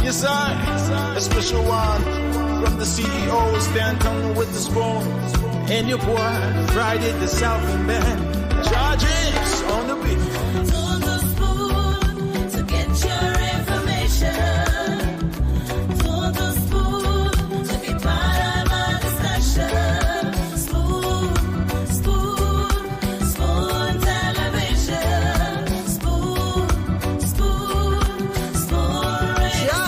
Yes, a special one from the CEO, Stan Tunnel with the spoon. And your boy, Friday the Southern Band. Charges on the beat. On the spoon to get your information. On the spoon to be part of our discussion. Spoon television. Spoon radio station.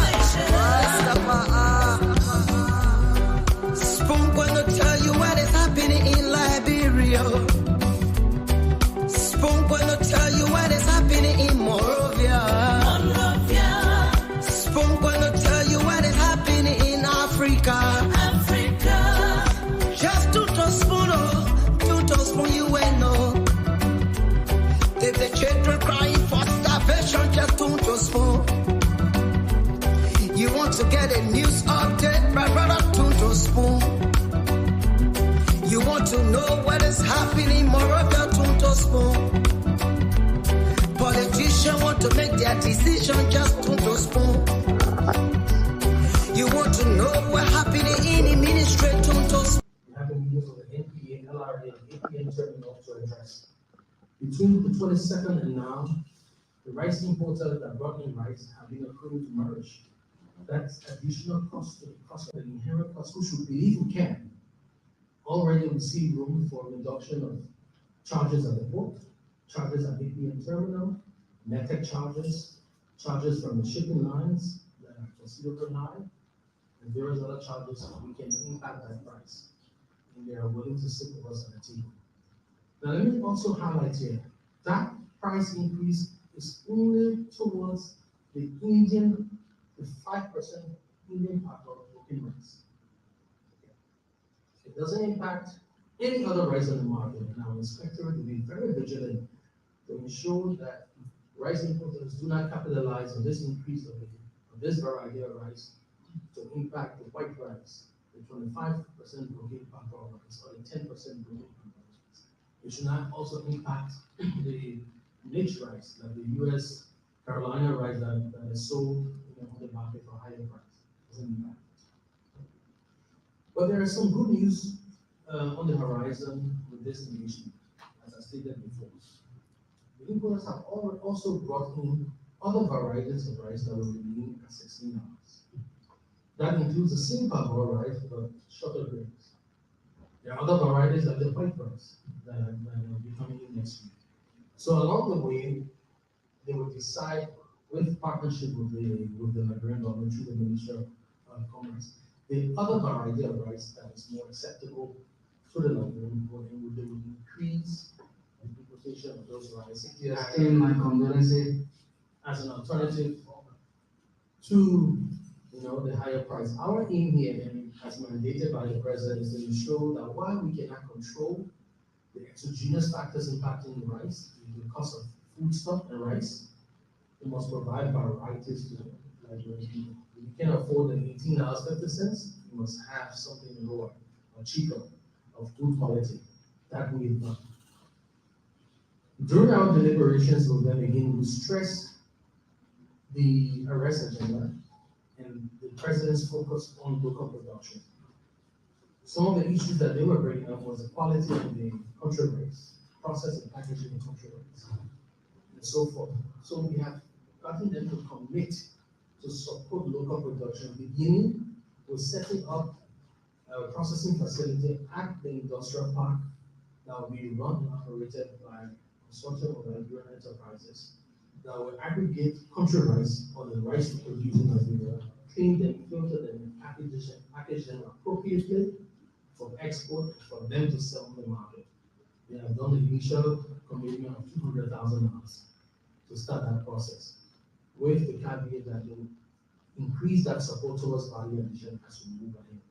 Spoon gonna tell you what is happening in Liberia. Spoon gonna tell you what is happening in Monrovia. Spoon gonna tell you what is happening in Africa. Just to spoon you will know. If the children crying for starvation, just to spoon. You want to get a news update, brother, to spoon. You want to know what is happening in Monrovia, to spoon. Politicians want to make their decision, just to spoon. You want to know what's happening in the ministry, to spoon. We have been meetings with the NPA, LRA, and APN terminal to address. Between the 22nd and now, the rice importers that brought in rice have been approved to merge. That's additional cost to the cost of the inherent cost, which we believe we can. Already we see room for reduction of charges at the port, charges at APM terminal, METEC charges, charges from the shipping lines that are considerably high, and various other charges. We can impact that price, and they are willing to sit with us at the table. Now let me also highlight here, that price increase is only towards the 5% Indian part of broken rice. It doesn't impact any other rice on the market, and our inspector will be very vigilant to ensure that rice importers do not capitalize on this increase of this variety of rice to impact the white rice, the 25% broken purple rice, or the 10% broken purple rice. It should not also impact the niche rice, like the U.S. Carolina rice that is sold on the market for higher price. Doesn't impact it. But there is some good news on the horizon with this engagement, as I stated before. The importers have also brought in other varieties of rice that will remain at $16. That includes the same parboiled rice, but shorter grains. There are other varieties like the white rice that will be coming in next week. So along the way, they will decide with partnership with the Liberian government through the Ministry of Commerce, the other variety of rice that is more acceptable to the Liberian government, and they will increase the importation of those rice. In my condolences, as an alternative to the higher price. Our aim here, and as mandated by the president, is to ensure that while we cannot control the exogenous factors impacting the rice, the cost of foodstuff and rice, we must provide varieties to the Nigerian people. If you can afford the $18.50, you must have something lower or cheaper of good quality. That we have done. During our deliberations with them again, we stressed the arrest agenda and the president's focus on local production. Some of the issues that they were bringing up was the quality of the country rice, process and packaging of country rice, and so forth. So we have gotten them to commit to support local production, beginning with setting up a processing facility at the industrial park that will be run and operated by a consortium of Nigerian enterprises that will aggregate country rice or the rice we produce in Nigeria, clean them, filter them, and package them appropriately for export for them to sell in the market. They have done the initial commitment of $200,000 to start that process, with the caveat that they will increase that support towards value addition as we move ahead.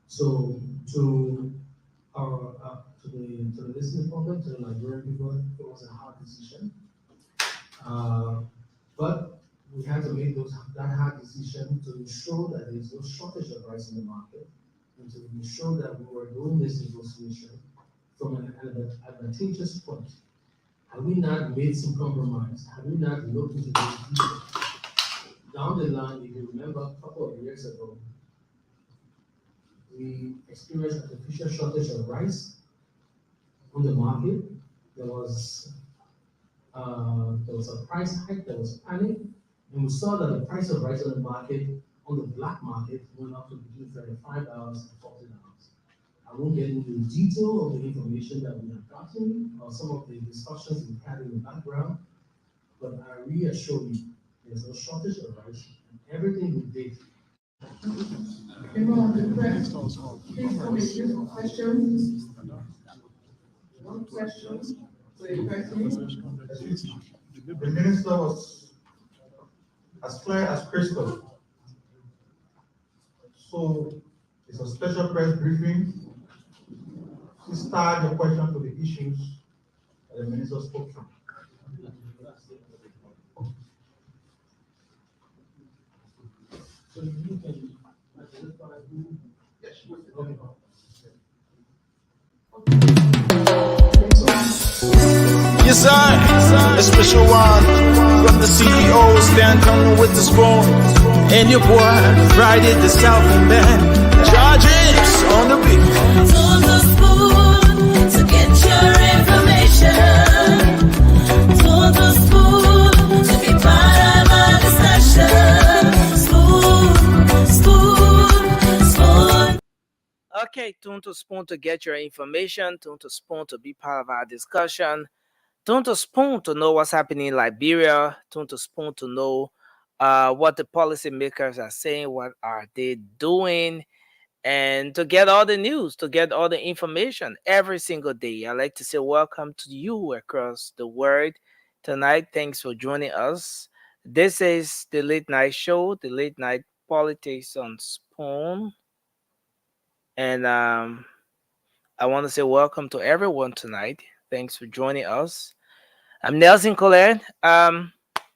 So to the listening public, to the Nigerian people, it was a hard decision. But we had to make that hard decision to ensure that there is no shortage of rice in the market, and to ensure that we were doing this negotiation from an advantageous point. Had we not made some compromise, had we not looked into those details, down the line, if you remember a couple of years ago, we experienced artificial shortage of rice on the market. There was a price hike, there was panic, and we saw that the price of rice on the market, on the black market, went up to between $35 and $40. I won't get into detail of the information that we have gotten or some of the discussions we've had in the background, but I reassure you, there's no shortage of rice, and everything we did. Anyone on the press, please come and use questions. One question for a person. The minister was as clear as crystal. So it's a special press briefing. Please start your question to the issues that the minister spoke to. So you can identify who. Yes. Yes, I, a special one from the CEO, Stan Tony with the spoon. And your boy, Friday the Southern Band, George James on the beat. To the spoon to get your information. To the spoon to be part of our discussion. Spoon. Okay, tune to Spoon to get your information. Tune to Spoon to be part of our discussion. Tune to Spoon to know what's happening in Liberia. Tune to Spoon to know what the policymakers are saying, what are they doing, and to get all the news, to get all the information every single day. I'd like to say welcome to you across the world tonight. Thanks for joining us. This is the Late Night Show, the Late Night Politics on Spoon. And I want to say welcome to everyone tonight. Thanks for joining us. I'm Nelson Colette.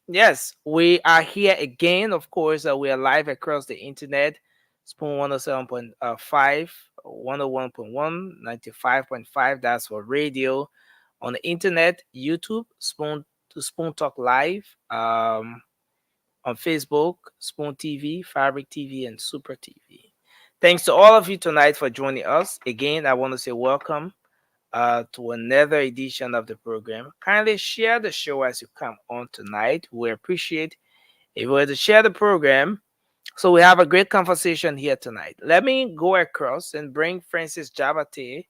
Yes, we are here again. Of course, we are live across the internet. Spoon 107.5, 101.1, 95.5. That's for radio. On the internet, YouTube, Spoon to Spoon Talk Live. On Facebook, Spoon TV, Fabric TV, and Super TV. Thanks to all of you tonight for joining us. Again, I want to say welcome to another edition of the program. Kindly share the show as you come on tonight. We appreciate if you were to share the program. So we have a great conversation here tonight. Let me go across and bring Francis Jabate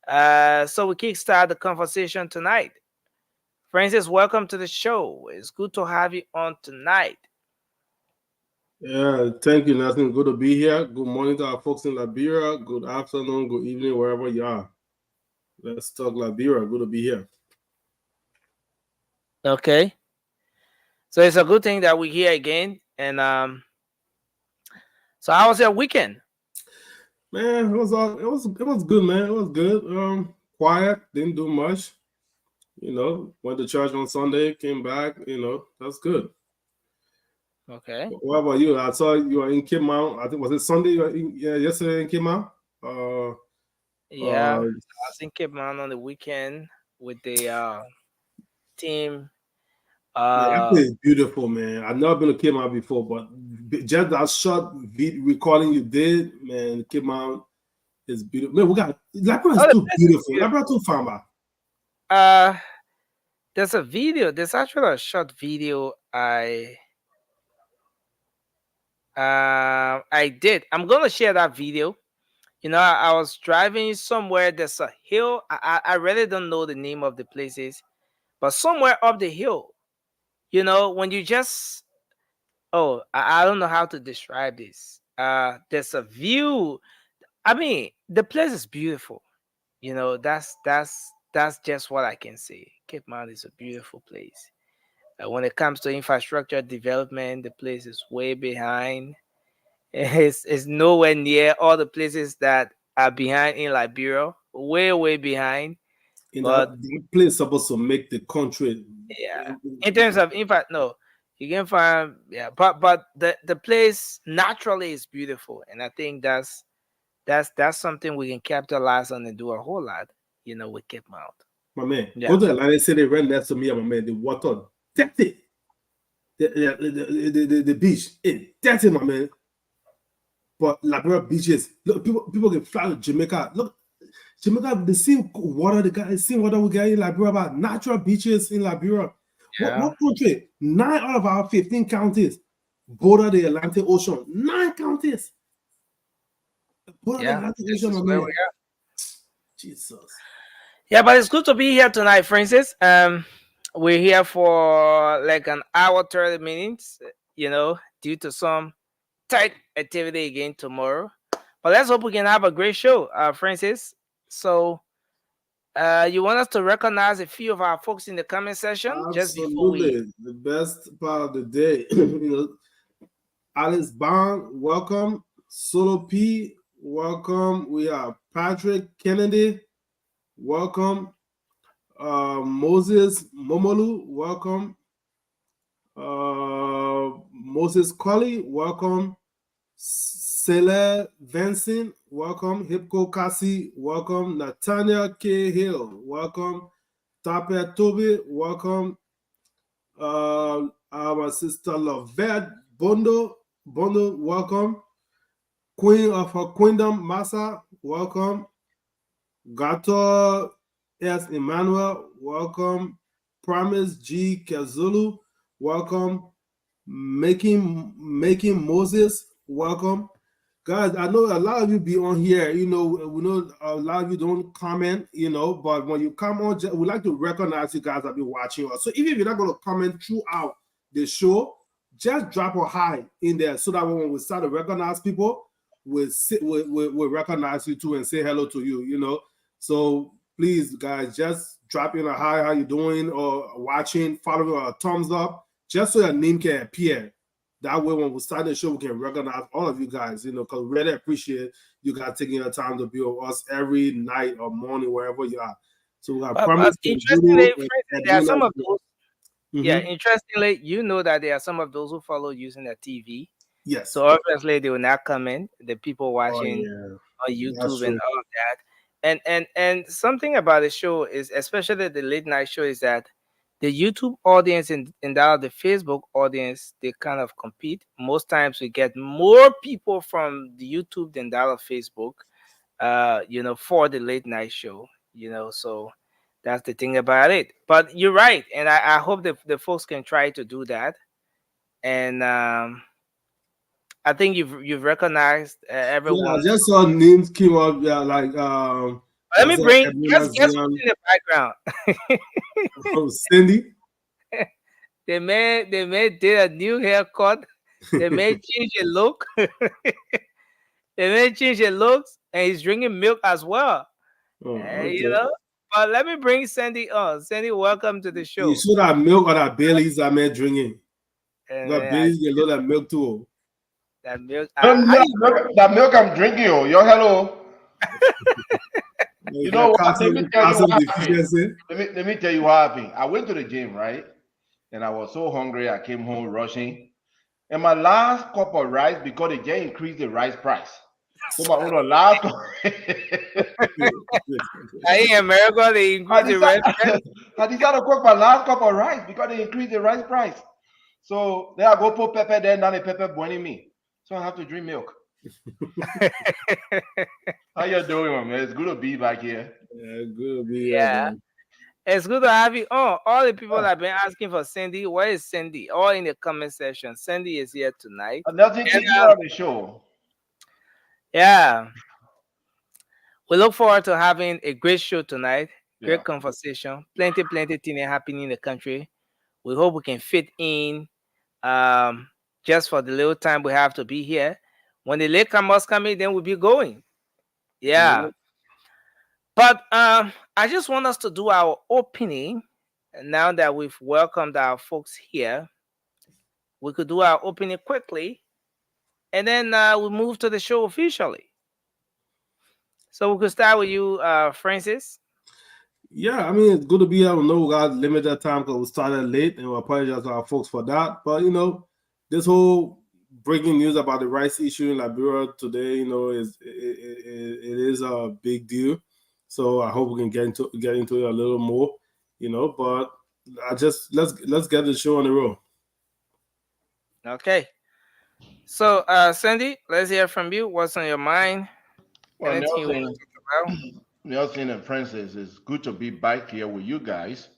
so we kickstart the conversation tonight. Francis, welcome to the show. It's good to have you on tonight. Yeah, thank you, Nathan. Good to be here. Good morning to our folks in Liberia. Good afternoon, good evening, wherever you are. Let's talk Liberia. Good to be here. Okay. So it's a good thing that we're here again. And so how was your weekend? Man, it was good, man. It was good. Quiet, didn't do much. Went to church on Sunday, came back, that's good. Okay. What about you? I saw you were in Cape Mount. I think was it Sunday? Yesterday in Cape Mount. Yeah, I was in Cape Mount on the weekend with the team. That place is beautiful, man. I've never been to Cape Mount before, but just that short recording you did, man, Cape Mount is beautiful. Man, we got Liberia is too beautiful. Liberia too far. There's a video. There's actually a short video I did. I'm gonna share that video. I was driving somewhere. There's a hill. I really don't know the name of the places, but somewhere up the hill, when you just I don't know how to describe this. There's a view. I mean, the place is beautiful. That's just what I can say. Cape Mount is a beautiful place. When it comes to infrastructure development, the place is way behind. It's nowhere near all the places that are behind in Liberia. Way behind. But the place supposed to make the country. Yeah. In terms of impact, no. You can find but the place naturally is beautiful. And I think that's something we can capitalize on and do a whole lot, with Cape Mount. My man, go to Atlantic City right next to me, my man. The water dirty. the beach. It's dirty, my man. But Liberia beaches, look, people can fly to Jamaica. Look, Jamaica, the same water, the same water we get in Liberia, about natural beaches in Liberia. What country? 9 out of our 15 counties border the Atlantic Ocean. 9 counties. Border the Atlantic Ocean, my man. Jesus. Yeah, but it's good to be here tonight, Francis. We're here for like an hour, 30 minutes, due to some tight activity again tomorrow. But let's hope we can have a great show, Francis. So you want us to recognize a few of our folks in the comment section? Absolutely. Just before we... The best part of the day. Alice Bond, welcome. Solo P, welcome. We have Patrick Kennedy, welcome. Moses Momolu, welcome. Moses Colley, welcome. Sele Vincent, welcome. Hipko Kasi, welcome. Nathaniel K. Hill, welcome. Tape Toby, welcome. Our sister Lovette Bondo, welcome. Queen of her Queendom, Massa, welcome. Gato S. Emmanuel, welcome. Promise G. Kazulu, welcome. Making Moses, welcome. Guys, I know a lot of you be on here, we know a lot of you don't comment, but when you come on, we like to recognize you guys that be watching us. So even if you're not going to comment throughout the show, just drop a hi in there so that when we start to recognize people, we'll recognize you too and say hello to you, So please, guys, just drop in a hi, how you doing, or watching, following, or a thumbs up, just so your name can appear. That way, when we start the show, we can recognize all of you guys, because we really appreciate you guys taking your time to be with us every night or morning, wherever you are. So I promise. Interestingly, there are some of those. Yeah, interestingly, that there are some of those who follow using their TV. Yes. So obviously, they will not comment. The people watching on YouTube and all of that. And something about the show is, especially the late night show, is that the YouTube audience and the Facebook audience, they kind of compete. Most times we get more people from the YouTube than that of Facebook, for the late night show, so that's the thing about it. But you're right. And I hope that the folks can try to do that. And I think you've recognized everyone. Yeah, I just saw names came up. Yeah, like let me bring guess who's in the background. Cindy. They did a new haircut. They may change a look. They may change their looks, and he's drinking milk as well. Okay. But let me bring Sandy on. Sandy, welcome to the show. You should have milk or that Bailey's I made drinking. That Bailey's get a lot of milk too. That milk. That milk I'm drinking, yo, hello. You know what? Let me tell you what happened. I went to the gym, right? And I was so hungry, I came home rushing. And my last cup of rice, because they just increased the rice price. So my last cup. In America, they increased the rice price. I decided to cook my last cup of rice because they increased the rice price. So then I go put pepper there, now the pepper boiling me. So I have to drink milk. How you doing, man? It's good to be back here. Yeah, good to be here. It's good to have you on. All the people that have been asking for Cindy, where is Cindy? All in the comment section. Cindy is here tonight. Nothing to hear on the show. Yeah. We look forward to having a great show tonight. Great conversation. Plenty things happening in the country. We hope we can fit in just for the little time we have to be here. When the latecomers come in, then we'll be going. Yeah. But I just want us to do our opening. And now that we've welcomed our folks here, we could do our opening quickly. And then we'll move to the show officially. So we could start with you, Francis. Yeah, I mean, it's good to be here. I know we got limited time because we started late, and we apologize to our folks for that. But, this whole breaking news about the rights issue in Liberia today, it is a big deal. So I hope we can get into it a little more, but let's get the show on the road. Okay. So, Sandy, let's hear from you. What's on your mind? Well, Anything you want Nelson, to talk about? Nelson and Francis, it's good to be back here with you guys.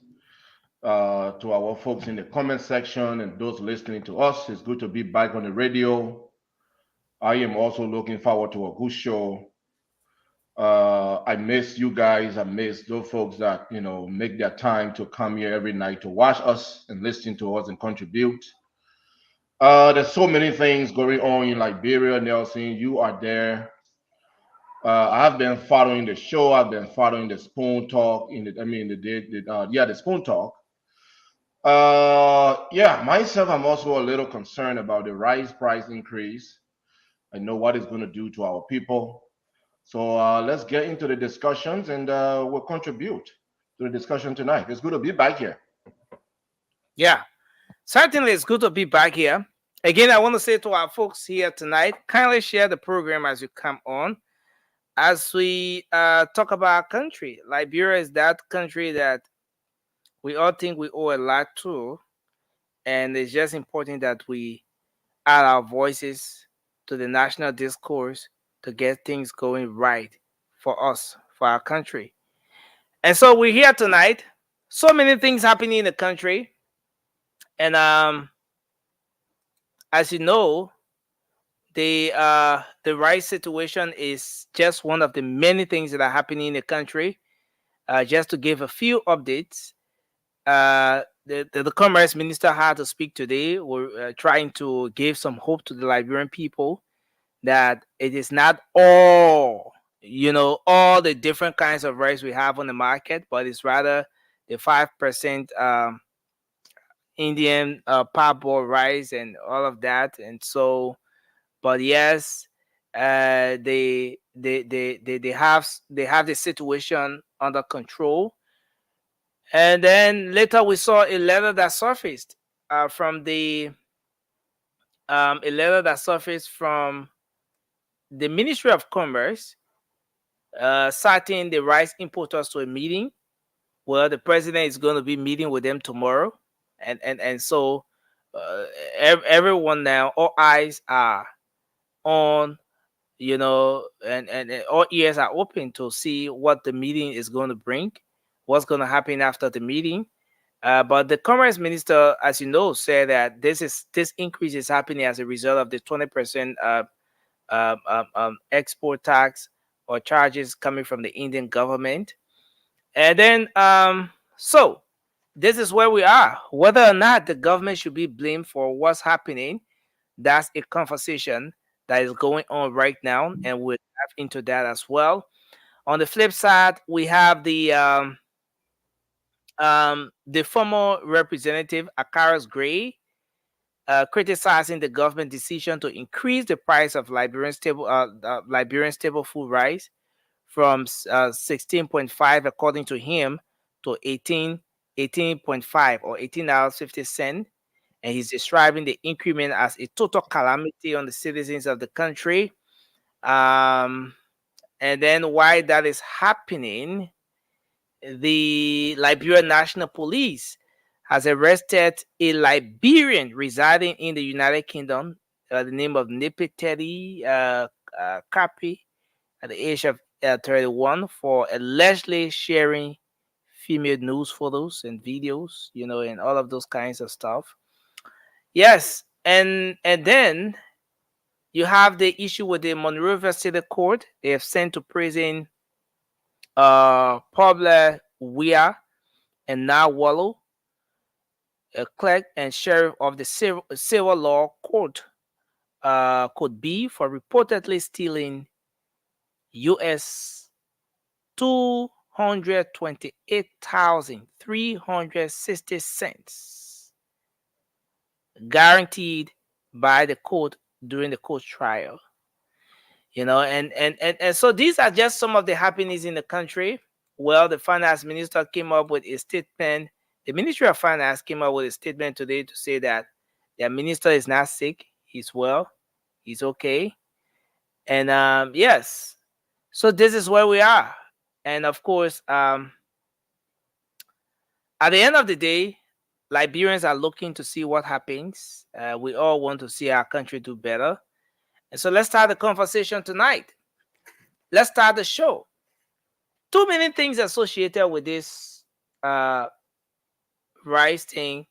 To our folks in the comment section and those listening to us, it's good to be back on the radio. I am also looking forward to a good show. I miss you guys. I miss those folks that make their time to come here every night to watch us and listen to us and contribute. There's so many things going on in Liberia, Nelson. You are there. I've been following the show. I've been following the Spoon Talk the Spoon Talk. Yeah, myself, I'm also a little concerned about the rice price increase. I know what it's going to do to our people. So let's get into the discussions and we'll contribute to the discussion tonight. It's good to be back here. Yeah, certainly it's good to be back here. Again, I want to say to our folks here tonight, kindly share the program as you come on. As we talk about our country, Liberia is that country that we all think we owe a lot to. And it's just important that we add our voices to the national discourse to get things going right for us, for our country. And so we're here tonight. So many things happening in the country. And as you know, the rice situation is just one of the many things that are happening in the country. Just to give a few updates, the commerce minister had to speak today. We're trying to give some hope to the Liberian people that it is not all the different kinds of rice we have on the market, but it's rather the 5% Indian parboiled rice and all of that. And so, but yes, they have the situation under control. And then later we saw a letter that surfaced from the Ministry of Commerce, citing the rice importers to a meeting where the president is going to be meeting with them tomorrow, and so everyone now, all eyes are on, and all ears are open to see what the meeting is going to bring, what's going to happen after the meeting. But the commerce minister, as you know, said that this increase is happening as a result of the 20% export tax or charges coming from the Indian government. And then, so this is where we are. Whether or not the government should be blamed for what's happening, that's a conversation that is going on right now, and we'll dive into that as well. On the flip side, we have the former representative Akaras Gray criticizing the government decision to increase the price of Liberian staple food rice from 16.5, according to him, to 18.5 or $18.50. And he's describing the increment as a total calamity on the citizens of the country. And then why that is happening, the Liberian National Police has arrested a Liberian residing in the United Kingdom, the name of Nipeteri Kapi, at the age of 31, for allegedly sharing female news photos and videos, and all of those kinds of stuff. Yes, and then you have the issue with the Monrovia City Court. They have sent to prison Pablo Wea and Nawalo, a clerk and sheriff of the Civil Law Court, Code B, for reportedly stealing US $228,360, guaranteed by the court during the court trial. And so these are just some of the happenings in the country. Well, the finance minister came up with a statement. The Ministry of Finance came up with a statement today to say that their minister is not sick. He's well. He's okay. And yes, so this is where we are. And of course, at the end of the day, Liberians are looking to see what happens. We all want to see our country do better. And so let's start the conversation tonight. Let's start the show. Too many things associated with this rice thing.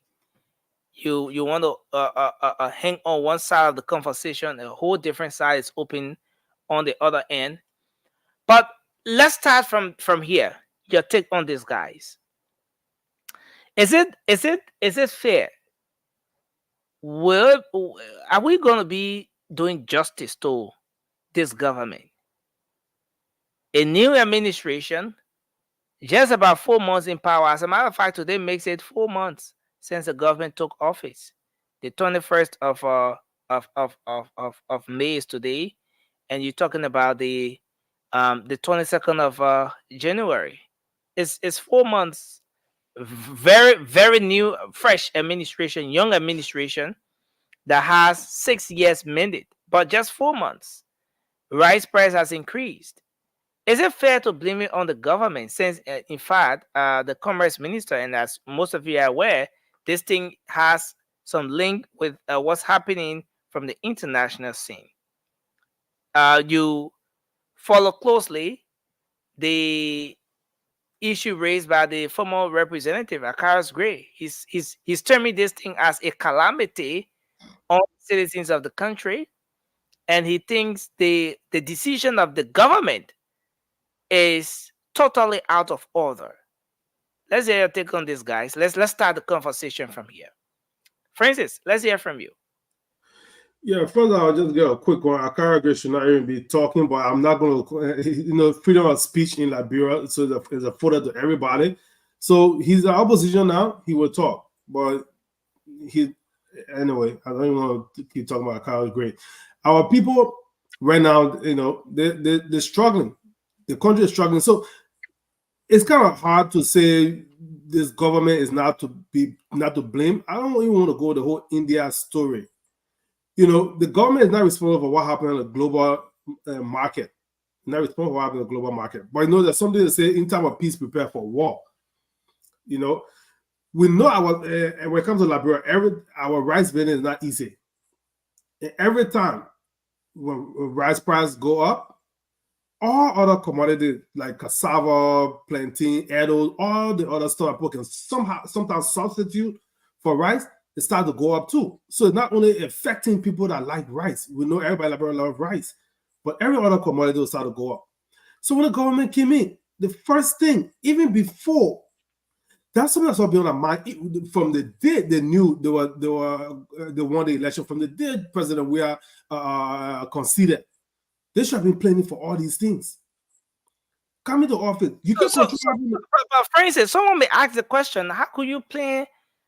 You want to hang on one side of the conversation, a whole different side is open on the other end. But let's start from here. Your take on this, guys. Is it fair? Are we going to be doing justice to this government? A new administration, just about 4 months in power. As a matter of fact, today makes it 4 months since the government took office. The 21st of May is today, and you're talking about the 22nd of January. It's 4 months. Very, very new, fresh administration, young administration that has 6 years mandate, but just 4 months. Rice price has increased. Is it fair to blame it on the government since, in fact, the commerce minister, and as most of you are aware, this thing has some link with what's happening from the international scene? You follow closely the issue raised by the former representative, Akaris Gray. He's terming this thing as a calamity on citizens of the country, and he thinks the decision of the government is totally out of order. Let's hear your take on this, guys. Let's start the conversation from here. Francis, let's hear from you. Yeah, first I'll just get a quick one. Akara Gray should not even be talking, but I'm not going to, freedom of speech in Liberia, so it's a fodder to everybody. So he's the opposition now. He will talk, but anyway, I don't even want to keep talking about Akara Gray. Our people right now, they're struggling. The country is struggling. So it's kind of hard to say this government is not to blame. I don't even want to go the whole India story. The government is not responsible for what happened on the global market. Not responsible for what happened on the global market. But there's something to say in time of peace, prepare for war. We know when it comes to Liberia, our rice business is not easy. And every time when rice prices go up, all other commodities like cassava, plantain, edible, all the other stuff people can sometimes substitute for rice, it starts to go up too. So it's not only affecting people that like rice. We know everybody in Liberia loves rice, but every other commodity will start to go up. So when the government came in, the first thing, even before, that's something that's been on our mind from the day they knew they won the election, from the day President Weah conceded. They should have been planning for all these things. Coming to office, you can but Francis, someone may ask the question: how could you plan?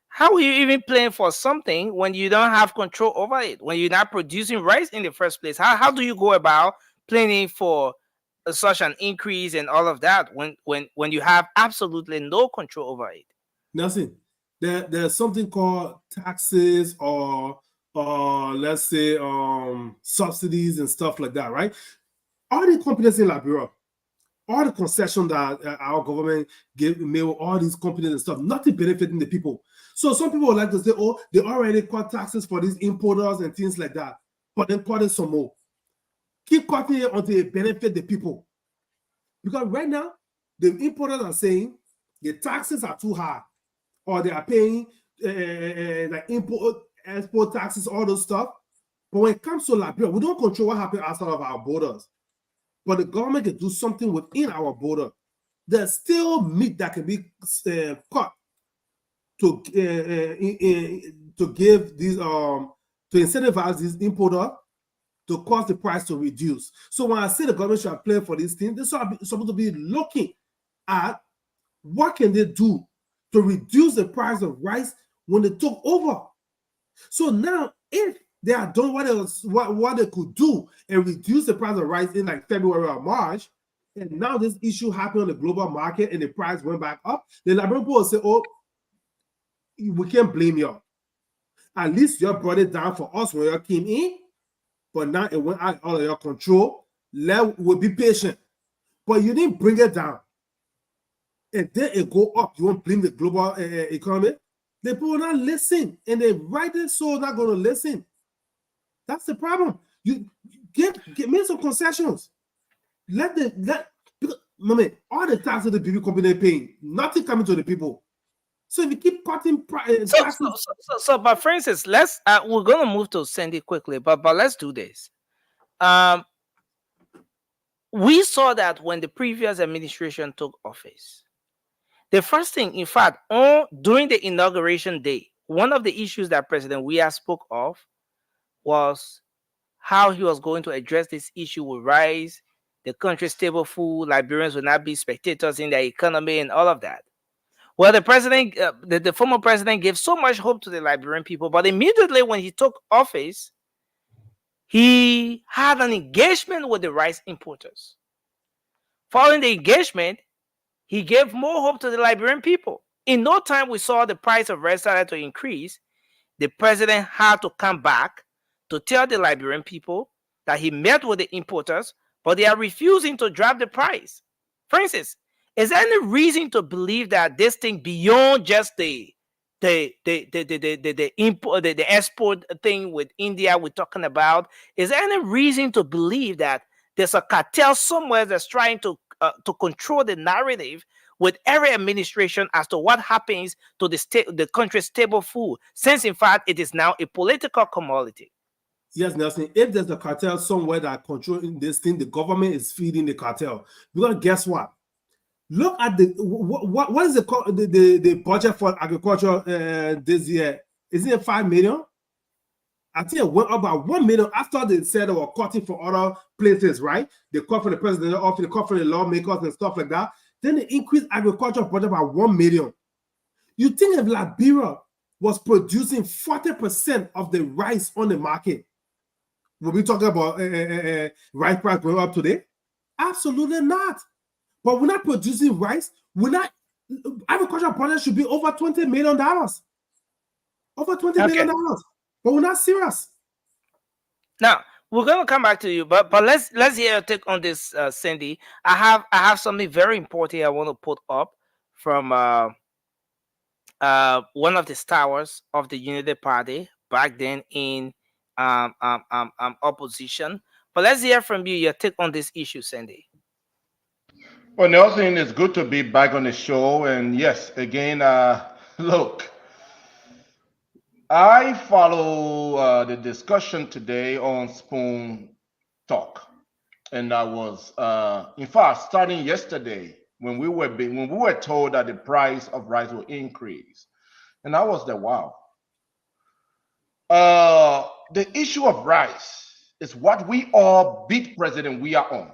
How will you even plan for something when you don't have control over it? When you're not producing rice in the first place, how do you go about planning for such an increase and all of that when you have absolutely no control over it? Nothing. There's something called taxes or let's say subsidies and stuff like that, right? All the companies in Liberia, all the concessions that our government gave, all these companies and stuff, nothing benefiting the people. So some people would like to say, oh, they already cut taxes for these importers and things like that, but then cut it some more. Keep cutting it until it benefit the people. Because right now, the importers are saying the taxes are too high, or they are paying like export taxes, all those stuff. But when it comes to Liberia, we don't control what happens outside of our borders. But the government can do something within our border. There's still meat that can be cut to give these to incentivize these importers to cause the price to reduce. So when I say the government should plan for these things, they're supposed to be looking at what can they do to reduce the price of rice when they took over. So now, if they are done what they could do and reduce the price of rice in like February or March, and now this issue happened on the global market and the price went back up, the Liberian people will say, oh, we can't blame you. At least you brought it down for us when you came in, but now it went out of your control. We'll be patient. But you didn't bring it down. And then it go up. You won't blame the global economy. The people will not listen, and the rightly so not going to listen. That's the problem. You make some concessions. Because, all the taxes the people company paying, nothing coming to the people. So if you keep cutting taxes, but for instance, let's we're gonna move to Sandy quickly, but let's do this. We saw that when the previous administration took office, the first thing, in fact, during the inauguration day, one of the issues that President Weah spoke of was how he was going to address this issue with rice, the country's stable food, Liberians will not be spectators in the economy, and all of that. Well, the president, the former president, gave so much hope to the Liberian people, but immediately when he took office, he had an engagement with the rice importers. Following the engagement, he gave more hope to the Liberian people. In no time, we saw the price of rice started to increase. The president had to come back to tell the Liberian people that he met with the importers, but they are refusing to drop the price. For instance, is there any reason to believe that this thing beyond just the export thing with India we're talking about, is there any reason to believe that there's a cartel somewhere that's trying to control the narrative with every administration as to what happens to the country's stable food, since in fact it is now a political commodity? Yes, Nelson. If there's a cartel somewhere that controlling this thing, the government is feeding the cartel. Because guess what? Look at what is the budget for agriculture this year? Isn't it 5 million? I think it went up by 1 million after they said they were cutting for other places, right? They cut for the president office, they cut for the lawmakers and stuff like that. Then they increased agriculture budget by 1 million. You think if Liberia was producing 40% of the rice on the market, will we talking about rice price going up today? Absolutely not. But we're not producing rice. Agricultural budget should be over $20 million. Over $20 million. But we're not serious. Now we're gonna come back to you, but let's hear your take on this, Cindy. I have something very important I want to put up from one of the stars of the Unity Party back then in opposition. But let's hear from you your take on this issue, Cindy. Well, Nelson, it's good to be back on the show, and yes, again, look. I follow the discussion today on Spoon Talk, and I was, in fact, starting yesterday when we were told that the price of rice will increase, and I was there. Wow. The issue of rice is what we all beat President Weah on.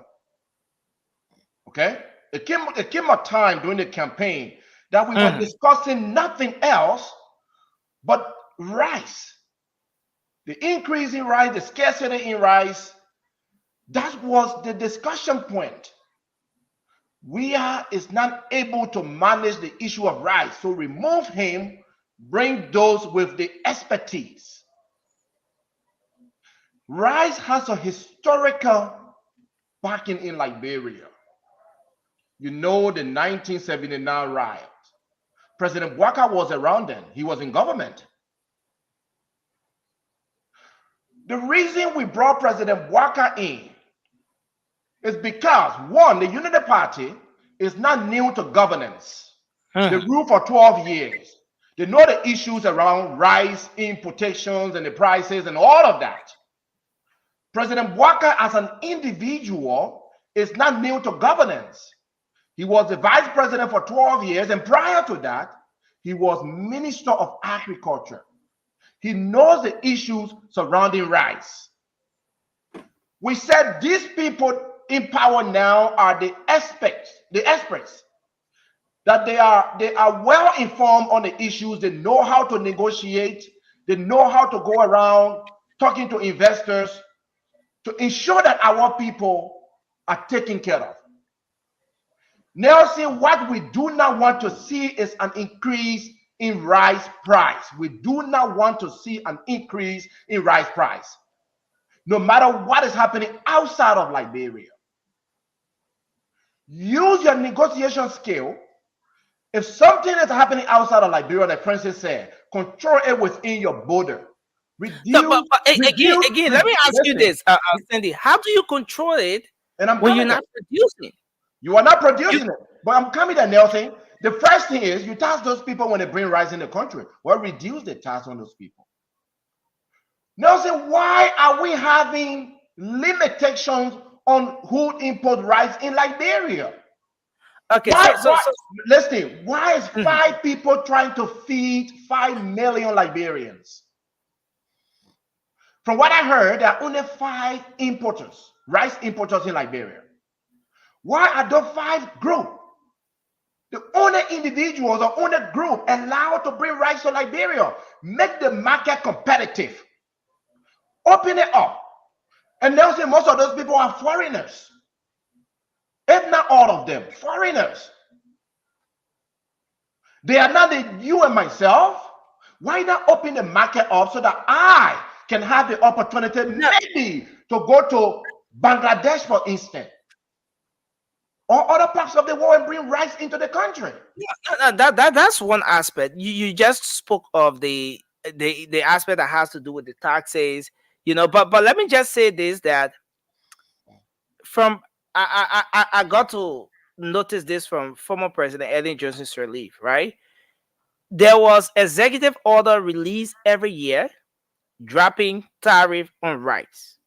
Okay, it came a time during the campaign that we were discussing nothing else but rice. The increase in rice, the scarcity in rice, that was the discussion point. Weah is not able to manage the issue of rice, so remove him, bring those with the expertise. Rice has a historical backing in Liberia. You know the 1979 riot. President Bouaka was around then. He was in government. The reason we brought President Bouaka in is because, one, the Unity Party is not new to governance. They ruled for 12 years. They know the issues around rice, importations, and the prices, and all of that. President Bouaka, as an individual, is not new to governance. He was the vice president for 12 years, and prior to that, he was Minister of Agriculture. He knows the issues surrounding rice. We said these people in power now are the experts, that they are well informed on the issues. They know how to negotiate. They know how to go around talking to investors to ensure that our people are taken care of. Nelson, what we do not want to see is an increase in rice price. We do not want to see an increase in rice price, no matter what is happening outside of Liberia. Use your negotiation skill. If something is happening outside of Liberia, like Francis said, control it within your border. Reduce, No, but again, let me ask you listen, this, Cindy. How do you control it and I'm when you're coming not producing? You are not producing it. But I'm coming to Nelson. The first thing is you tax those people when they bring rice in the country. Well, reduce the tax on those people. Nelson, why are we having limitations on who import rice in Liberia? Okay, listen, why is 5 people trying to feed 5 million Liberians? From what I heard, there are only 5 importers, rice importers in Liberia. Why are those 5 groups, the only individuals or only group allowed to bring rice to Liberia? Make the market competitive. Open it up. And they'll say most of those people are foreigners. If not all of them, foreigners. They are not you and myself. Why not open the market up so that I can have the opportunity maybe to go to Bangladesh, for instance, or other parts of the world and bring rice into the country? That's one aspect. You just spoke of the aspect that has to do with the taxes, but let me just say this, that from I got to notice this from former President Ellen Johnson Sirleaf, right? There was executive order released every year dropping tariff on rice.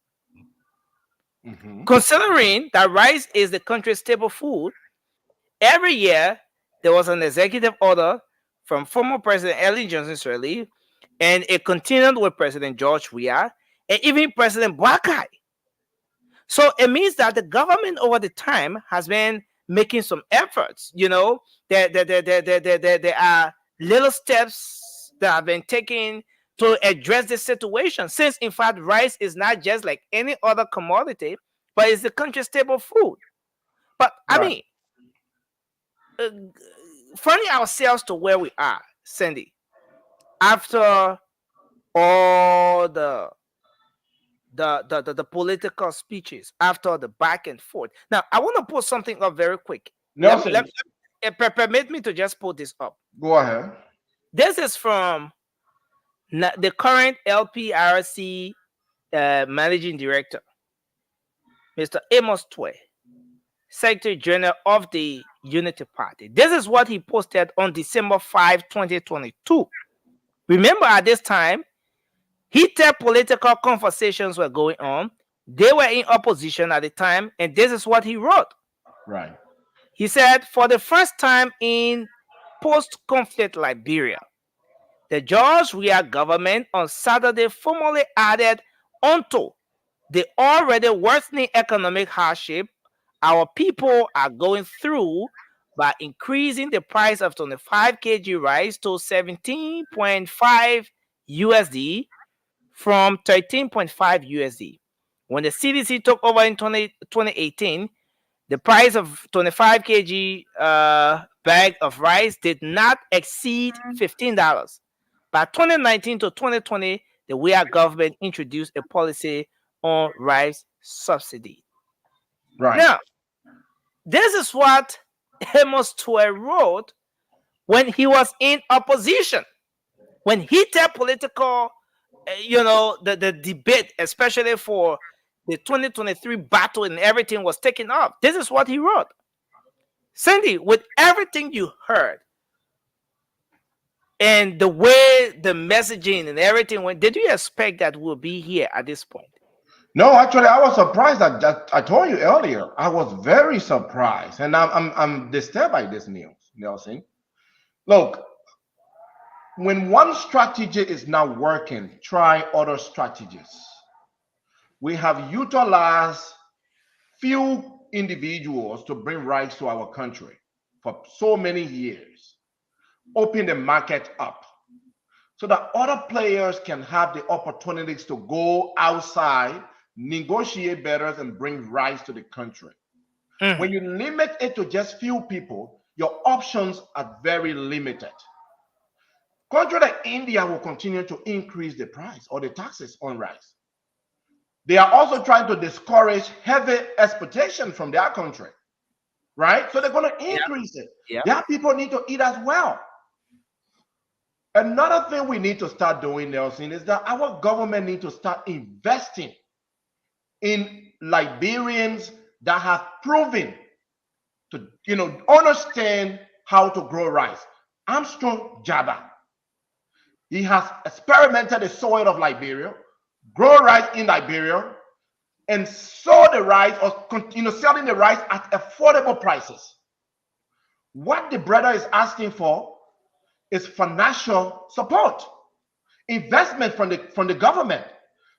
Considering that rice is the country's staple food, every year there was an executive order from former President Ellen Johnson Sirleaf, and it continued with President George Weah and even President Boakai. So it means that the government over the time has been making some efforts. There are little steps that have been taken to address this situation, since in fact rice is not just like any other commodity, but it's the country's staple food. But I mean, finding ourselves to where we are, Cindy, after all the political speeches, after the back and forth. Now, I want to put something up very quick. Permit me to just put this up. Go ahead. This is from the current LPRC managing director, Mr. Amos Twe, Secretary General of the Unity Party. This is what he posted on December 5, 2022. Remember, at this time, heated political conversations were going on. They were in opposition at the time, and this is what he wrote. Right. He said, for the first time in post-conflict Liberia, the George Weah government on Saturday formally added onto the already worsening economic hardship our people are going through by increasing the price of 25 kg rice to 17.5 USD from 13.5 USD. When the CDC took over in 2018, the price of 25 kg bag of rice did not exceed $15. By 2019 to 2020, the Weah government introduced a policy on rice subsidy. Right. Now, this is what Amos Twe wrote when he was in opposition, when heated political, the debate, especially for the 2023 battle and everything was taken up. This is what he wrote. Cindy, with everything you heard and the way the messaging and everything went, did you expect that we'll be here at this point? No, actually, I was surprised. I told you earlier, I was very surprised, and I'm disturbed by this news, Nelson. Look, when one strategy is not working, try other strategies. We have utilized few individuals to bring rice to our country for so many years. Open the market up so that other players can have the opportunities to go outside, negotiate better, and bring rice to the country. When you limit it to just few people, your options are very limited. Country like India will continue to increase the price or the taxes on rice. They are also trying to discourage heavy exportation from their country, right? So they're going to increase it. Their people need to eat as well. Another thing we need to start doing, Nelson, is that our government needs to start investing in Liberians that have proven to, understand how to grow rice. Armstrong Jabba, he has experimented the soil of Liberia, grow rice in Liberia, and sold the rice, or selling the rice at affordable prices. What the brother is asking for is financial support, investment from the government,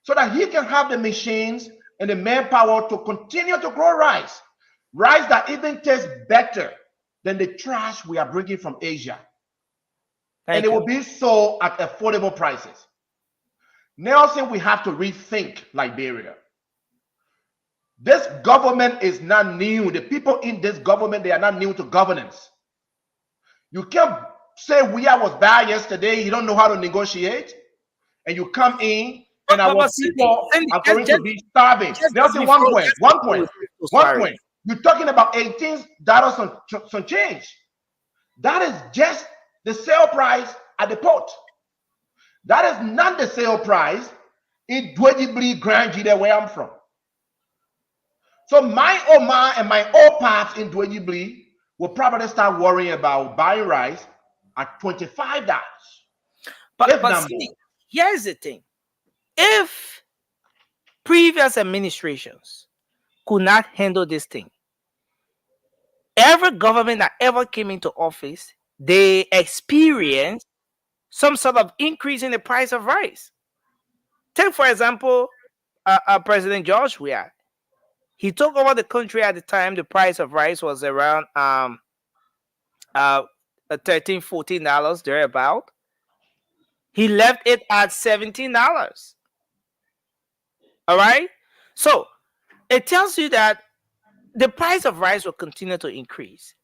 so that he can have the machines and the manpower to continue to grow rice that even tastes better than the trash we are bringing from Asia. And it will be sold at affordable prices. Nelson, we have to rethink Liberia. This government is not new. The people in this government, they are not new to governance. You can't say Weah was bad yesterday, you don't know how to negotiate, and you come in and our people are going to be starving. Nelson, one point. You're talking about $18 some change. That is just the sale price at the port. That is not the sale price in Dwedibli Grand Gide, where I'm from. So my Oma and my old paps in Dwedibli will probably start worrying about buying rice at $25. But see, here's the thing. If previous administrations could not handle this thing, every government that ever came into office, they experienced some sort of increase in the price of rice. Take, for example, President George Weah. He took over the country at the time. The price of rice was around $13, $14 thereabout. He left it at $17. All right. So it tells you that the price of rice will continue to increase.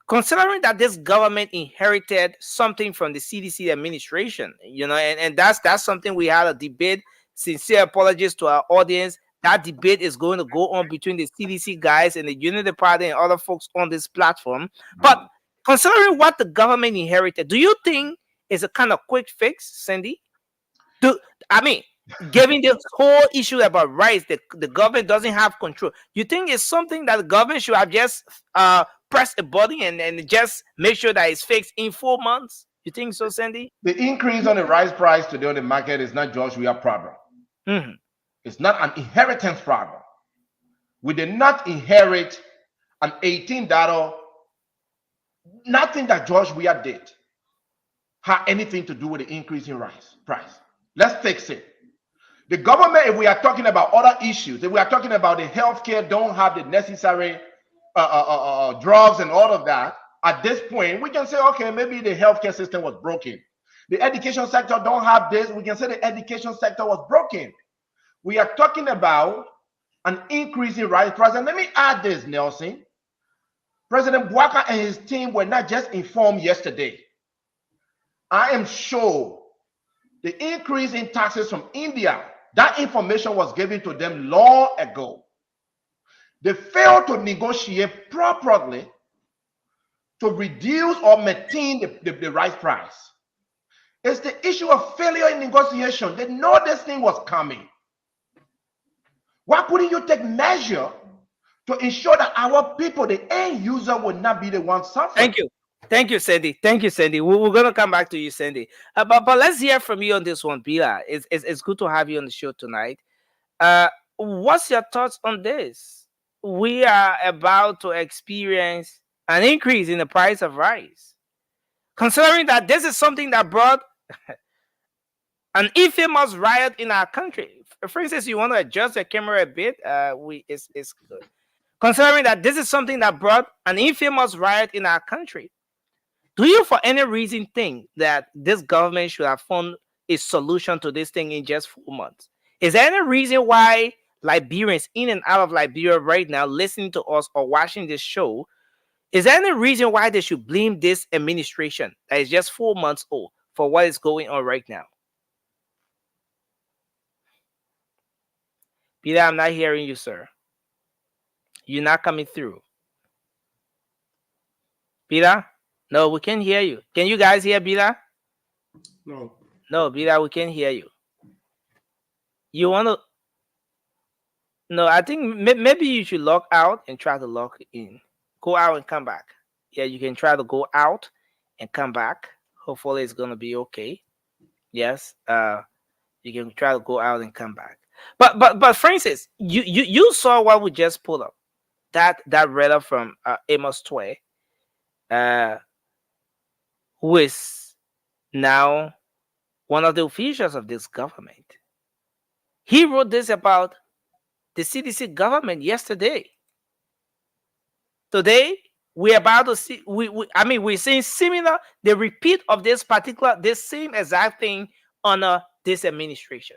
Considering that this government inherited something from the CDC administration, and that's something we had a debate. Sincere apologies to our audience. That debate is going to go on between the CDC guys and the Unity Party and other folks on this platform. But considering what the government inherited, do you think it's a kind of quick fix, Sandy? Given this whole issue about rice, the government doesn't have control. You think it's something that the government should have just press a button and just make sure that it's fixed in 4 months? You think so, Sandy? The increase on the rice price today on the market is not George Weah problem. Mm-hmm. It's not an inheritance problem. We did not inherit an $18. Nothing that George Weah did had anything to do with the increase in rice price. Let's fix it. The government, if we are talking about other issues, if we are talking about the healthcare don't have the necessary drugs and all of that, at this point, we can say, okay, maybe the healthcare system was broken. The education sector don't have this. We can say the education sector was broken. We are talking about an increase in rice price. And let me add this, Nelson. President Bouaka and his team were not just informed yesterday. I am sure the increase in taxes from India, that information was given to them long ago. They failed to negotiate properly to reduce or maintain the rice price. It's the issue of failure in negotiation. They know this thing was coming. Why couldn't you take measure to ensure that our people, the end user, would not be the one suffering? Thank you. Thank you, Sandy. Thank you, Sandy. We're going to come back to you, Sandy. But let's hear from you on this one, Bila. It's good to have you on the show tonight. What's your thoughts on this? We are about to experience an increase in the price of rice. Considering that this is something that brought an infamous riot in our country. For instance, you want to adjust your camera a bit, it's good. Considering that this is something that brought an infamous riot in our country, do you for any reason think that this government should have found a solution to this thing in just 4 months? Is there any reason why Liberians in and out of Liberia right now listening to us or watching this show, is there any reason why they should blame this administration that is just 4 months old for what is going on right now? Peter, I'm not hearing you, sir. You're not coming through. Peter? No, we can't hear you. Can you guys hear Bila? No. No, Bila, we can't hear you. You want to? No, I think maybe you should log out and try to log in. Go out and come back. Yeah, you can try to go out and come back. Hopefully, it's gonna be okay. Yes. You can try to go out and come back. But Francis, you saw what we just pulled up. That read up from Amos Tway, who is now one of the officials of this government. He wrote this about the CDC government yesterday. Today, we're about to see, we're seeing similar, the repeat of this same exact thing under this administration.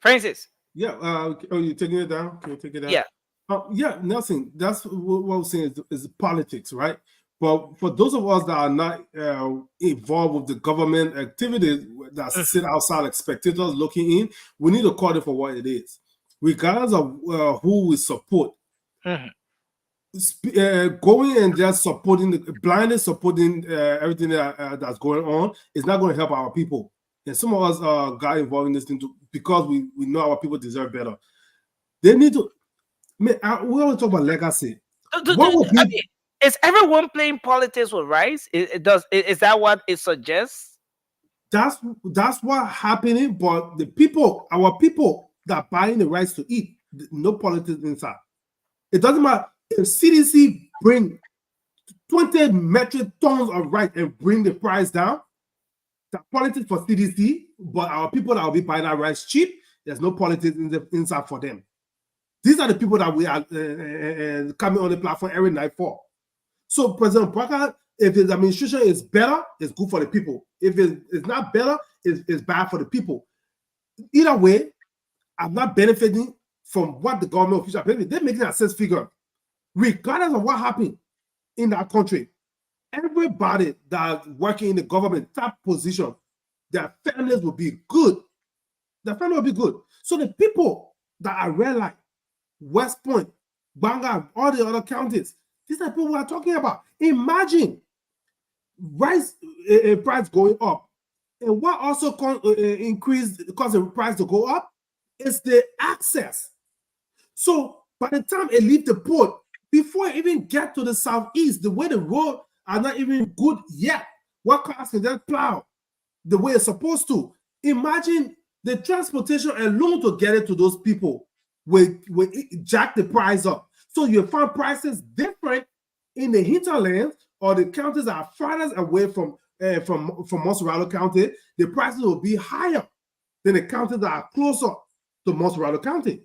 Francis. Yeah. Are you taking it down? Can you take it down? Yeah. Yeah, Nelson. That's what I'm saying is politics, right? But for those of us that are not involved with the government activities that sit outside like spectators looking in, we need to call it for what it is, regardless of who we support. Going and just blindly supporting everything that's going on is not going to help our people. And some of us got involved in this thing because we know our people deserve better. They need to. We always talk about legacy. Is everyone playing politics with rice? Is that what it suggests? That's what happening. But the people, our people that are buying the rice to eat, no politics inside. It doesn't matter if CDC bring 20 metric tons of rice and bring the price down. The politics for CDC, but our people that will be buying that rice cheap, there's no politics inside for them. These are the people that we are coming on the platform every night for. So President Parker, if his administration is better, it's good for the people. If it's not better, it's bad for the people. Either way, I'm not benefiting from what the government officials are benefiting. They're making a six figure. Regardless of what happened in that country, everybody that's working in the government top position, their families will be good. Their family will be good. So the people that are Red Light, West Point, Banga, all the other counties, these are people we are talking about. Imagine rice price going up. And what also cause the price to go up is the access. So by the time it leaves the port, before it even get to the southeast, the way the road are not even good yet, what cars can just plow the way it's supposed to? Imagine the transportation alone to get it to those people will jack the price up. So you find prices different in the hinterlands or the counties that are farthest away from Montserrat County. The prices will be higher than the counties that are closer to Montserrat County.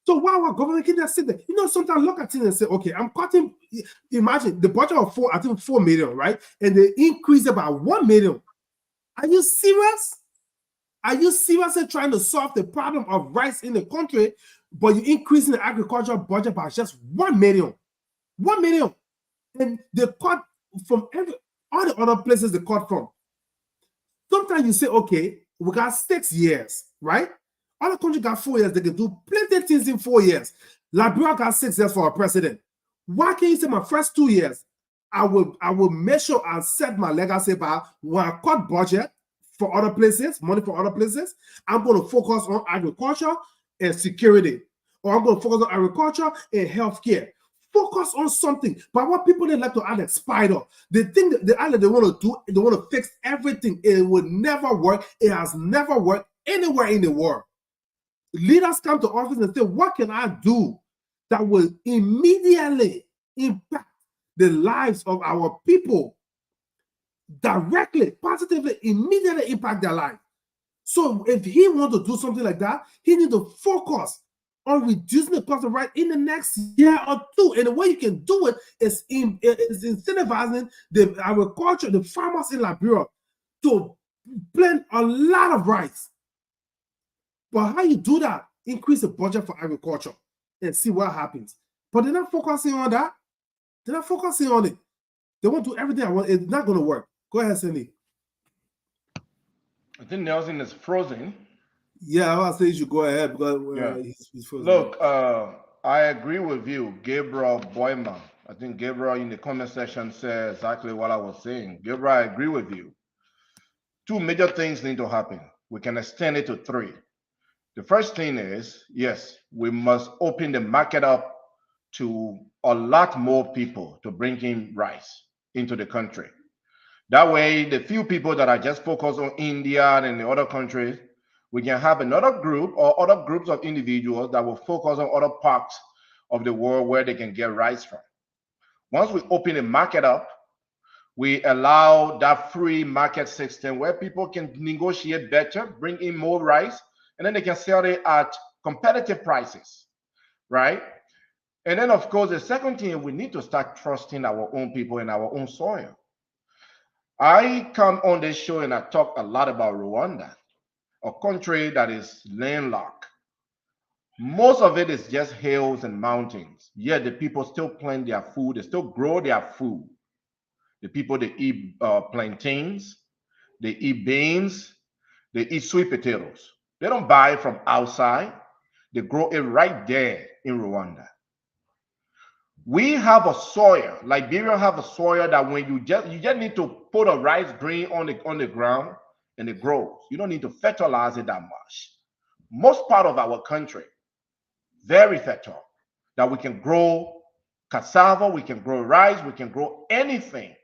So why our government can just sit there? Sometimes look at it and say, okay, I'm cutting. Imagine the budget of 4 million, right? And they increase it by 1 million. Are you serious? Are you seriously trying to solve the problem of rice in the country, but you're increasing the agricultural budget by just 1 million? 1 million. And they cut from all the other places they cut from. Sometimes you say, okay, we got 6 years, right? Other countries got 4 years. They can do plenty of things in 4 years. Liberia got 6 years for a president. Why can't you say my first 2 years, I will make sure I set my legacy by when I cut budget for other places, money for other places, I'm going to focus on agriculture and security. Or I'm going to focus on agriculture and healthcare. Focus on something. But what people they like to add a spider. They think that they want to do, they want to fix everything. It will never work. It has never worked anywhere in the world. Leaders come to office and say, what can I do that will immediately impact the lives of our people directly, positively, immediately impact their life? So if he wants to do something like that, he needs to focus on reducing the cost of rice in the next year or two. And the way you can do it is incentivizing the agriculture, the farmers in Liberia to plant a lot of rice. But how you do that? Increase the budget for agriculture and see what happens. But they're not focusing on that. They're not focusing on it. They want to do everything I want. It's not going to work. Go ahead, Cindy. I think Nelson is frozen. Yeah, I was saying you should go ahead because he's frozen. Look, I agree with you, Gabriel Boyman. I think Gabriel in the comment section said exactly what I was saying. Gabriel, I agree with you. Two major things need to happen. We can extend it to three. The first thing is, yes, we must open the market up to a lot more people to bring in rice into the country. That way, the few people that are just focused on India and the other countries, we can have another group or other groups of individuals that will focus on other parts of the world where they can get rice from. Once we open the market up, we allow that free market system where people can negotiate better, bring in more rice, and then they can sell it at competitive prices, right? And then, of course, the second thing, we need to start trusting our own people and our own soil. I come on this show and I talk a lot about Rwanda, a country that is landlocked. Most of it is just hills and mountains. Yet the people still plant their food, they still grow their food. The people, they eat plantains, they eat beans, they eat sweet potatoes. They don't buy it from outside. They grow it right there in Rwanda. We have a soil. Liberia have a soil that when you just need to put a rice grain on the ground and it grows. You don't need to fertilize it that much. Most part of our country, very fertile, that we can grow cassava, we can grow rice, we can grow anything.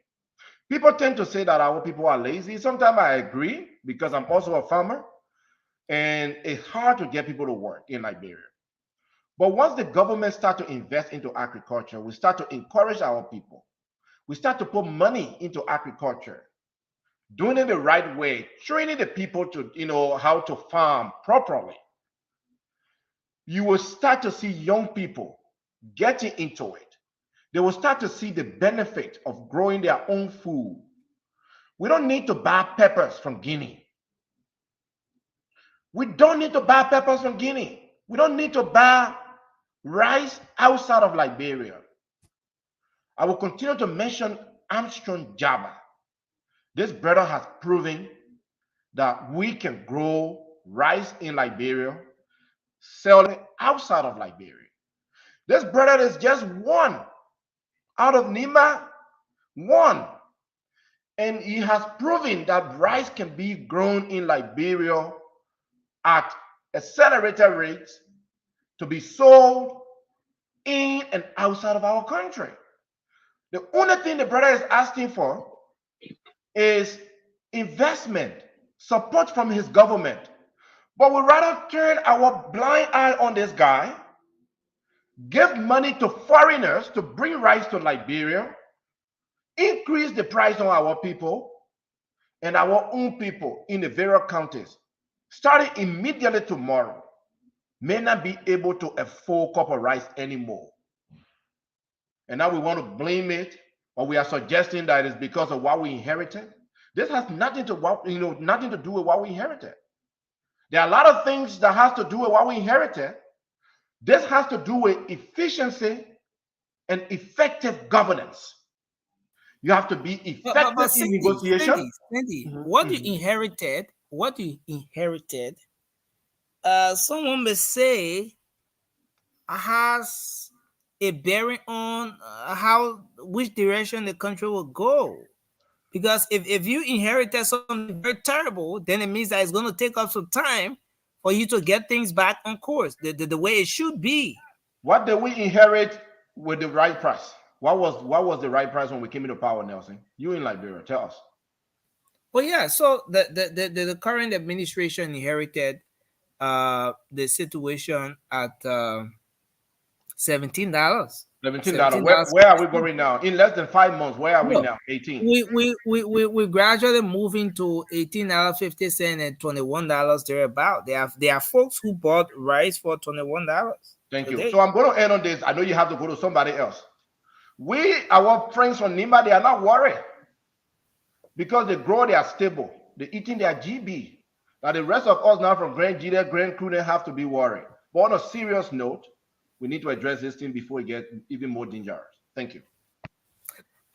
People tend to say that our people are lazy. Sometimes I agree because I'm also a farmer, and it's hard to get people to work in Liberia. But once the government start to invest into agriculture, we start to encourage our people. We start to put money into agriculture, doing it the right way, training the people to, how to farm properly. You will start to see young people getting into it. They will start to see the benefit of growing their own food. We don't need to buy peppers from Guinea. We don't need to buy peppers from Guinea. We don't need to buy rice outside of Liberia. I will continue to mention Armstrong Jaba. This brother has proven that we can grow rice in Liberia, sell it outside of Liberia. This brother is just one out of Nima, one. And he has proven that rice can be grown in Liberia at accelerated rates to be sold in and outside of our country. The only thing the brother is asking for is investment, support from his government. But we rather turn our blind eye on this guy, give money to foreigners to bring rice to Liberia, increase the price on our people and our own people in the various counties, starting immediately tomorrow, may not be able to afford copper rice anymore. And now we want to blame it, or we are suggesting that it's because of what we inherited. This has nothing to do with what we inherited. There are a lot of things that has to do with what we inherited. This has to do with efficiency and effective governance. You have to be effective in negotiation. Cindy, what you inherited, someone may say has a bearing on which direction the country will go. Because if you inherited something very terrible, then it means that it's going to take up some time for you to get things back on course, the way it should be. What did we inherit with the right price? What was the right price when we came into power, Nelson? You in Liberia, tell us. Well, yeah. So the current administration inherited the situation at $17. $17. Where are we going now? In less than 5 months, where are we now? 18. We gradually moving to $18.50 and $21 thereabout. There are folks who bought rice for $21. Thank you. So I'm going to end on this. I know you have to go to somebody else. Our friends from Nima, they are not worried because they grow, they are stable. They're eating their GB. Now the rest of us now from Grand Gita, Grand Crew, they have to be worried. But on a serious note, we need to address this thing before it gets even more dangerous. Thank you.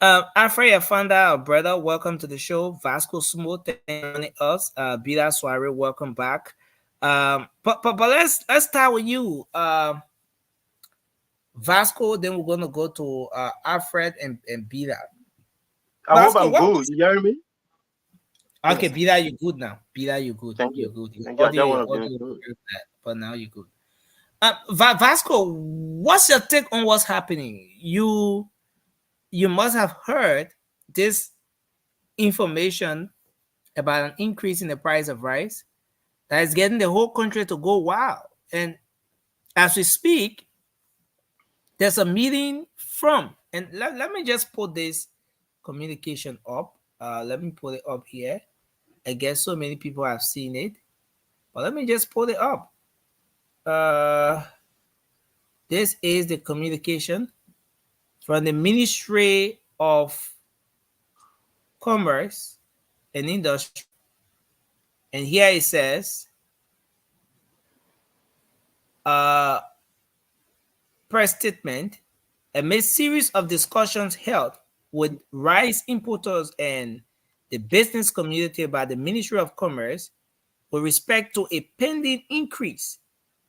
Alfred Afanda, our brother, welcome to the show. Vasco Smooth, thanks for joining us. Bida Soare, welcome back. But let's start with you. Vasco, then we're gonna go to Alfred and Bida. I hope Vasco, I'm what good. was- You hear me? Okay, Bida, you good now. Bida, you good. Thank You're you. good. Your Thank you. I just audio, want to audio be was good. very bad, but now you're good. Vasco, what's your take on what's happening? You must have heard this information about an increase in the price of rice that is getting the whole country to go wild. And as we speak, there's a meeting from, and let me just put this communication up. Let me put it up here. I guess so many people have seen it, but let me just put it up. This is the communication from the Ministry of Commerce and Industry. And here it says, press statement, amid series of discussions held with rice importers and the business community by the Ministry of Commerce with respect to a pending increase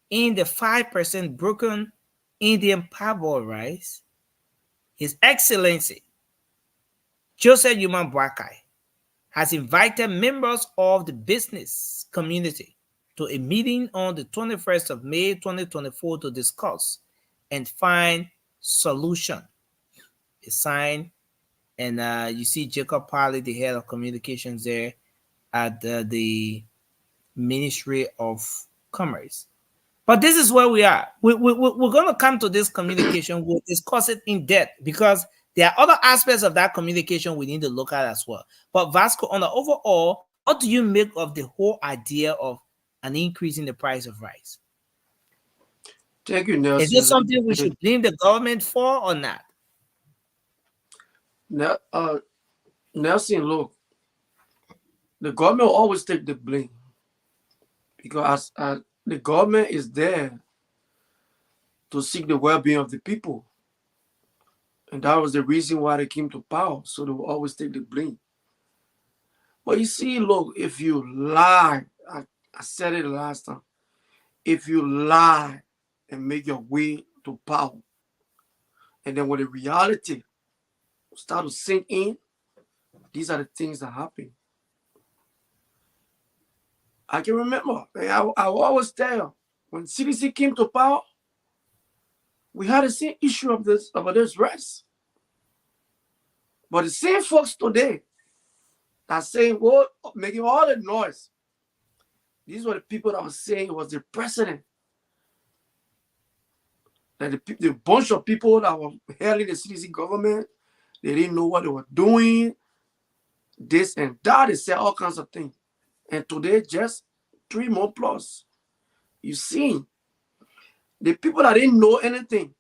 in the 5% broken Indian parboiled rice, His Excellency Joseph Yuman Boakai has invited members of the business community to a meeting on the 21st of May 2024 to discuss and find solution. It's signed, and you see Jacob Parley, the head of communications there at the Ministry of Commerce. But this is where we are. We're going to come to this communication. We'll discuss it in depth because there are other aspects of that communication we need to look at as well. But Vasco, on the overall, what do you make of the whole idea of an increase in the price of rice? Thank you, Nelson. Is this something we should blame the government for or not? Nelson, look, the government will always take the blame because the government is there to seek the well-being of the people. And that was the reason why they came to power. So they will always take the blame. But you see, look, if you lie, I said it last time, if you lie and make your way to power, and then when the reality start to sink in, these are the things that happen. I can remember, I always tell, when CDC came to power, we had the same issue of this rice. But the same folks today are saying, well, making all the noise. These were the people that were saying it was the president. That the bunch of people that were hailing the CDC government, they didn't know what they were doing, this and that. They said all kinds of things. And today, just 3 months plus, you see, the people that didn't know anything,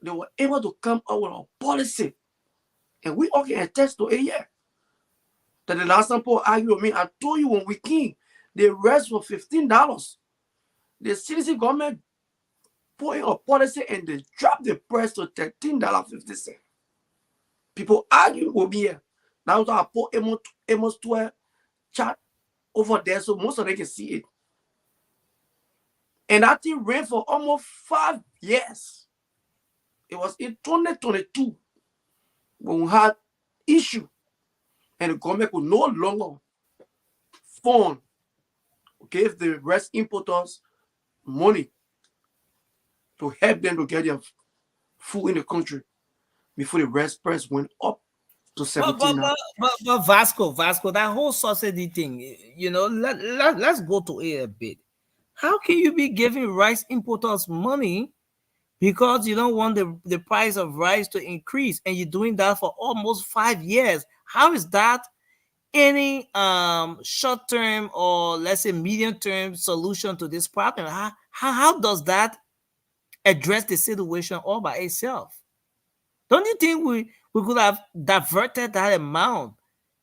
they were able to come up with a policy. And we all can attest to it here. That the last time people argued with me, I told you when we came, the rest was $15. The CDC government put in a policy and they dropped the price to $13.50. People argue with me here. That was why I put Amos 12 chat over there so most of them can see it. And that thing ran for almost 5 years. It was in 2022 when we had issue and the government could no longer fund, give the rice importers money to help them to get their food in the country before the rice price went up to 17. But Vasco, that whole subsidy thing, let's go to it a bit. How can you be giving rice importers money because you don't want the price of rice to increase, and you're doing that for almost 5 years? How is that any short-term or let's say medium-term solution to this problem? How does that address the situation all by itself? Don't you think we could have diverted that amount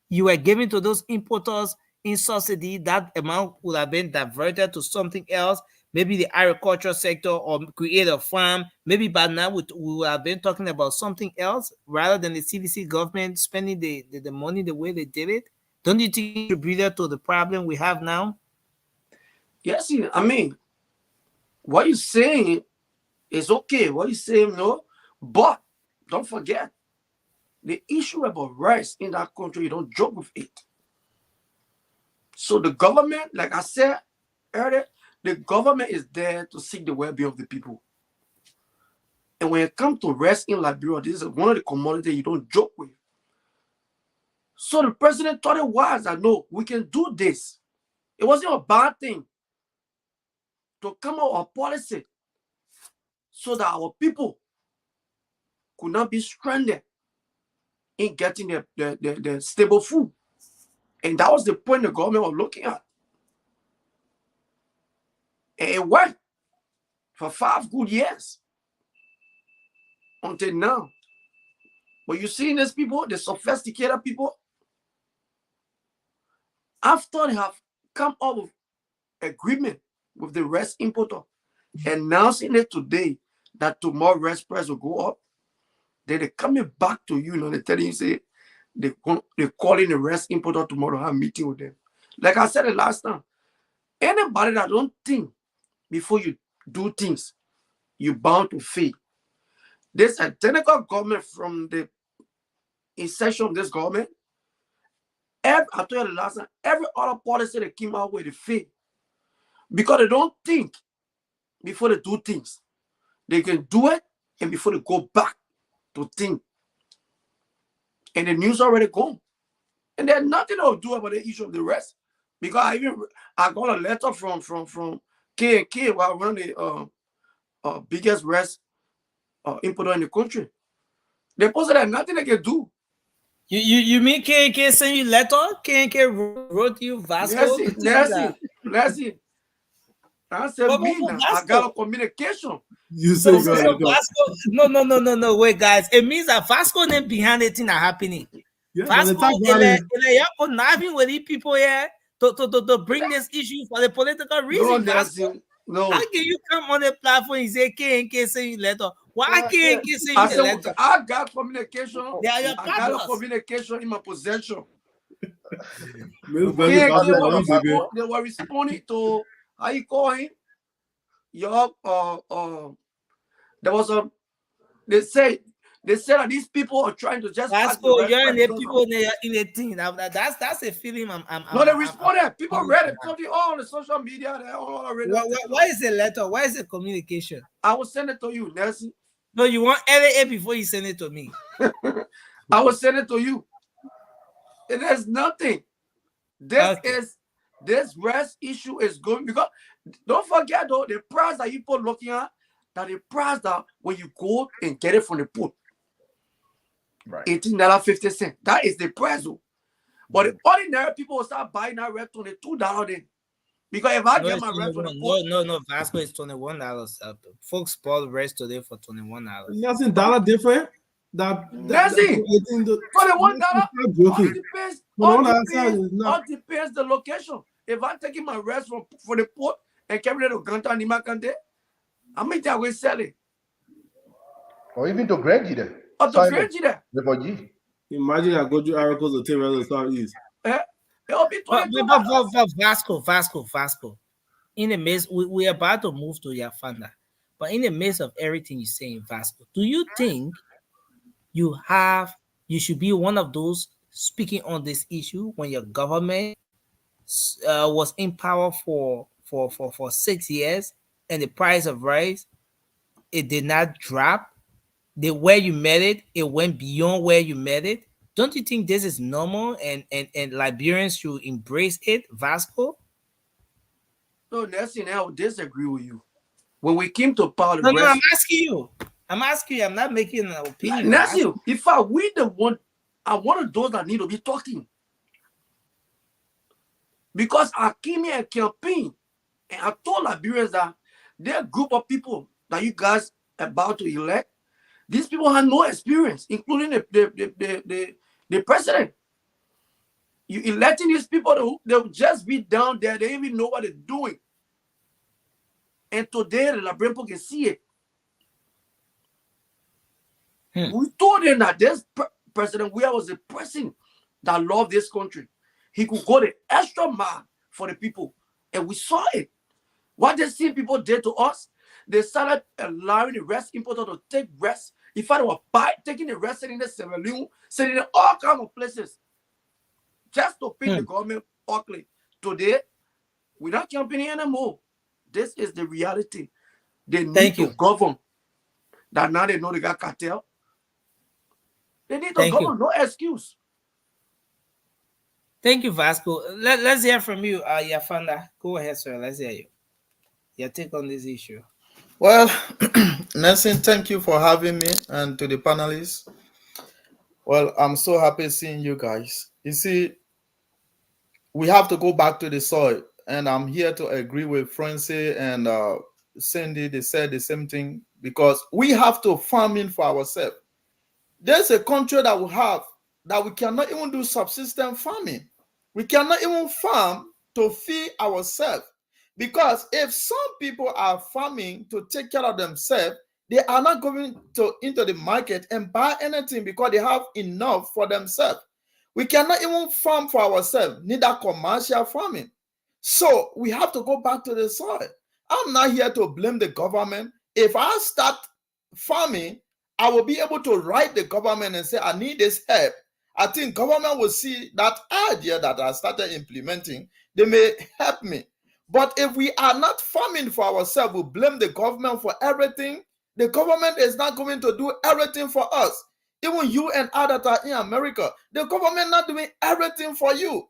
you were giving to those importers in subsidy? That amount would have been diverted to something else, maybe the agricultural sector, or create a farm. Maybe by now we would have been talking about something else rather than the CDC government spending the money the way they did it. Don't you think it contributed to the problem we have now? Yes, I mean, what you're saying It's okay what you say, no, but don't forget the issue about rice in that country. You don't joke with it. So the government, like I said earlier, the government is there to seek the well-being of the people. And when it comes to rice in Liberia, this is one of the commodities you don't joke with. So the president thought it was that no, we can do this. It wasn't a bad thing to come out with a policy so that our people could not be stranded in getting the stable food. And that was the point the government was looking at. And it worked for 5 good years until now. But you see these people, the sophisticated people, after they have come up with agreement with the rice importer, announcing it today that tomorrow rice price will go up, then they're coming back to you, they're telling you, say, they're calling the rice importer tomorrow to have a meeting with them. Like I said the last time, anybody that don't think before you do things, you're bound to fail. This identical government from the inception of this government, I told you the last time, every other policy that came out with, they fail. Because they don't think before they do things. They can do it, and before they go back to think. And the news already gone. And there's nothing they'll do about the issue of the rest. Because I got a letter from K&K, one of the biggest rest importer in the country. They posted that nothing they can do. You mean K&K sent you letter? K&K wrote you Vasco? Listen. I said, I got a communication. You say so Vasco? No. Wait, guys. It means that Vasco then behind the thing that happening. Yeah, Vasco, nothing with these people here to bring this issue for the political reason. No. How can you come on the platform and say K&K send you letter? Why K&K send you the letter? I got communication. I got a communication in my possession. They were responding to how you call him. There was they said that these people are trying to just Vasco, you're in the people in the thing. That's a feeling no, they responded. People read it. All on the social media. They all already. Why is the letter? Why is the communication? I will send it to you, Nelson. No, you want LA before you send it to me. I will send it to you. It has nothing. This rest issue is going because don't forget though the price that you put looking at that the price that when you go and get it from the port, right, $18.50. That is the price though. But the ordinary people will start buying that red $22 then. Because if I get my red from the port, no, Vasco is $21. Folks bought rest today for $21. Nothing dollar different. That's it. For the $1, all depends the location. If I'm taking my rest for the port and carrying it to Ganta and Nimakante, how many times we sell it? Or even to Greggy there. Or to Greggy there. Imagine I go to Aracles to take the Southeast. It'll be Vasco. In the midst, we're about to move to Yafanda. But in the midst of everything you're saying, Vasco, do you think you should be one of those speaking on this issue when your government was in power for 6 years and the price of rice, it did not drop? Where you met it went beyond where you met it. Don't you think this is normal and Liberians should embrace it, Vasco? No, Nelson, I would disagree with you. When we came to power, I'm asking you. I'm not making an opinion. Nelson, if I'm one of those that need to be talking. Because I came here and campaign, and I told Liberians that there are a group of people that you guys are about to elect. These people have no experience, including the president. You electing these people, they'll just be down there. They don't even know what they're doing. And today, the Liberian people can see it. We told them that this President Weah was a person that loved this country. He could go the extra mile for the people. And we saw it. What the same people did to us, They started allowing the rest importer to take rest. In fact, they were taking the rest in the Sierra Leone, sending in all kinds of places just to pick the government ugly. Today, we're not campaigning anymore. This is the reality. They need to govern. That now they know they got cartel. They need to govern. No excuse. Thank you, Vasco. Let's hear from you, Yafanda. Go ahead, sir. Let's hear you. Your take on this issue. Well, Nelson, thank you for having me, and to the panelists. Well, I'm so happy seeing you guys. You see, we have to go back to the soil, and I'm here to agree with Francie and Cindy. They said the same thing, because we have to farm in for ourselves. There's a country that we have that we cannot even do subsistence farming. We cannot even farm to feed ourselves, because if some people are farming to take care of themselves, they are not going into the market and buy anything because they have enough for themselves. We cannot even farm for ourselves, neither commercial farming. So we have to go back to the soil. I'm not here to blame the government. If I start farming, I will be able to write the government and say, I need this help. I think government will see that idea that I started implementing. They may help me. But if we are not farming for ourselves, we blame the government for everything. The government is not going to do everything for us. Even you and I that are in America, the government not doing everything for you.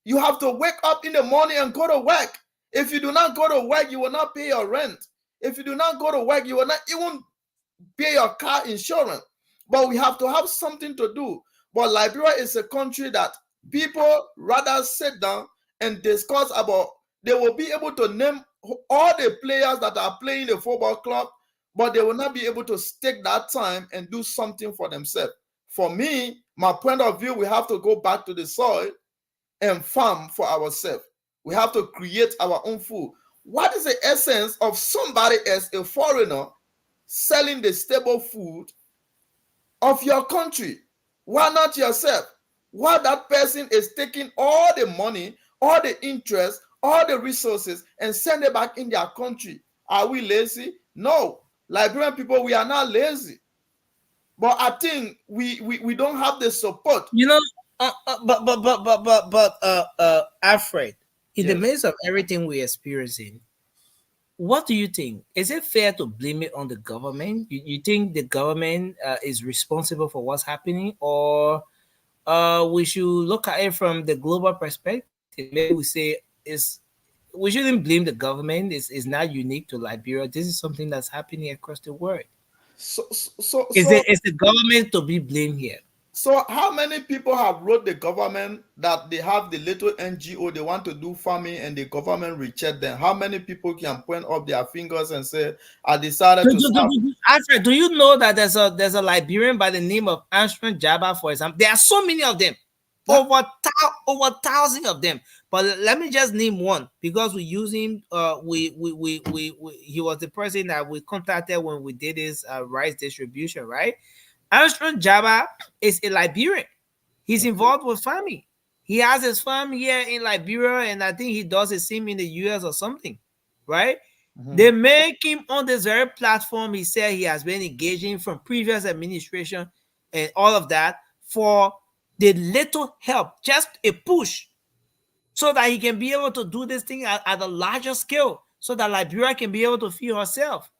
You have to wake up in the morning and go to work. If you do not go to work, you will not pay your rent. If you do not go to work, you will not even pay your car insurance. But we have to have something to do. But Liberia is a country that people rather sit down and discuss about. They will be able to name all the players that are playing the football club, but they will not be able to take that time and do something for themselves. For me, my point of view, we have to go back to the soil and farm for ourselves. We have to create our own food. What is the essence of somebody else, a foreigner, selling the stable food of your country? Why not yourself? Why that person is taking all the money, all the interest, all the resources and send it back in their country? Are we lazy? No. Liberian people, we are not lazy. But I think we don't have the support. You know, Alfred, in the midst of everything we're experiencing, what do you think? Is it fair to blame it on the government? You think the government is responsible for what's happening, or we should look at it from the global perspective? Maybe we say we shouldn't blame the government. It's not unique to Liberia. This is something that's happening across the world. So is the government to be blamed here? So how many people have wrote the government that they have the little NGO, they want to do farming, and the government reject them? How many people can point up their fingers and say, I decided to start? Alfred, do you know that there's a Liberian by the name of Armstrong Jabba, for example? There are so many of them. Over 1,000 of them. But let me just name one, because we use him. He was the person that we contacted when we did this rice distribution, right? Armstrong Jabba is a Liberian. He's involved with farming. He has his farm here in Liberia, and I think he does the same in the US or something, right? They make him on this very platform. He said he has been engaging from previous administration and all of that for the little help, just a push, so that he can be able to do this thing at a larger scale, so that Liberia can be able to feed herself.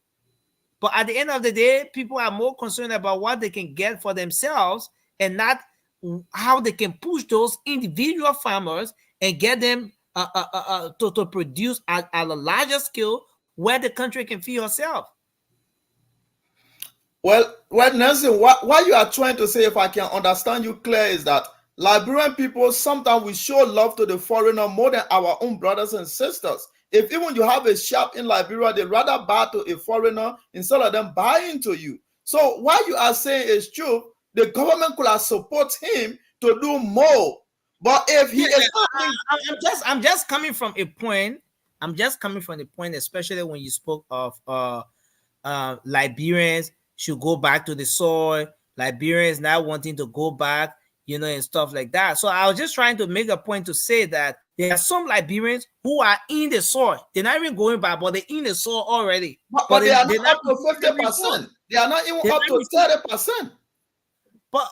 But at the end of the day, people are more concerned about what they can get for themselves and not how they can push those individual farmers and get them to produce at a larger scale where the country can feed herself. Well, Nelson, what you are trying to say, if I can understand you clear, is that Liberian people, sometimes we show love to the foreigner more than our own brothers and sisters. If even you have a shop in Liberia, they rather buy to a foreigner instead of them buying to you. So what you are saying is true. The government could have support him to do more. But if he is I'm just coming from a point. I'm just coming from the point, especially when you spoke of Liberians should go back to the soil, Liberians not wanting to go back, and stuff like that. So I was just trying to make a point to say that There are some Liberians who are in the soil. They're not even going back, but they're in the soil already. But they are not up to 50%. They are not even up to 30%. But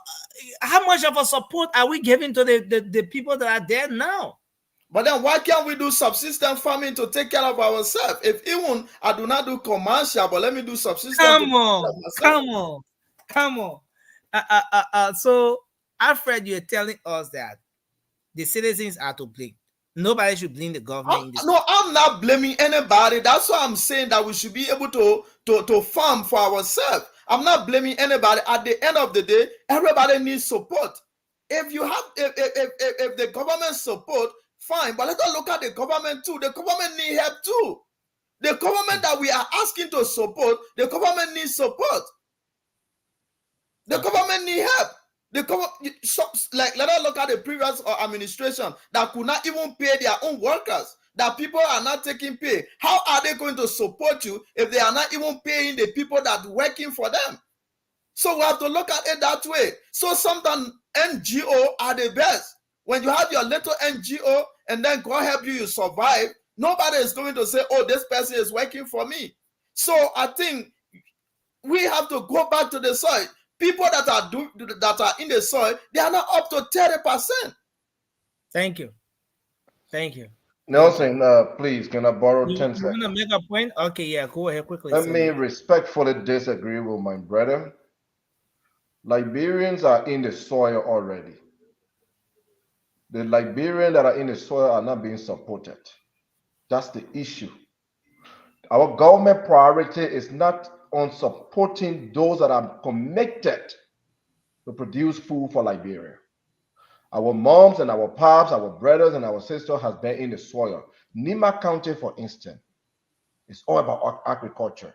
how much of a support are we giving to the people that are there now? But then why can't we do subsistence farming to take care of ourselves? If even I do not do commercial, but let me do subsistence. Come on. So Alfred, you're telling us that the citizens are to blame. Nobody should blame the government. No, I'm not blaming anybody. That's why I'm saying that we should be able to farm for ourselves. I'm not blaming anybody. At the end of the day, everybody needs support. If you have, if the government support, fine. But let's look at the government too. The government need help too. The government that we are asking to support, the government needs support. The government need help. Let us look at the previous administration that could not even pay their own workers. That people are not taking pay. How are they going to support you if they are not even paying the people that are working for them? So we have to look at it that way. So sometimes NGO are the best. When you have your little NGO and then God help you, you survive, nobody is going to say, oh, this person is working for me. So I think we have to go back to the soil. People that are in the soil, they are not up to 30%. Thank you. Nelson, please, can I borrow 10 seconds? You want to make a point? Okay, yeah, go ahead quickly. Let me respectfully disagree with my brother. Liberians are in the soil already. The Liberians that are in the soil are not being supported. That's the issue. Our government priority is not on supporting those that are committed to produce food for Liberia. Our moms and our pops, our brothers and our sisters has been in the soil. Nima County, for instance, is all about agriculture.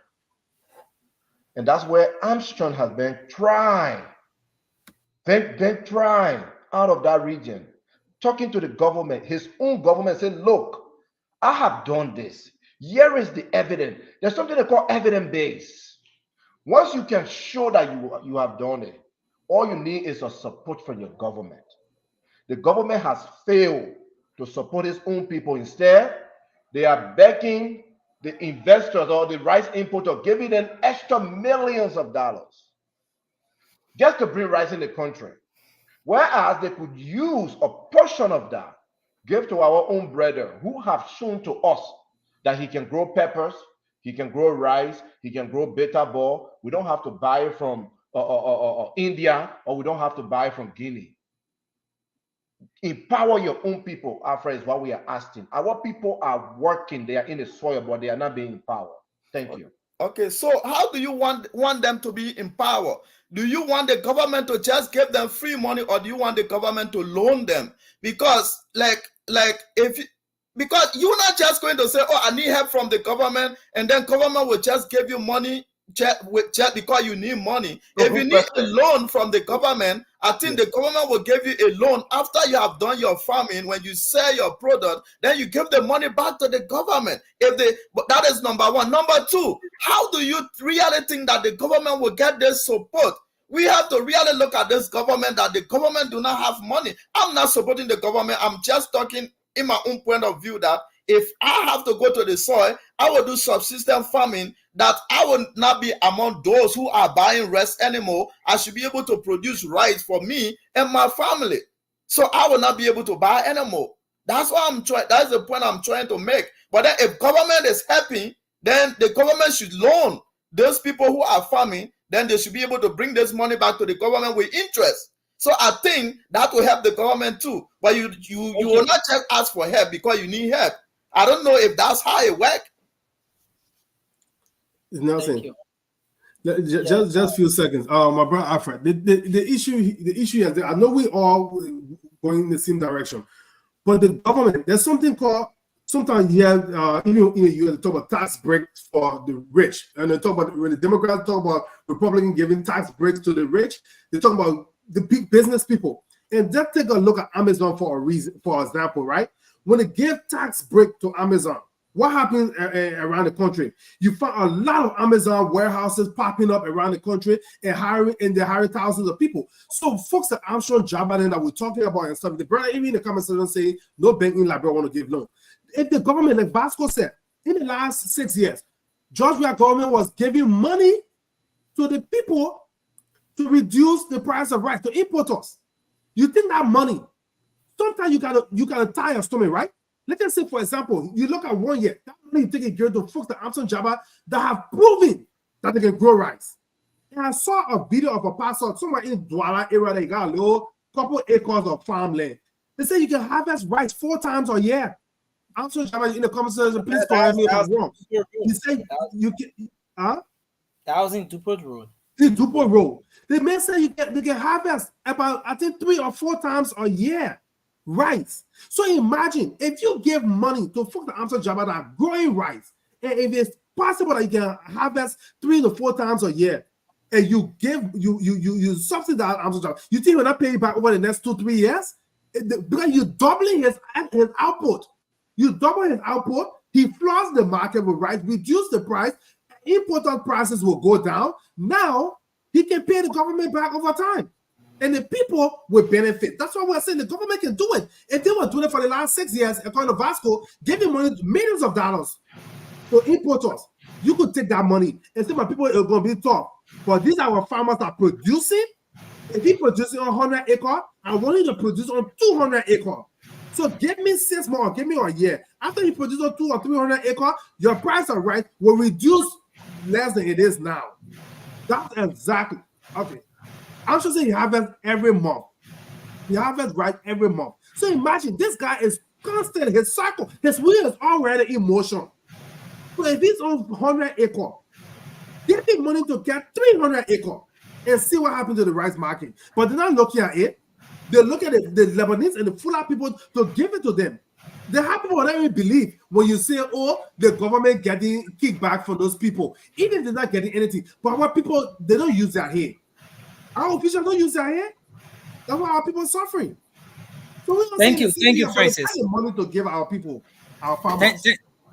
And that's where Armstrong has been trying out of that region, talking to the government, his own government, saying, look, I have done this. Here is the evidence. There's something they call evidence-based. Once you can show that you have done it, all you need is a support from your government. The government has failed to support its own people. Instead, they are begging the investors or the rice importers, giving them extra millions of dollars just to bring rice in the country. Whereas they could use a portion of that, give to our own brother who have shown to us that he can grow peppers, he can grow rice, he can grow beta ball. We don't have to buy it from India, or we don't have to buy it from Guinea. Empower your own people, Alfred, is what we are asking. Our people are working, they are in the soil, but they are not being empowered. Thank you. Okay, so how do you want them to be empowered? Do you want the government to just give them free money, or do you want the government to loan them? Because because you're not just going to say, oh, I need help from the government, and then government will just give you money just because you need money. If you need a loan from the government, I think the government will give you a loan after you have done your farming. When you sell your product, then you give the money back to the government. But that is number one. Number two, how do you really think that the government will get this support? We have to really look at this government, that the government do not have money. I'm not supporting the government. I'm just talking in my own point of view that if I have to go to the soil, I will do subsistence farming, that I will not be among those who are buying rice anymore. I should be able to produce rice for me and my family. So I will not be able to buy anymore. That's what I'm trying. That's the point I'm trying to make. But then if government is helping, then the government should loan those people who are farming. Then they should be able to bring this money back to the government with interest. So I think that will help the government too. But you will not just ask for help because you need help. I don't know if that's how it works. Nelson, just a few seconds. My brother Alfred, the issue is that I know we all going in the same direction, but the government, there's something called, sometimes you have you talk about tax breaks for the rich, and they talk about, when the Democrats talk about Republicans giving tax breaks to the rich, they talk about the big business people. And just take a look at Amazon for example, right? When they give tax break to Amazon, What happens around the country? You find a lot of Amazon warehouses popping up around the country and they're hiring thousands of people. So folks at Armstrong Jabba that we're talking about and stuff, the brother even in the comment section say no bank in Liberia want to give loan. If the government, like Vasco said, in the last 6 years, Georgia government was giving money to the people to reduce the price of rice to importers. You think that money? Sometimes you gotta tie your stomach, right? Let us say, for example, you look at 1 year, that money you take it to folks at Armstrong Jabba that have proven that they can grow rice. And I saw a video of a pastor somewhere in Douala area. They got a little couple acres of farmland. They say you can harvest rice 4 times a year. Armstrong Jabba in the comment section, please correct me if I'm wrong. He said you can, 1,000 Dupont Road. Dupont Road. They may say they can harvest about, I think, 3 or 4 times a year. Rice. So imagine if you give money to folks at Armstrong Jabba that are growing rice, and if it's possible that you can harvest 3 to 4 times a year, and you give you subsidize Armstrong Jabba, you think you're not paying back over the next 2-3 years? Because you're doubling his output. You double his output, he floods the market with rice, reduce the price, importer prices will go down. Now he can pay the government back over time. And the people will benefit. That's why we're saying the government can do it. If they were doing it for the last 6 years, according to Vasco, giving money, millions of dollars to importers, you could take that money and say, my people are going to be tough. But these are our farmers that are producing. If he produces on 100 acres, I want him to produce on 200 acres. So give me 6 more, give me a year. After you produce on 200 or 300 acres, your price of rice will reduce less than it is now. That's exactly, okay. I'm sure saying he harvests every month. He harvests rice every month. So imagine this guy is constant, his cycle, his wheel is already in motion. So if he's on 100 acres, give him money to get 300 acres and see what happens to the rice market. But they're not looking at it. They look at the Lebanese and the Fulani people to give it to them. The happy people don't even believe when you say, oh, the government getting kickback from those people. Even if they're not getting anything. But what people, they don't use their head. Our officials don't use their head. That's why our people are suffering. So thank you, Francis. Money to give our people, our farmers.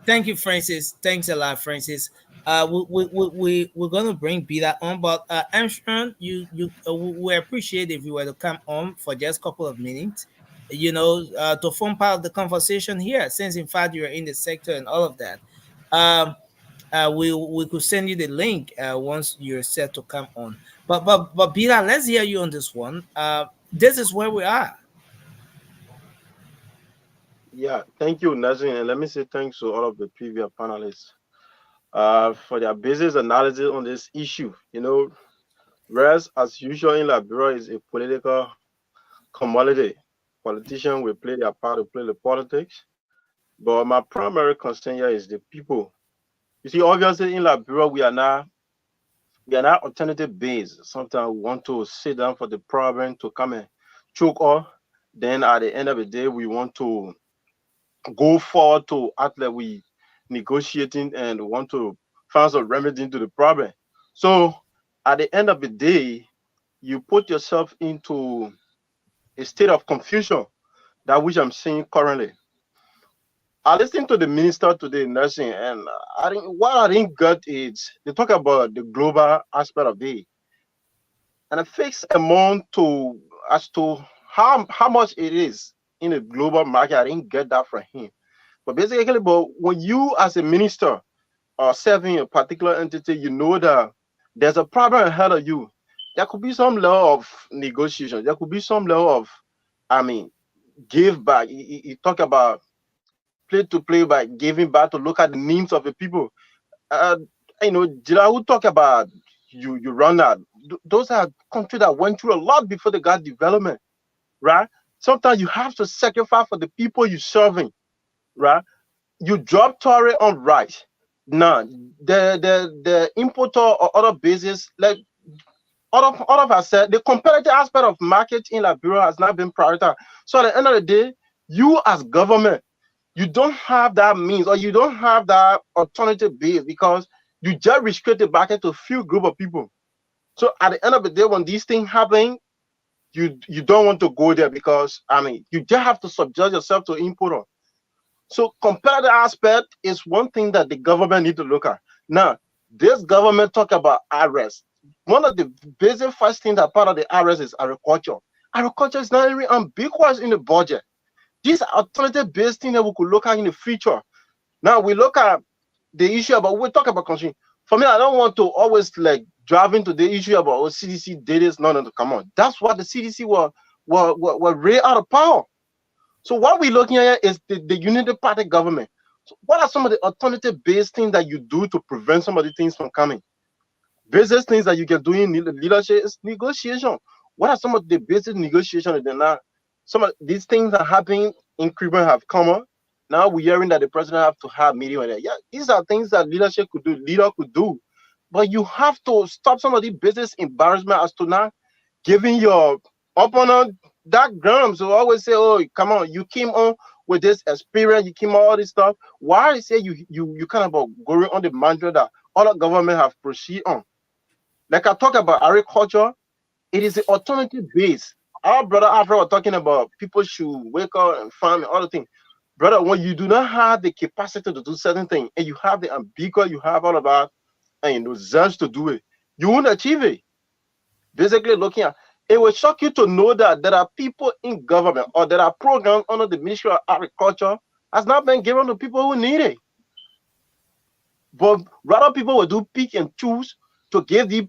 Thank you, Francis. Thanks a lot, Francis. We're gonna bring Peter on, but Armstrong, we appreciate if you were to come on for just a couple of minutes, to form part of the conversation here, since in fact you're in the sector and all of that. We could send you the link once you're set to come on. But Peter, let's hear you on this one. This is where we are. Yeah, thank you, Nazrin, and let me say thanks to all of the previous panelists for their business analysis on this issue. Whereas as usual in Liberia is a political commodity. Politicians will play their part to play the politics, but my primary concern here is the people. You see, obviously in Liberia we are not alternative based. Sometimes we want to sit down for the problem to come and choke us. Then at the end of the day, we want to go forward to act like we negotiating and want to find some remedy to the problem. So at the end of the day, you put yourself into a state of confusion, that which I'm seeing currently. I listened to the minister today, nursing, and what I didn't get is they talk about the global aspect of it, and a fixed amount as to how much it is in the global market. I didn't get that from him. But basically, when you as a minister are serving a particular entity, you know that there's a problem ahead of you. There could be some level of negotiation. There could be some level of, give back. You talk about play to play by giving back to look at the needs of the people. Jilahu talk about you run out. Those are countries that went through a lot before they got development, right? Sometimes you have to sacrifice for the people you're serving, right? You drop tariff on rice. Now, the importer or other business, like all of us said, the competitive aspect of market in Liberia has not been prioritized. So at the end of the day, you as government, you don't have that means, or you don't have that alternative base, because you just restrict the market to a few group of people. So at the end of the day, when these things happen, you don't want to go there, because you just have to subject yourself to importer. So competitive aspect is one thing that the government need to look at. Now, this government talk about arrest. One of the basic first things that part of the arrest is agriculture. Agriculture is not even ambiguous in the budget. These are alternative-based things that we could look at in the future. Now we look at the issue about, we talk about country. For me, I don't want to always like drive into the issue about CDC did this. No, come on. That's what the CDC were really out of power. So what we're looking at is the Unity Party government. So what are some of the alternative-based things that you do to prevent some of the things from coming? Basic things that you can do in leadership is negotiation. What are some of the basic negotiations that now? Some of these things are happening, increment have come up. Now we're hearing that the president have to have meeting with it. Yeah, these are things that leadership could do, leader could do. But you have to stop some of the business embarrassment as to now giving your opponent that ground. So I always say, oh, come on, you came on with this experience, you came on all this stuff. Why I say you kind of going on the mantra that other government have proceed on? Like I talk about agriculture, it is the alternative base. Our brother Alfred was talking about people should wake up and farm and other things. Brother, when you do not have the capacity to do certain things and you have the ambiguity, you have all of that, and the zest to do it, you won't achieve it. Basically, looking at it will shock you to know that there are people in government or there are programs under the Ministry of Agriculture has not been given to people who need it. But rather, people will do pick and choose to give the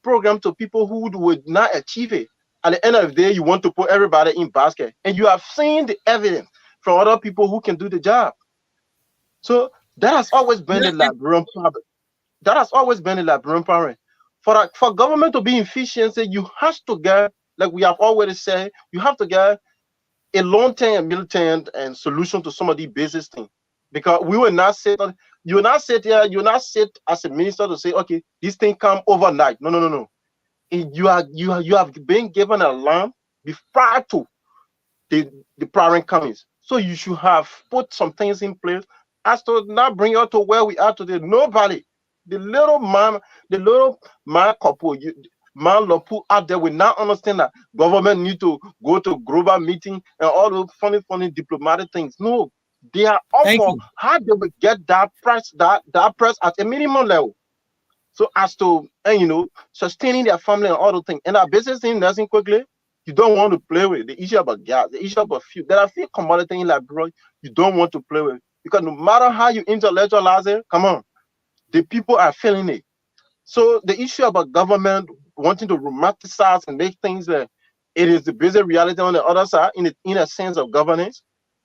program to people who would not achieve it. At the end of the day, you want to put everybody in basket, and you have seen the evidence from other people who can do the job. So that has always been the Liberian problem. That has always been the Liberian problem. For government to be efficient, you have to get, like we have already said, you have to get a long-term, middle-term, and solution to some of these basic things. Because we will not sit, you will not sit here, you will not sit as a minister to say, okay, this thing come overnight. No. You have been given a lamp prior to the prior comings. So you should have put some things in place as to not bring us to where we are today. Nobody, the little man couple, man lopu out there will not understand that government need to go to global meeting and all those funny diplomatic things. No, they are awful. How they will get that price at a minimum level. So as to sustaining their family and all those things. And our business thing doesn't quickly. You don't want to play with the issue about gas, the issue about fuel. There are few commodities in Liberia you don't want to play with, because no matter how you intellectualize it, come on, the people are feeling it. So the issue about government wanting to romanticize and make things that it is the basic reality on the other side, in a sense of governance,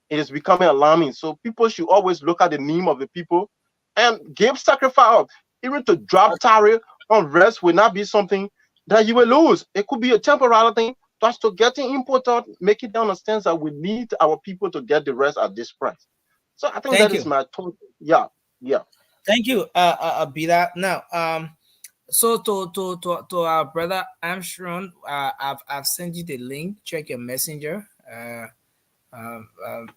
it is becoming alarming. So people should always look at the name of the people and give sacrifice. Even to drop tariff on rest will not be something that you will lose. It could be a temporary thing. Just to getting imported, make it understand that we need our people to get the rest at this price. So I think that is my thought. Yeah. Thank you, Bila. Now, so to our brother Armstrong, I've sent you the link. Check your messenger.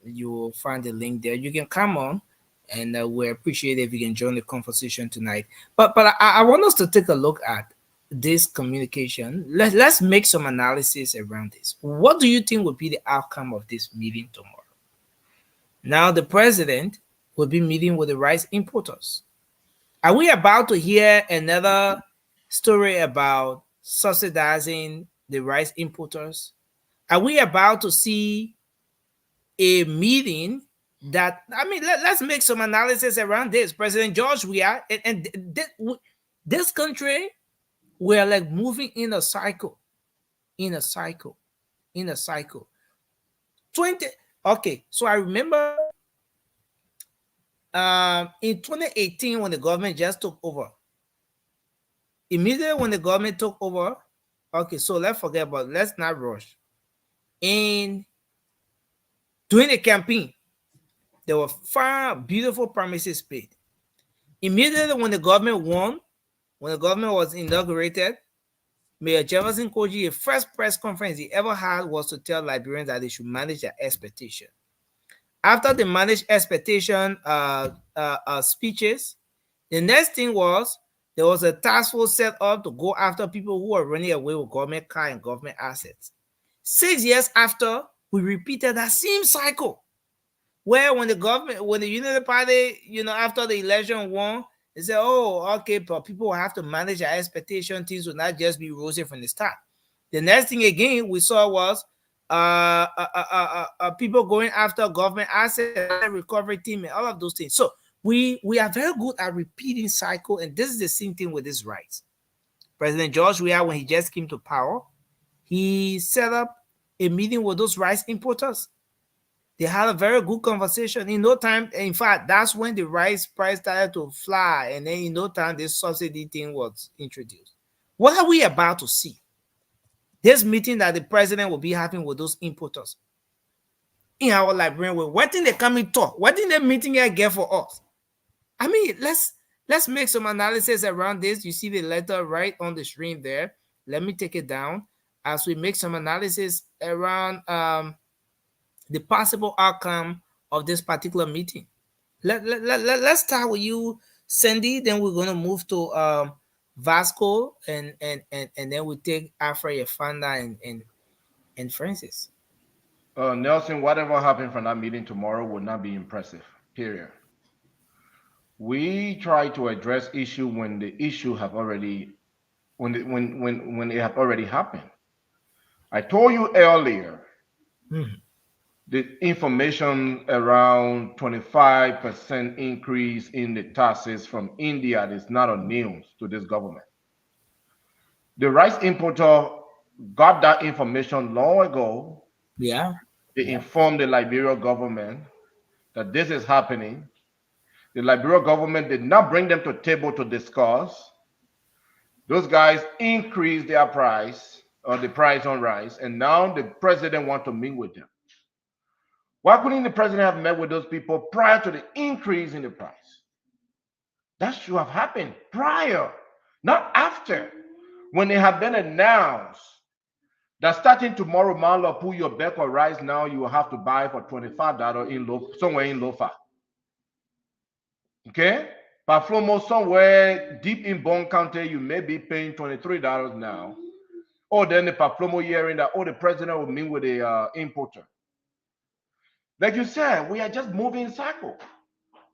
You will find the link there. You can come on, and we appreciate if you can join the conversation tonight. But I want us to take a look at this communication. Let's make some analysis around this. What do you think will be the outcome of this meeting tomorrow? Now the president will be meeting with the rice importers. Are we about to hear another story about subsidizing the rice importers? Are we about to see a meeting that, let's make some analysis around this. President George Weah, and this country, we're like moving in a cycle. Okay, so I remember in 2018 when the government just took over. Immediately when the government took over, okay, so let's not rush. During the campaign, there were 5 beautiful promises paid. Immediately when the government won, when the government was inaugurated, Mayor Jefferson Koji, the first press conference he ever had was to tell Liberians that they should manage their expectation. After the managed expectation speeches, the next thing was there was a task force set up to go after people who are running away with government car and government assets. 6 years after, we repeated that same cycle. Where when the government, when the Unity Party, after the election won, they said, oh, okay, but people will have to manage their expectation. Things will not just be rosy from the start. The next thing again we saw was people going after government asset recovery team and all of those things. So we are very good at repeating cycle, and this is the same thing with this rights. President George Weah, when he just came to power, he set up a meeting with those rice importers. They had a very good conversation. In no time, in fact, that's when the rice price started to fly, and then in no time, this subsidy thing was introduced. What are we about to see? This meeting that the president will be having with those importers in our Liberian way, what did they come and talk? What did the meeting here get for us? I mean, let's make some analysis around this. You see the letter right on the screen there. Let me take it down as we make some analysis around the possible outcome of this particular meeting. Let's start with you, Sandy. Then we're going to move to Vasco, and then we take Afra Yafanda and Francis. Nelson, whatever happened from that meeting tomorrow will not be impressive. Period. We try to address issue when the issue have already when it have already happened. I told you earlier the information around 25% increase in the taxes from India is not a news to this government. The rice importer got that information long ago. Yeah. They informed the Liberian government that this is happening. The Liberian government did not bring them to the table to discuss. Those guys increased their price, or the price on rice, and now the president wants to meet with them. Why couldn't the president have met with those people prior to the increase in the price? That should have happened prior, not after, when it had been announced that starting tomorrow, Malo, pull your bag of rice now, you will have to buy for $25 somewhere in Lofa. Okay? Paflomo, somewhere deep in Bon County, you may be paying $23 now. Or then the Paflomo hearing that, the president will meet with the importer. Like you said, we are just moving in cycle.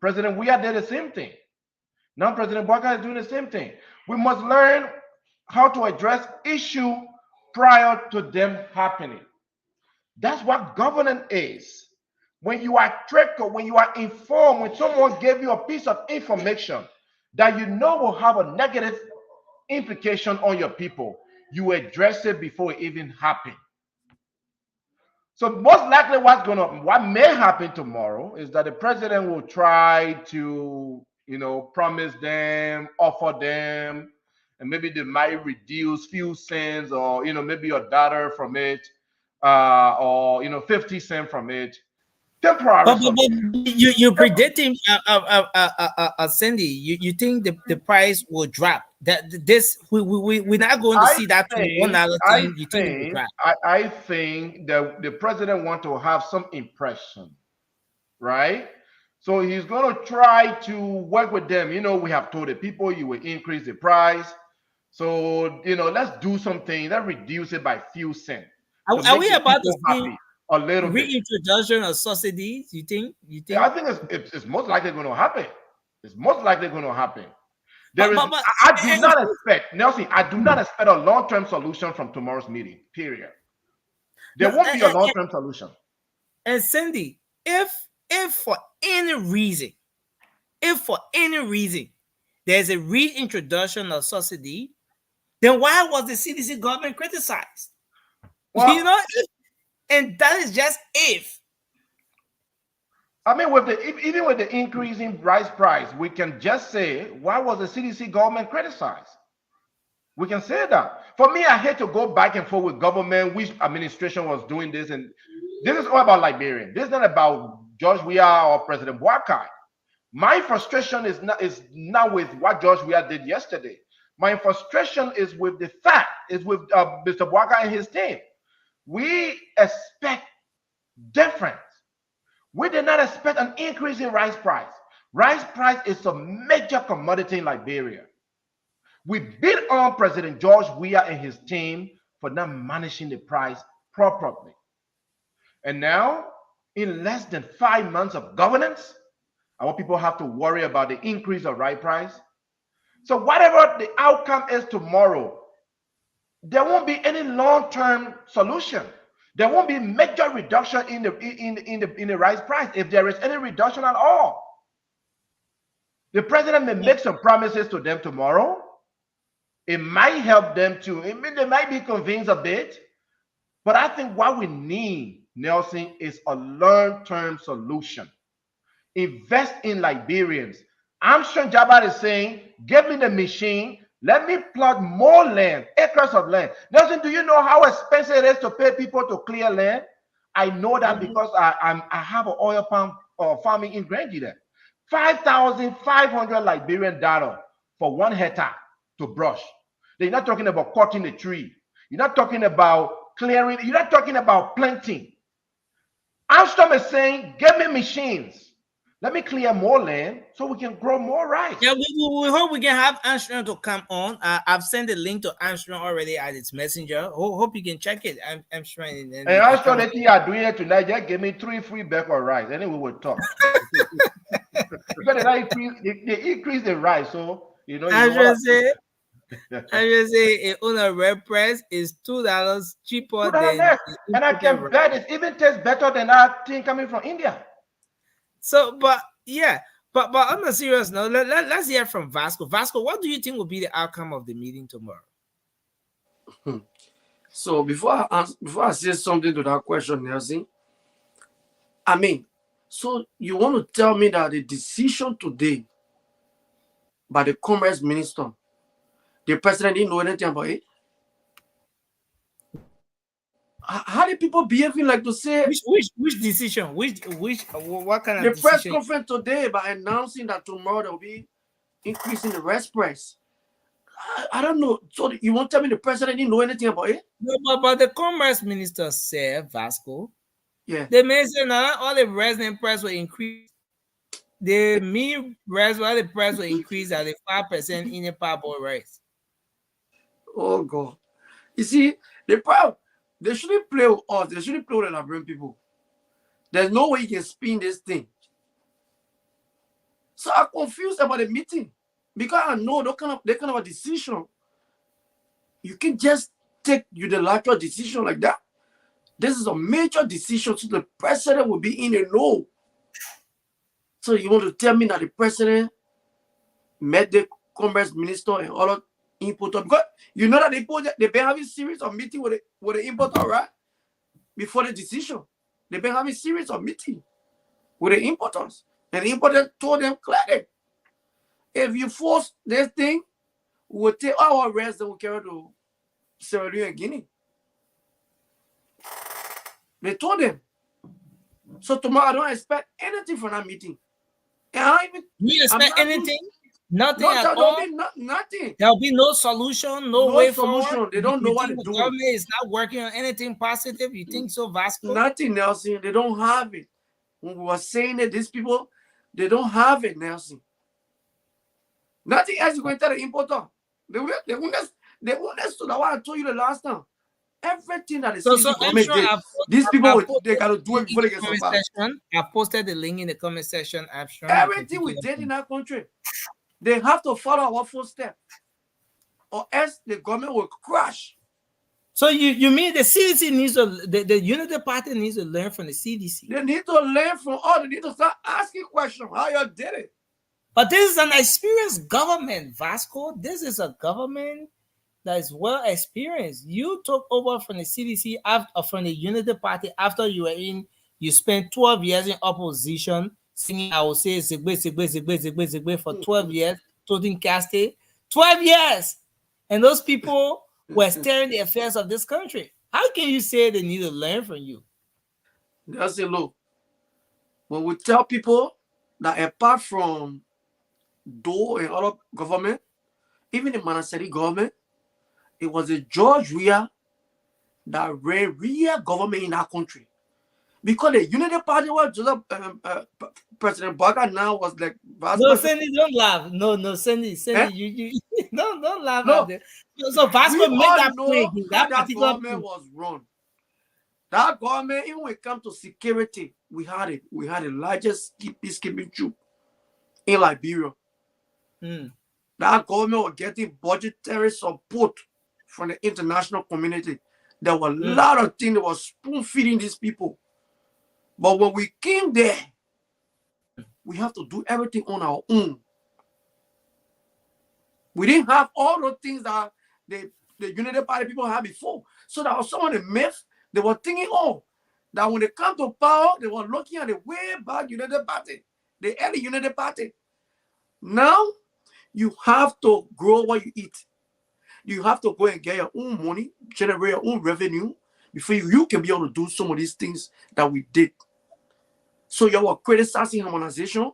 President Weah did the same thing. Now President Bwaka is doing the same thing. We must learn how to address issue prior to them happening. That's what governance is. When you are tricked, when you are informed, when someone gave you a piece of information that you know will have a negative implication on your people, you address it before it even happens. So most likely what may happen tomorrow is that the president will try to, promise them, offer them, and maybe they might reduce few cents or, maybe $1 from it, or, 50 cents from it. Temporary. But you're predicting, Cindy, you think the price will drop? That we're not going to see that $1 you think it will drop? I think that the president wants to have some impression, right? So he's going to try to work with them. We have told the people you will increase the price. So, let's do something. Let's reduce it by a few cents. Are we about to see a little reintroduction of subsidies? You think? Yeah, I think it's most likely going to happen. It's most likely going to happen. I do not expect, Nelson, I do not expect a long-term solution from tomorrow's meeting, period. There won't be a long-term solution. And Cindy, if for any reason there's a reintroduction of subsidy, then why was the CDC government criticized? Well, and that is just if. I mean, even with the increase in rice price, we can just say, why was the CDC government criticized? We can say that. For me, I hate to go back and forth with government, which administration was doing this, and this is all about Liberian. This is not about George Weah or President Bwaka. My frustration is not with what George Weah did yesterday. My frustration is with the fact, is with Mr. Bwaka and his team. We expect difference. We did not expect an increase in rice price. Rice price is a major commodity in Liberia. We beat on President George Weah and his team for not managing the price properly. And now in less than 5 months of governance. Our people have to worry about the increase of rice price. So whatever the outcome is tomorrow, there won't be any long-term solution. There won't be major reduction in the rice price, if there is any reduction at all. The president may make some promises to them tomorrow. It might help them to, they might be convinced a bit. But I think what we need, Nelson, is a long-term solution. Invest in Liberians. Armstrong Jabbar is saying, give me the machine, let me plot more land, acres of land. Nelson, do you know how expensive it is to pay people to clear land? I know that because I have an oil palm farming in Grange there. $5,500 Liberian dollar for 1 hectare to brush. They're not talking about cutting the tree. You're not talking about clearing. You're not talking about planting. Armstrong is saying, give me machines. Let me clear more land so we can grow more rice. Yeah, we hope we can have Armstrong to come on. I've sent a link to Armstrong already at its messenger. Hope you can check it. Armstrong. And Armstrong, that you are doing it tonight, just give me 3 free bags of rice, and then we will talk. Because they increase the rice, so you know. I just say on a red press is $2 cheaper than. And I can bet it even tastes better than that thing coming from India. So, but yeah, but on a serious note, let's hear from Vasco. Vasco, what do you think will be the outcome of the meeting tomorrow? So before I say something to that question, Nelson, I mean, so you want to tell me that the decision today by the Commerce Minister, the president didn't know anything about it? How did people behaving like to say which decision? What kind of the decision? press conference today by announcing that tomorrow there will be increasing the rice price? I don't know. So you won't tell me the president didn't know anything about it? No, but the Commerce Minister said, Vasco, yeah, they mentioned that all the resin price will increase. The mean price, while the price will increase at the 5% in the parboiled rice. Oh God! You see, the problem. They shouldn't play with us. They shouldn't play with the Liberian people. There's no way you can spin this thing. So I'm confused about the meeting because I know that kind of a decision. You can just take unilateral decision like that. This is a major decision, so the president will be in a know. So you want to tell me that the president met the Commerce Minister and all of importer, because you know that they've been having series of meeting with the importer, right? Before the decision, they've been having series of meeting with the importers, and the importers told them clearly, if you force this thing, we will take our rice and we'll carry to Sierra Leone and Guinea. They told them. So tomorrow I don't expect anything from that meeting. And I even you expect anything? Nothing at there'll all. be nothing. There'll be no solution, no way solution. forward. They don't know You what think to the do. government is not working on anything positive. You think so, Vasco? Nothing, Nelson. They don't have it. When we were saying that these people, they don't have it, Nelson. Nothing else is going to tell the importer. They won't understand what I told you the last time. Everything that is government did, these people they gotta do it before they get so far. I posted the link in the comment section. Everything we did in our country, they have to follow our footsteps, or else the government will crash. So you mean the CDC needs to the Unity Party needs to learn from the CDC? They need to learn from all. They need to start asking questions how you did it. But this is an experienced government, Vasco. This is a government that is well experienced. You took over from the CDC from the Unity Party after you spent 12 years in opposition, singing I will say Zigbe for 12 years, Totin Caste. 12 years! And those people were steering the affairs of this country. How can you say they need to learn from you? That's a look. When we tell people that apart from Doe and other government, even the Manaseri government, it was a George Weah that ran real government in our country. Because the Unity Party was just President Baga now was like... No, Sandy, don't laugh. No, Sandy, you don't laugh at it. So Vasco made that point. That government was run. That government, even when it comes to security, we had the largest peacekeeping troop in Liberia. That government was getting budgetary support from the international community. There were a lot of things that was spoon feeding these people. But when we came there, we have to do everything on our own. We didn't have all those things that the United Party people had before. So that was some of the myths. They were thinking, oh, that when they come to power, they were looking at the way back United Party, the early United Party. Now, you have to grow what you eat. You have to go and get your own money, generate your own revenue before you can be able to do some of these things that we did. So you were criticizing harmonization.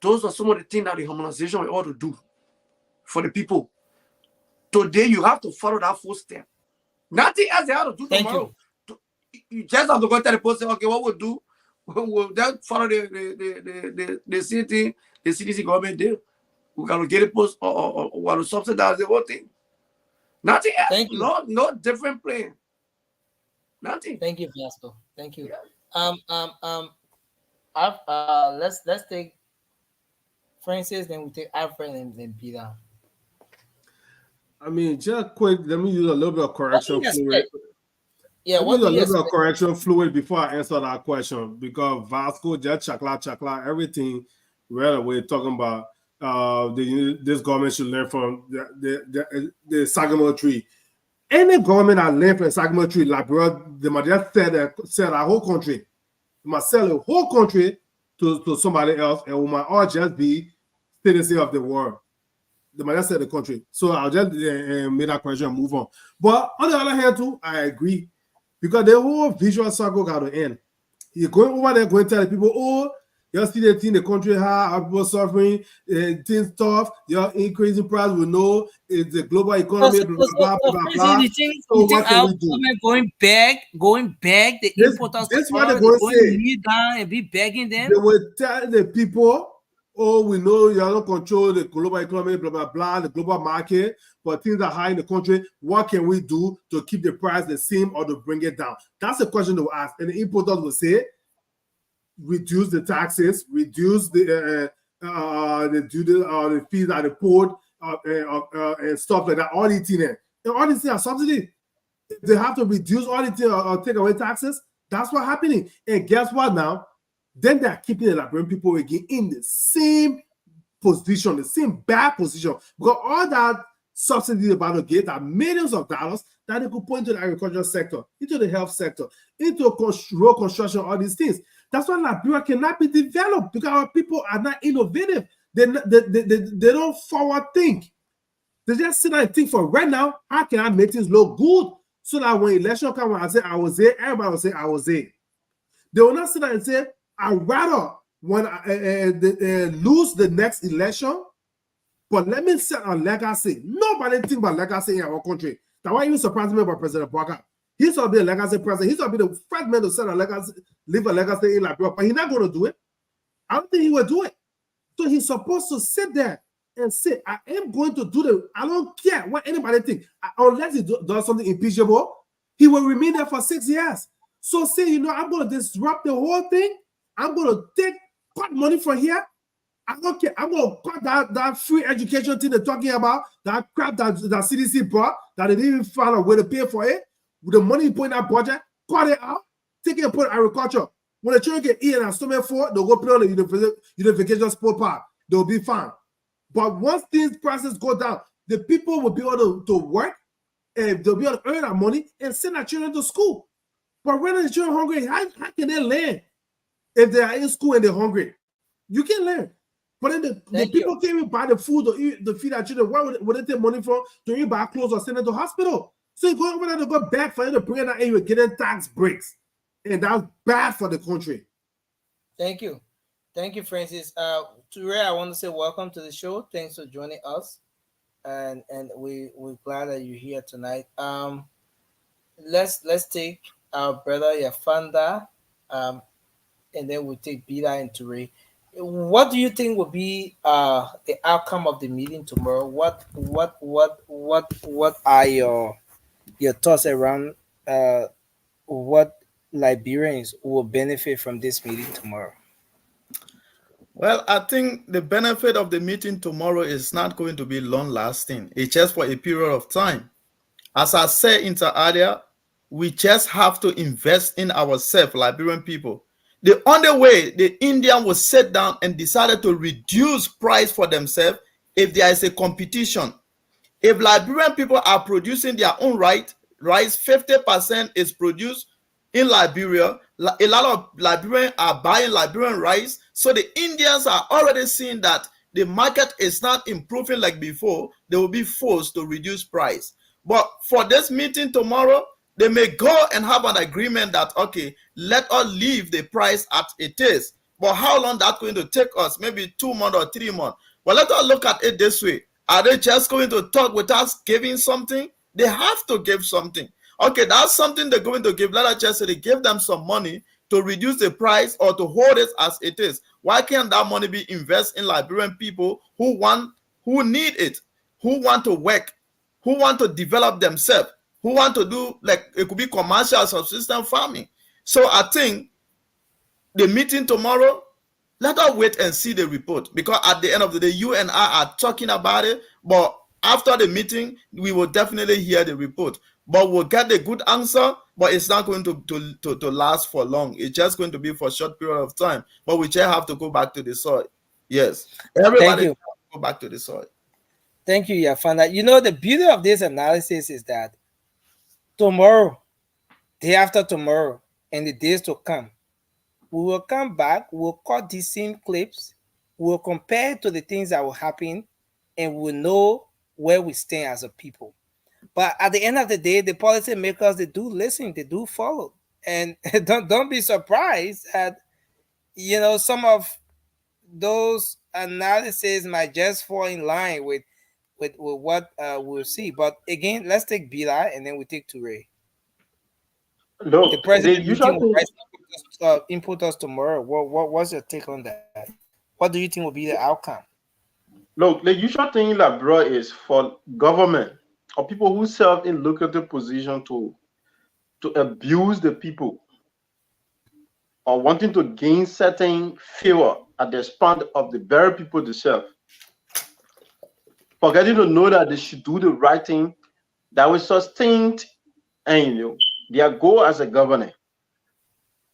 Those are some of the things that the harmonization we ought to do for the people. Today, you have to follow that footstep. Nothing else they have to do tomorrow. You just have to go tell the person, okay, what we'll do, we'll just follow the city, the CDC government did. We got to get it post or want to subsidize the whole thing. Nothing else. Thank you. No different plan. Nothing. Thank you, Fiasco. Thank you. Let's take Francis, then we take Alfred and then Peter. I mean, just quick, let me use a little bit of correction fluid. Yeah, let me use a little bit of correction fluid before I answer that question, because Vasco just chakla everything right away talking about this government should learn from the Sagamore tree. Any government that learned from the Sagamore tree, Liberia, they might just sell our whole country. They must sell the whole country to somebody else, and we might all just be citizens of the world. They might just sell the country. So I'll just make that question and move on. But on the other hand, too, I agree, because the whole visual cycle got to end. You're going over there, going to tell the people, oh, you see the thing, the country high, people suffering, things tough, you're increasing price, we know it's the global economy, blah, blah, blah, blah. So what can we do? Going back, the importance this of what they're going to say. kneel down and be begging them. They will tell the people, oh, we know you don't control the global economy, blah, blah, blah, the global market, but things are high in the country. What can we do to keep the price the same or to bring it down? That's the question they will ask. And the importers will say, reduce the taxes, reduce the fees at the port, and stuff like that. All these things, and all these things are subsidy. They have to reduce all these things or take away taxes. That's what's happening. And guess what now? Then they are keeping the Liberian people again in the same position, the same bad position, because all that subsidy they're about to get are millions of dollars that they could put into the agricultural sector, into the health sector, into road construction, all these things. That's why Liberia cannot be developed, because our people are not innovative. They don't forward think. They just sit down and think for right now, how can I make things look good? So that when election comes, when I say I was there, everybody will say I was there. They will not sit down and say, I'd rather when lose the next election, but let me set a legacy. Nobody think about legacy in our country. That's why you surprised me about President Baka. He's going to be a legacy president. He's going to be the first man to set a legacy, leave a legacy in Liberia, but he's not going to do it. I don't think he will do it. So he's supposed to sit there and say, I am going to do the, I don't care what anybody thinks. Unless he does something impeachable, he will remain there for 6 years. So say, you know, I'm going to disrupt the whole thing. I'm going to cut money from here. I don't care. I'm going to cut that free education thing they're talking about, that crap that CDC brought, that they didn't even find a way to pay for it. With the money you put in that budget, cut it out, take it and put it in agriculture. When the children get eaten and stomach full, they'll go play on the unification sport park. They'll be fine. But once these prices go down, the people will be able to work, and they'll be able to earn that money and send their children to school. But when the children are hungry, how can they learn if they are in school and they're hungry? You can learn. But then the people can't even buy the food to feed their children. Why would they take money from to even buy clothes or send them to hospital? So you go over there to go back for you to bring it out and you're getting tax breaks. And that's bad for the country. Thank you. Thank you, Francis. Today I want to say welcome to the show. Thanks for joining us. And we're glad that you're here tonight. Let's take our brother Yafanda, and then we'll take Bida and Ture. What do you think will be the outcome of the meeting tomorrow? What are your thoughts around what Liberians will benefit from this meeting tomorrow? Well, I think the benefit of the meeting tomorrow is not going to be long lasting. It's just for a period of time. As I said earlier, we just have to invest in ourselves, Liberian people. The only way the Indian will sit down and decided to reduce price for themselves if there is a competition. If Liberian people are producing their own rice, 50% is produced in Liberia. A lot of Liberians are buying Liberian rice. So the Indians are already seeing that the market is not improving like before. They will be forced to reduce price. But for this meeting tomorrow, they may go and have an agreement that, okay, let us leave the price as it is. But how long that's going to take us? Maybe 2 months or 3 months. But let us look at it this way. Are they just going to talk without giving something? They have to give something. Okay, that's something they're going to give. Let us just say they give them some money to reduce the price or to hold it as it is. Why can't that money be invested in Liberian people who need it, who want to work, who want to develop themselves, who want to do, like, it could be commercial subsistence farming. So I think the meeting tomorrow, let us wait and see the report, because at the end of the day, you and I are talking about it, but after the meeting, we will definitely hear the report. But we'll get a good answer, but it's not going to last for long. It's just going to be for a short period of time. But we just have to go back to the soil. Yes. Everybody has to go back to the soil. Thank you, Yafanda. You know, the beauty of this analysis is that tomorrow, day after tomorrow, and the days to come, we will come back, we'll cut these same clips, we'll compare to the things that will happen, and we'll know where we stand as a people. But at the end of the day, the policy makers, they do listen, they do follow. And don't be surprised that, you know, some of those analyses might just fall in line with what we'll see. But again, let's take Bila and then we take Toure. Look, the president usual thing, input us tomorrow. What's your take on that? What do you think will be the outcome? look, the usual thing, like, bro, is for government or people who serve in lucrative position to abuse the people or wanting to gain certain favor at the expense of the very people they serve, forgetting to know that they should do the right thing that will sustain and, you know, their goal as a governor.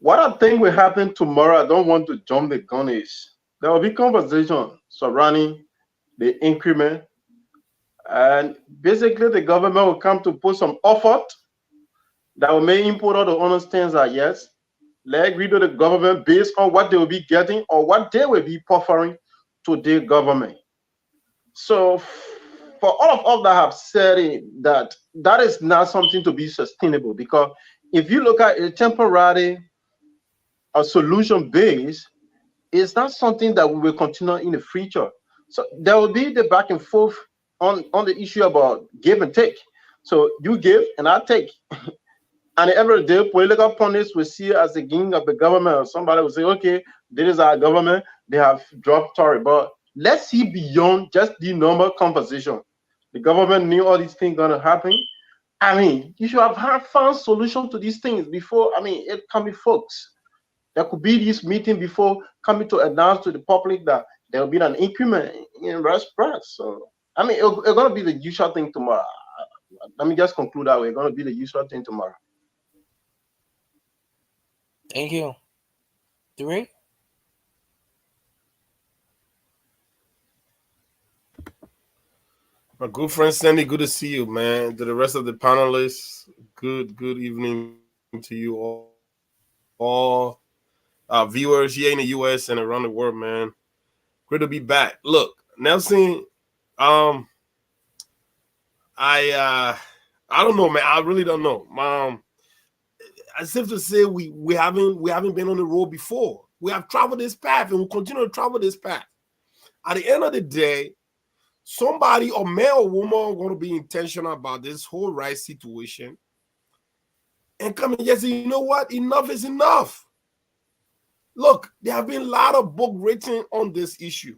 What I think will happen tomorrow, I don't want to jump the gun, is there will be conversation surrounding the increment, and basically the government will come to put some effort that will make importer to understand that, yes, let's agree to the government based on what they will be getting or what they will be offering to the government. So for all of us that have said it, that is not something to be sustainable, because if you look at a temporary or solution base, it's not something that we will continue in the future. So there will be the back and forth on the issue about give and take. So you give and I take. And every day, political pundits will see it as the king of the government, or somebody will say, okay, this is our government, they have dropped Tory. But let's see beyond just the normal conversation. The government knew all these things going to happen. I mean, you should have found solution to these things before. I mean, it can be folks. There could be this meeting before coming to announce to the public that there will be an increment in rice price. So, I mean, it's going to be the usual thing tomorrow. Let me just conclude that way. It's going to be the usual thing tomorrow. Thank you. Three. My good friend Sandy, good to see you, man. To the rest of the panelists, good evening to you all viewers here in the US and around the world, man. Great to be back. Look, Nelson, I don't know, man. I really don't know. As if to say we haven't been on the road before. We have traveled this path and we'll continue to travel this path. At the end of the day, somebody, or man or woman, are going to be intentional about this whole rice situation and come and just say, you know what? Enough is enough. Look, there have been a lot of books written on this issue.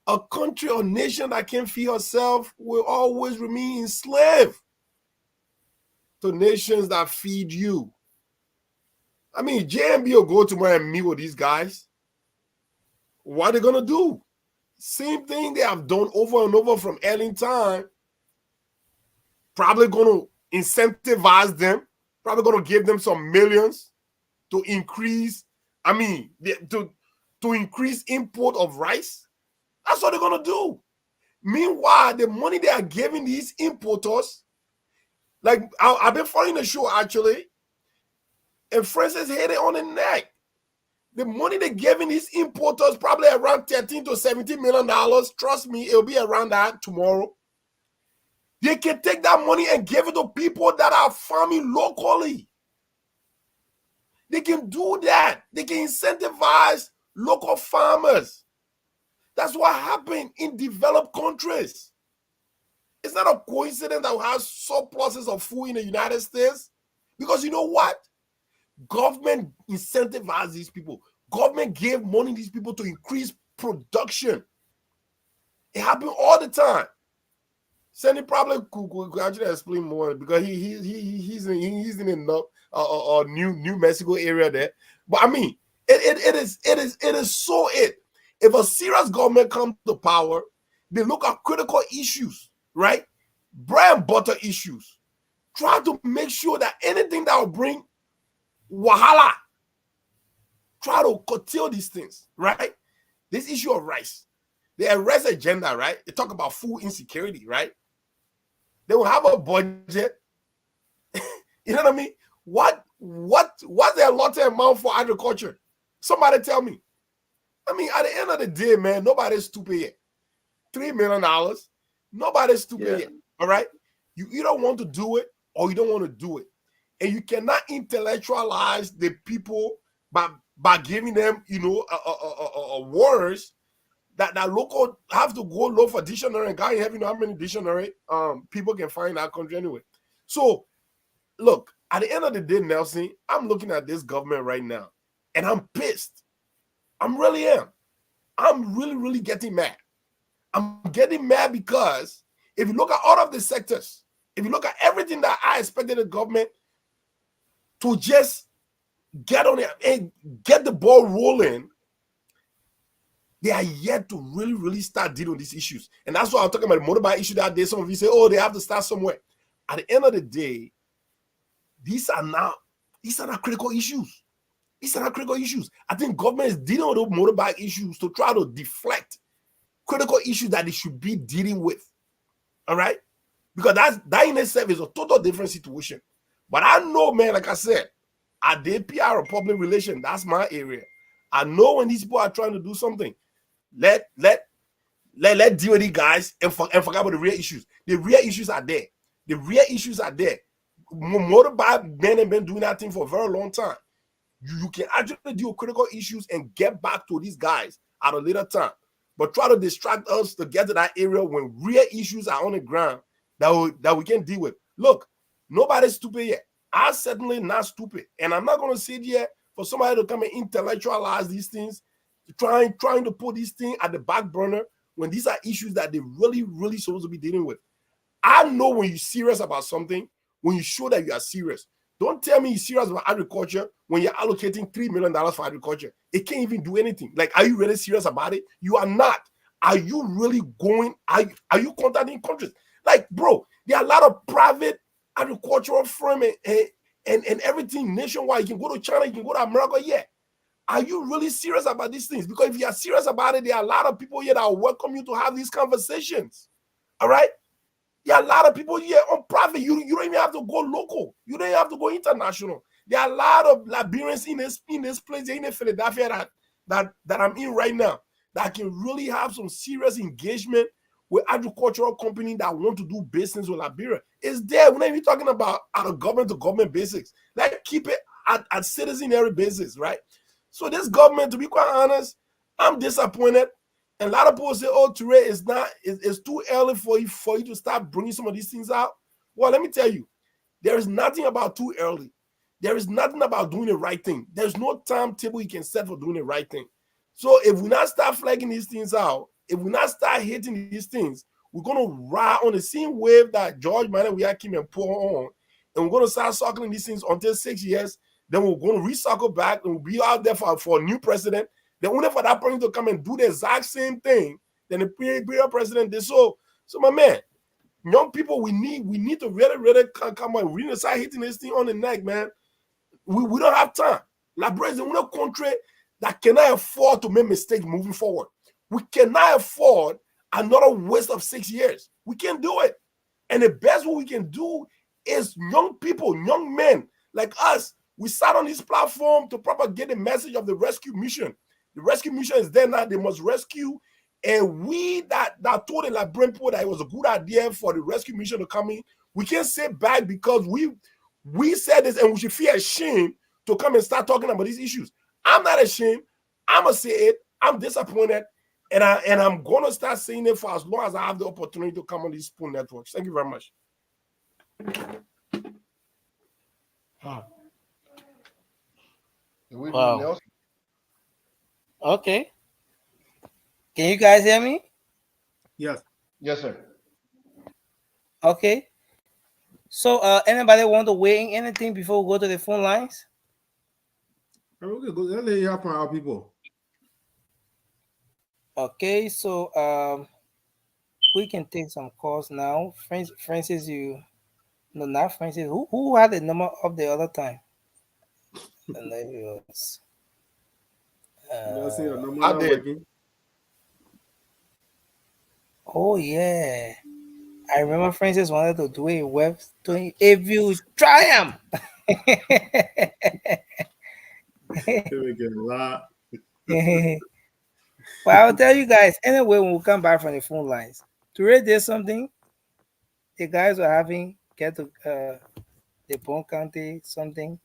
A country or nation that can't feed herself will always remain enslaved to nations that feed you. I mean, JMB will go tomorrow and meet with these guys. What are they gonna do? Same thing they have done over and over from early time. Probably gonna incentivize them. Probably gonna give them some millions to increase. I mean, to increase import of rice. That's what they're gonna do. Meanwhile, the money they are giving these importers, like I've been following the show actually, and Francis hit it on the neck. The money they're giving these importers probably around $13 to $17 million. Trust me, it'll be around that tomorrow. They can take that money and give it to people that are farming locally. They can do that. They can incentivize local farmers. That's what happened in developed countries. It's not a coincidence that we have surpluses of food in the United States. Because you know what? Government incentivizes these people. Government gave money to these people to increase production. It happened all the time. Sandy probably could actually explain more because he's in the New Mexico area there. But I mean, it is so it. If a serious government comes to power, they look at critical issues, right? Bread and butter issues. Try to make sure that anything that will bring wahala, try to curtail these things, right? This issue of rice, the arrest agenda, right? They talk about food insecurity, right? They will have a budget. You know what I mean? What's their allotted amount for agriculture? Somebody tell me. I mean, at the end of the day, man, nobody's stupid yet. $3 million, nobody's stupid yet. All right? You either want to do it or you don't want to do it. And you cannot intellectualize the people by giving them, words that local have to go look for dictionary, and God in heaven, how many dictionary people can find in that country anyway. So, look, at the end of the day, Nelson, I'm looking at this government right now, and I'm pissed. I really am. I'm really, really getting mad. I'm getting mad because if you look at all of the sectors, if you look at everything that I expected the government to just get on it and get the ball rolling, they are yet to really, really start dealing with these issues. And that's why I'm talking about the motorbike issue that day. Some of you say, oh, they have to start somewhere. At the end of the day, these are not critical issues. These are not critical issues. I think government is dealing with those motorbike issues to try to deflect critical issues that they should be dealing with. All right? Because that in itself is a total different situation. But I know, man, like I said, I did PR or public relations. That's my area. I know when these people are trying to do something, let deal with these guys and forget about the real issues. The real issues are there. The real issues are there. Motorbike men have been doing that thing for a very long time. You can actually deal with critical issues and get back to these guys at a later time. But try to distract us to get to that area when real issues are on the ground that we can deal with. Look, nobody's stupid yet. I'm certainly not stupid. And I'm not going to sit here for somebody to come and intellectualize these things, trying to put these things at the back burner when these are issues that they're really, really supposed to be dealing with. I know when you're serious about something, when you show that you are serious. Don't tell me you're serious about agriculture when you're allocating $3 million for agriculture. It can't even do anything. Like, are you really serious about it? You are not. Are you really going? Are you contacting countries? Like, bro, there are a lot of private agricultural firms and everything nationwide. You can go to China, you can go to America. Yeah. Are you really serious about these things? Because if you are serious about it, there are a lot of people here that will welcome you to have these conversations. All right? There are a lot of people here on private. You don't even have to go local. You don't even have to go international. There are a lot of Liberians in this place in Philadelphia that I'm in right now that can really have some serious engagement with agricultural companies that want to do business with Liberia. It's there. We're not even talking about at a government-to-government basis. Like, keep it at citizenry basis, right? So this government, to be quite honest, I'm disappointed. And a lot of people say, oh, Ture, it's too early for you to start bringing some of these things out. Well, let me tell you, there is nothing about too early. There is nothing about doing the right thing. There's no timetable you can set for doing the right thing. So if we not start flagging these things out, if we not start hitting these things, we're going to ride on the same wave that George Manuel Weah came and pour on, and we're going to start circling these things until 6 years. Then we're going to recycle back and we'll be out there for a new president. Then only for that person to come and do the exact same thing than the previous president did. So my man, young people, we need to really come on. We need to start hitting this thing on the neck, man. We don't have time. Liberia is the only country that cannot afford to make mistakes moving forward. We cannot afford another waste of 6 years. We can't do it. And the best what we can do is young people, young men like us. We sat on this platform to propagate the message of the rescue mission. The rescue mission is there now. They must rescue. And we that told the Liberian people that it was a good idea for the rescue mission to come in, we can't sit back because we said this and we should feel ashamed to come and start talking about these issues. I'm not ashamed. I'm going to say it. I'm disappointed. And I'm going to start saying it for as long as I have the opportunity to come on these Spoon networks. Thank you very much. Wow. Okay. Can you guys hear me? Yes. Yes, sir. Okay. So anybody want to weigh in anything before we go to the phone lines? Okay, go. Let's hear from our people. Okay, so we can take some calls now. Francis, no, not Francis. Who had the number up the other time? And then it was. See your number not working. Oh yeah, I remember Francis wanted to do a web doing a view triumph. But I'll tell you guys anyway when we come back from the phone lines. Today there's something the guys were having get to the Bone County something.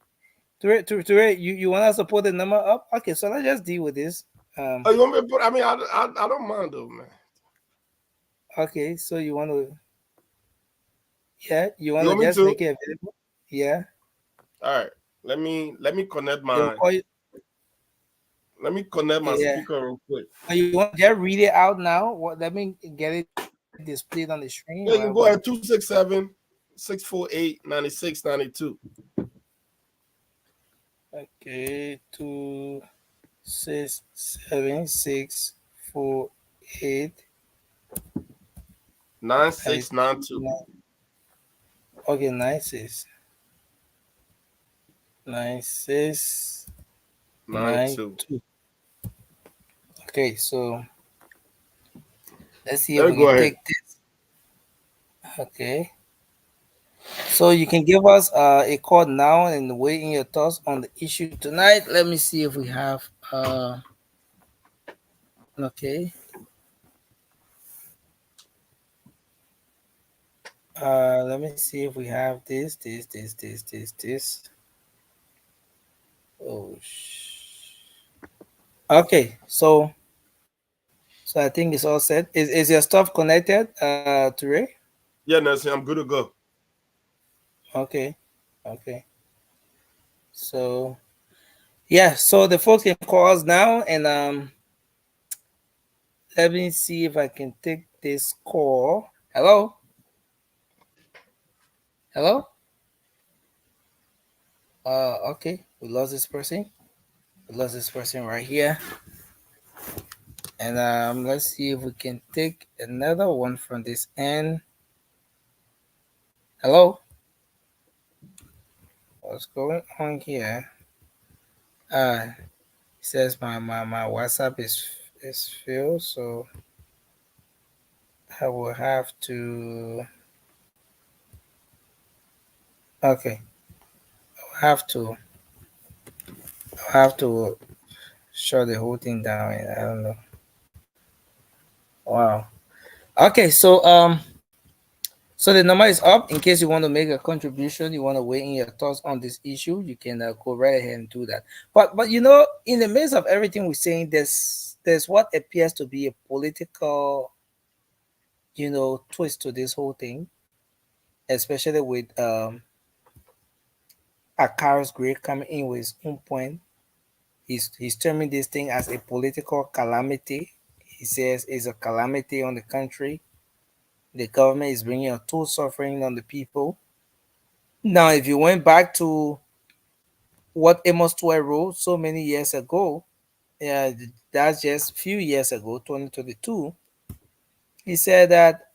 Today, you want us to put the number up? Okay, so let's just deal with this. You want me to put? I mean, I don't mind though, man. Okay, so you want to? Yeah, you want to just make it available? Yeah. All right. Let me connect my. Let me connect my speaker real quick. You want to just read it out now? What? Let me get it displayed on the screen. Yeah, you can go at 267-648-9692. Okay, 267-648. 9692. Okay, 9692. Okay, so let's see if we can take this. Okay. So you can give us a call now and weigh in your thoughts on the issue tonight. Let me see if we have okay. Let me see if we have this. Oh, okay. So I think it's all set. Is your stuff connected, Ture? Yeah, Nancy, I'm good to go. Okay. So yeah, so the folks can call us now, and let me see if I can take this call. Hello. Okay, we lost this person. Right here. And let's see if we can take another one from this end. Hello. What's going on here? It says my WhatsApp is filled, so I will have to. Okay, I'll have to shut the whole thing down. I don't know. Wow. Okay, so so the number is up. In case you want to make a contribution, you want to weigh in your thoughts on this issue, you can go right ahead and do that. But you know, in the midst of everything we're saying, there's what appears to be a political, twist to this whole thing, especially with Akaros Gray coming in with his own point. He's terming this thing as a political calamity. He says it's a calamity on the country. The government is bringing a total suffering on the people. Now, if you went back to what Amos Tuer wrote so many years ago. Yeah, that's just a few years ago, 2022. He said that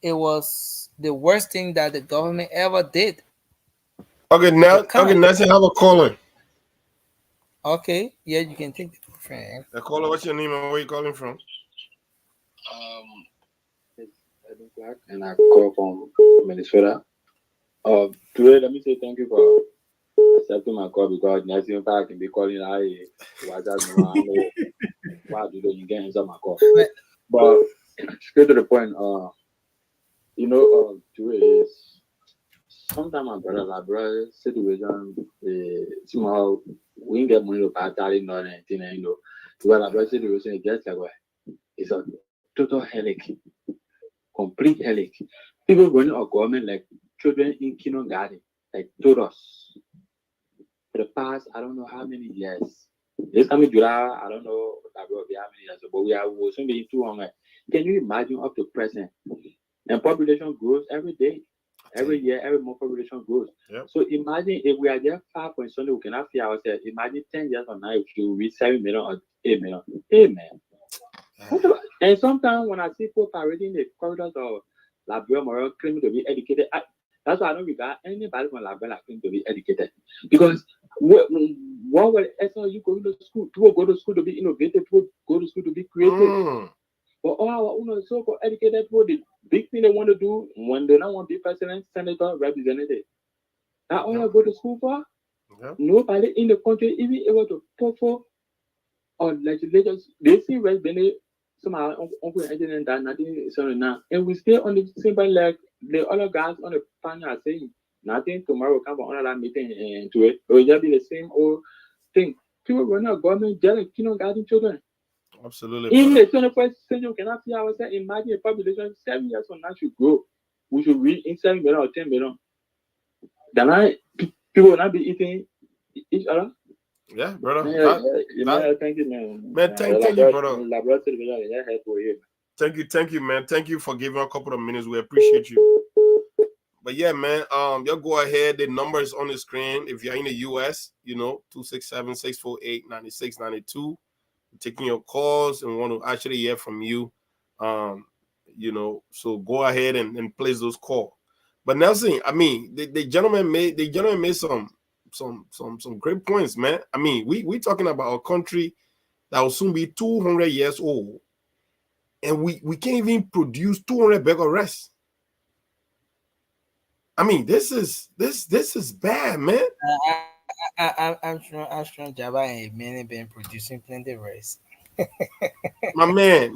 it was the worst thing that the government ever did. Okay, now, okay, Nancy, have a caller. Okay, yeah, you can take the friend. The caller, what's your name and where you calling from? It's Edwin Clark, and I call from Minnesota. Today, let me say thank you for accepting my call because next time I can be calling why do you get answer my call? But straight to the point, today is sometimes my brother situation somehow we didn't get money to buy that or anything, because my brother situation is just like it's a total headache, complete headache. People running our government like children in kindergarten, like told us for the past I don't know how many years. This coming July, I don't know how many years, but we are soon being 200. Can you imagine up to present? And population grows every day, every year, every month population grows. Yep. So imagine if we are just 5 point something, we cannot fear ourselves. Imagine 10 years from now if you reach 7 million or 8 million. Hey man. And sometimes when I see people parading the corridors of Labrador Moral claiming to be educated, that's why I don't regard anybody from Labrador claiming to be educated. Because what will SLU go to school? People go to school to be innovative, people go to school to be creative. But all our so-called educated people, the big thing they want to do when they don't want to be president, senator, representative. That's all I go to school for. Nobody in the country even able to talk for or legislators. They see West Benny, somehow uncle and that nothing is on now. And we stay on the same like the other guys on the panel are saying nothing tomorrow come on another meeting and to it. It will just be the same old thing. People run out government jail kindergarten children. Absolutely. In the 21st century, we cannot see ourselves. Imagine a population 7 years from now should grow. We should reach in 7 million or 10 million. Then people will not be eating each other. Yeah, brother. Thank you, man. Man, thank you, brother. Thank you, man. Thank you for giving a couple of minutes. We appreciate you. But yeah, man, you go ahead. The number is on the screen. If you're in the US, 267-648-9692. Taking your calls and want to actually hear from you. So go ahead and place those calls. But Nelson, I mean, the gentleman made some great points, man. I mean, we talking about a country that will soon be 200 years old, and we can't even produce 200 bag of rice. I mean, this is bad, man. I'm sure Java and many been producing plenty of rice. my man.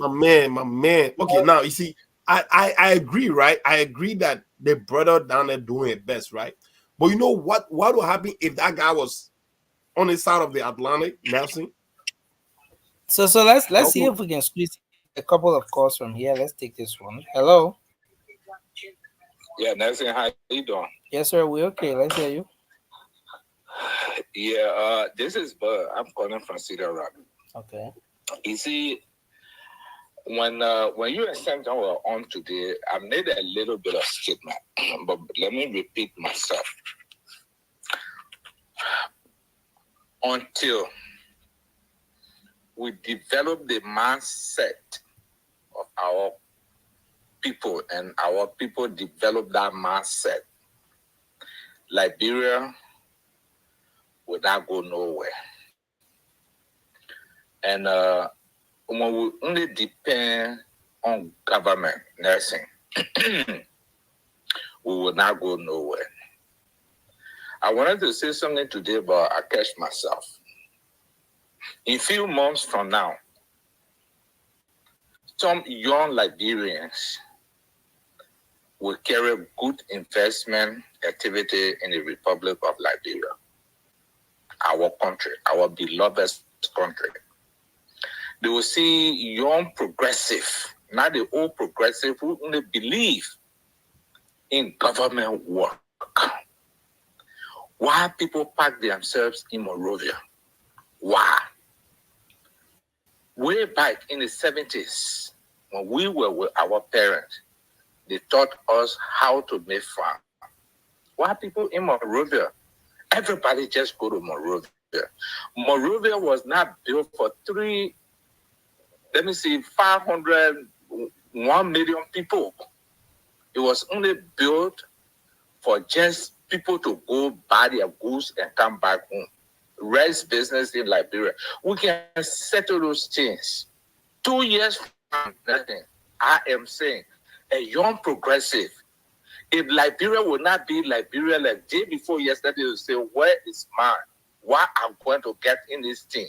Okay, now you see, I agree, right? I agree that the brother down there doing it best, right? But you know what will happen if that guy was on the side of the Atlantic, Nelson? So let's see if we can squeeze a couple of calls from here. Let's take this one. Hello. Yeah, Nelson, how you doing? Yes, sir. We okay. Let's hear you. Yeah, this is Bud. I'm calling from Cedar Rock. Okay. You see, when you and Samson were on today, I made a little bit of statement, but let me repeat myself. Until we develop the mindset of our people and our people develop that mindset, Liberia will not go nowhere. And when we only depend on government nursing, we will not go nowhere. I wanted to say something today, but I catch myself. In a few months from now, some young Liberians will carry good investment activity in the Republic of Liberia, our country, our beloved country. They will see young progressive, not the old progressive who only believe in government work. Why people pack themselves in Monrovia? Why? Way back in the 70s, when we were with our parents, they taught us how to make farm. Why people in Monrovia Everybody just go to Monrovia. Monrovia was not built for 501 million people. It was only built for just people to go buy their goods and come back home. Rice business in Liberia. We can settle those things. 2 years from nothing. I am saying a young progressive. If Liberia will not be Liberia like day before yesterday, they will say, where is mine? Why I'm going to get in this thing?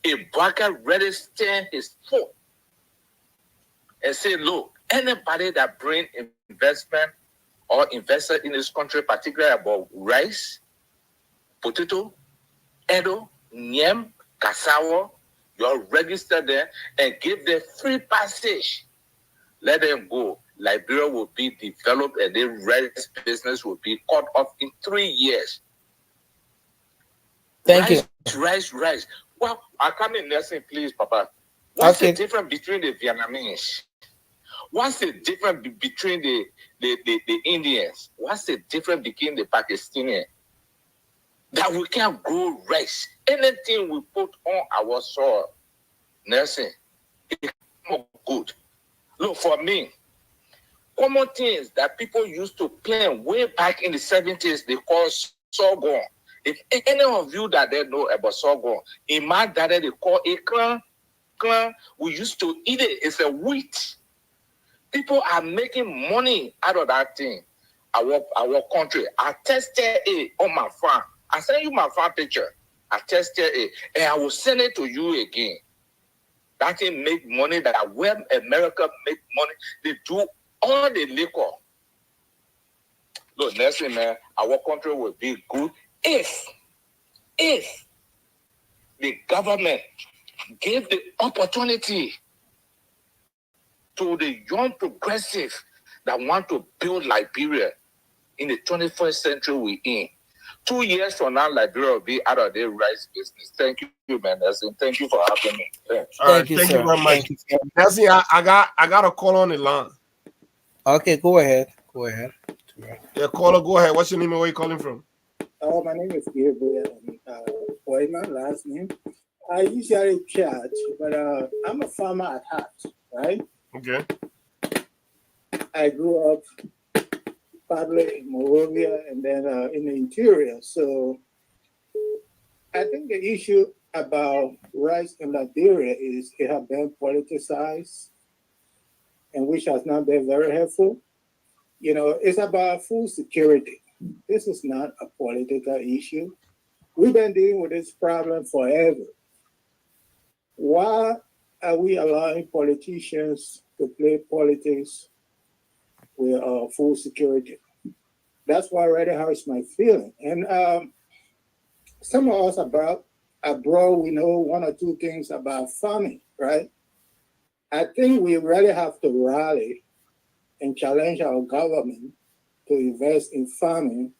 If Baka ready stand his foot and say, look, anybody that bring investment or investor in this country, particularly about rice, potato, edo, yam, cassava, you're registered there and give them free passage. Let them go. Liberia will be developed and the rice business will be cut off in 3 years. Thank you. Rice. Well, I come in nursing, please, Papa. What's the difference between the Vietnamese? What's the difference between the Indians? What's the difference between the Pakistani? That we can't grow rice. Anything we put on our soil, nursing, it's more good. Look, for me, common things that people used to plant way back in the 70s, they call sorghum. If any of you that they know about sorghum, in my dad they call it clan. We used to eat it. It's a wheat. People are making money out of that thing. Our country. I tested it on my farm. I send you my farm picture. I tested it, and I will send it to you again. That thing make money. That where America make money, they do all the liquor. Look, next thing, man, our country will be good if the government gave the opportunity to the young progressive that want to build Liberia in the 21st century we're in. 2 years from now, Liberia will be out of their rice business. Thank you, man. Thank you for having me. Thanks. Thank you very much. Nancy, I got a call on the line. Okay, go ahead. Yeah, caller, go ahead. What's your name and where you calling from? My name is Gabriel Boyman, last name. I usually chat, but I'm a farmer at heart, right? Okay. I grew up partly in Monrovia and then in the interior. So I think the issue about rice in Liberia is it has been politicized and which has not been very helpful. You know, it's about food security. This is not a political issue. We've been dealing with this problem forever. Why are we allowing politicians to play politics with food security? That's what really hurts my feeling. And some of us abroad, we know one or two things about farming, right? I think we really have to rally and challenge our government to invest in farming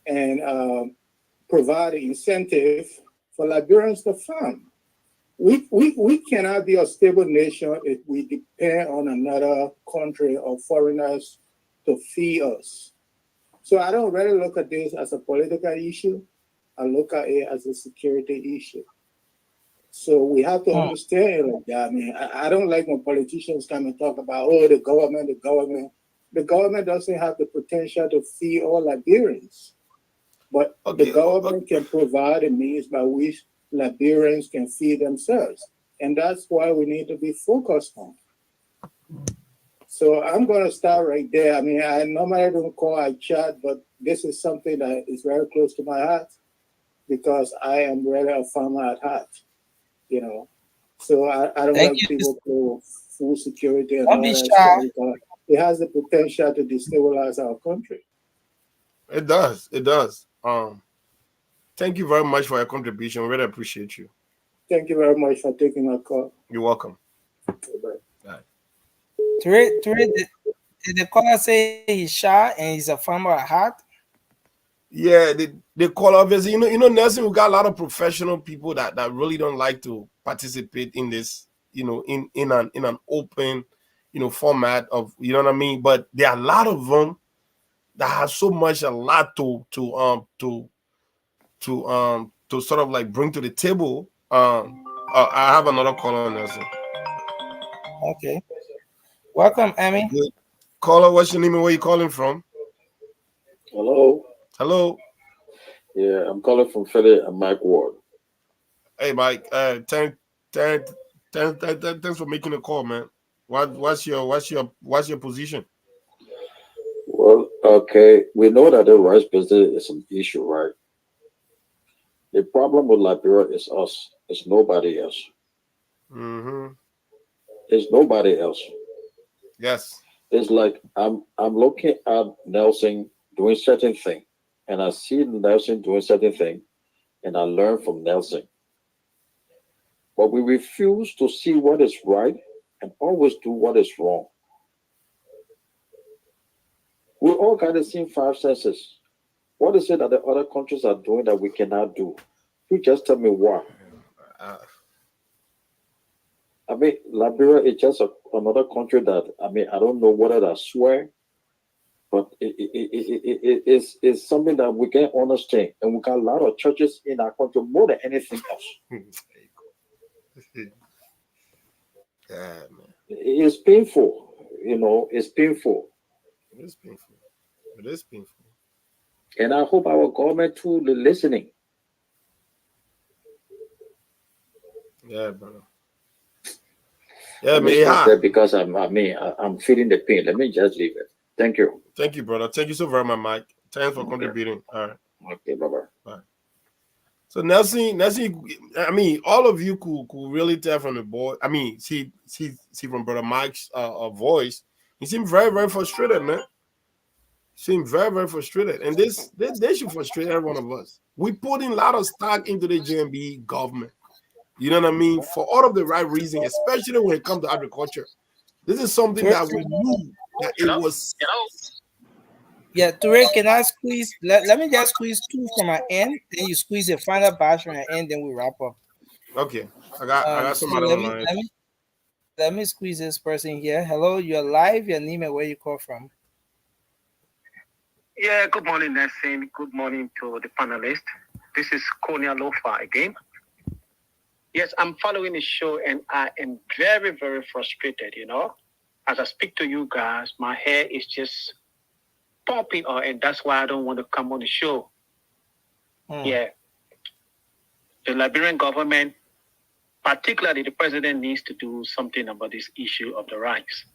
and provide an incentive for Liberians to farm. We cannot be a stable nation if we depend on another country or foreigners to feed us. So I don't really look at this as a political issue. I look at it as a security issue. So we have to understand it like that. I mean, I don't like when politicians come and talk about, the government. The government doesn't have the potential to feed all Liberians. But the government can provide a means by which Liberians can feed themselves. And that's why we need to be focused on. So I'm going to start right there. I mean, I normally don't call I chat, but this is something that is very close to my heart because I am really a farmer at heart, you know. So I don't like people to food security and all that stuff because it has the potential to destabilize our country. It does. Thank you very much for your contribution. We really appreciate you. Thank you very much for taking my call. You're welcome. Bye. Did the caller say he's shy and he's a farmer at heart? Yeah, they call obviously. You know, Nelson, we got a lot of professional people that really don't like to participate in this, you know, in an open, you know, format of, you know what I mean? But there are a lot of them that has so much a lot to sort of like bring to the table. I have another caller on this. Okay. Welcome, Amy. Good. Caller, what's your name and where you calling from? Hello. Hello. Yeah, I'm calling from Philly. I'm Mike Ward. Hey, Mike. Thanks for making a call, man. What's your position? Well, okay, we know that the rice business is an issue, right? The problem with Liberia is us. It's nobody else. Mm-hmm. It's nobody else. Yes. It's like I'm looking at Nelson doing certain thing, and I see Nelson doing certain thing, and I learn from Nelson. But we refuse to see what is right and always do what is wrong. We all got the same five senses. What is it that the other countries are doing that we cannot do? You just tell me why. I mean, Liberia is just another country that, I mean, I don't know whether I swear, but it's something that we can understand. And we got a lot of churches in our country more than anything else. Yeah, man. It's painful, you know, it's painful. It is painful. It is painful. And I hope our government too listening. Yeah, brother. Yeah, man. Because I'm feeling the pain. Let me just leave it. Thank you. Thank you, brother. Thank you so very much, Mike. Thanks for contributing. All right. Okay, bye-bye. Bye. So Nelson, I mean, all of you could really tell from the boy. I mean, see from Brother Mike's voice, he seemed very, very frustrated, man. Seemed very, very frustrated. And this should frustrate every one of us. We put in a lot of stock into the JMB government. You know what I mean? For all of the right reasons, especially when it comes to agriculture. This is something that we knew that it was. Yeah, Ture, can I squeeze? Let me just squeeze two from my end, then you squeeze the final batch from my end, then we wrap up. Okay, I got somebody so online. Let me squeeze this person here. Hello, you're live. Your name and where you call from? Yeah, good morning, Nelson. Good morning to the panelists. This is Konya Lofa again. Yes, I'm following the show and I am very, very frustrated, you know. As I speak to you guys, my hair is just popping on, and that's why I don't want to come on the show. Yeah. The Liberian government, particularly the president, needs to do something about this issue of the rights.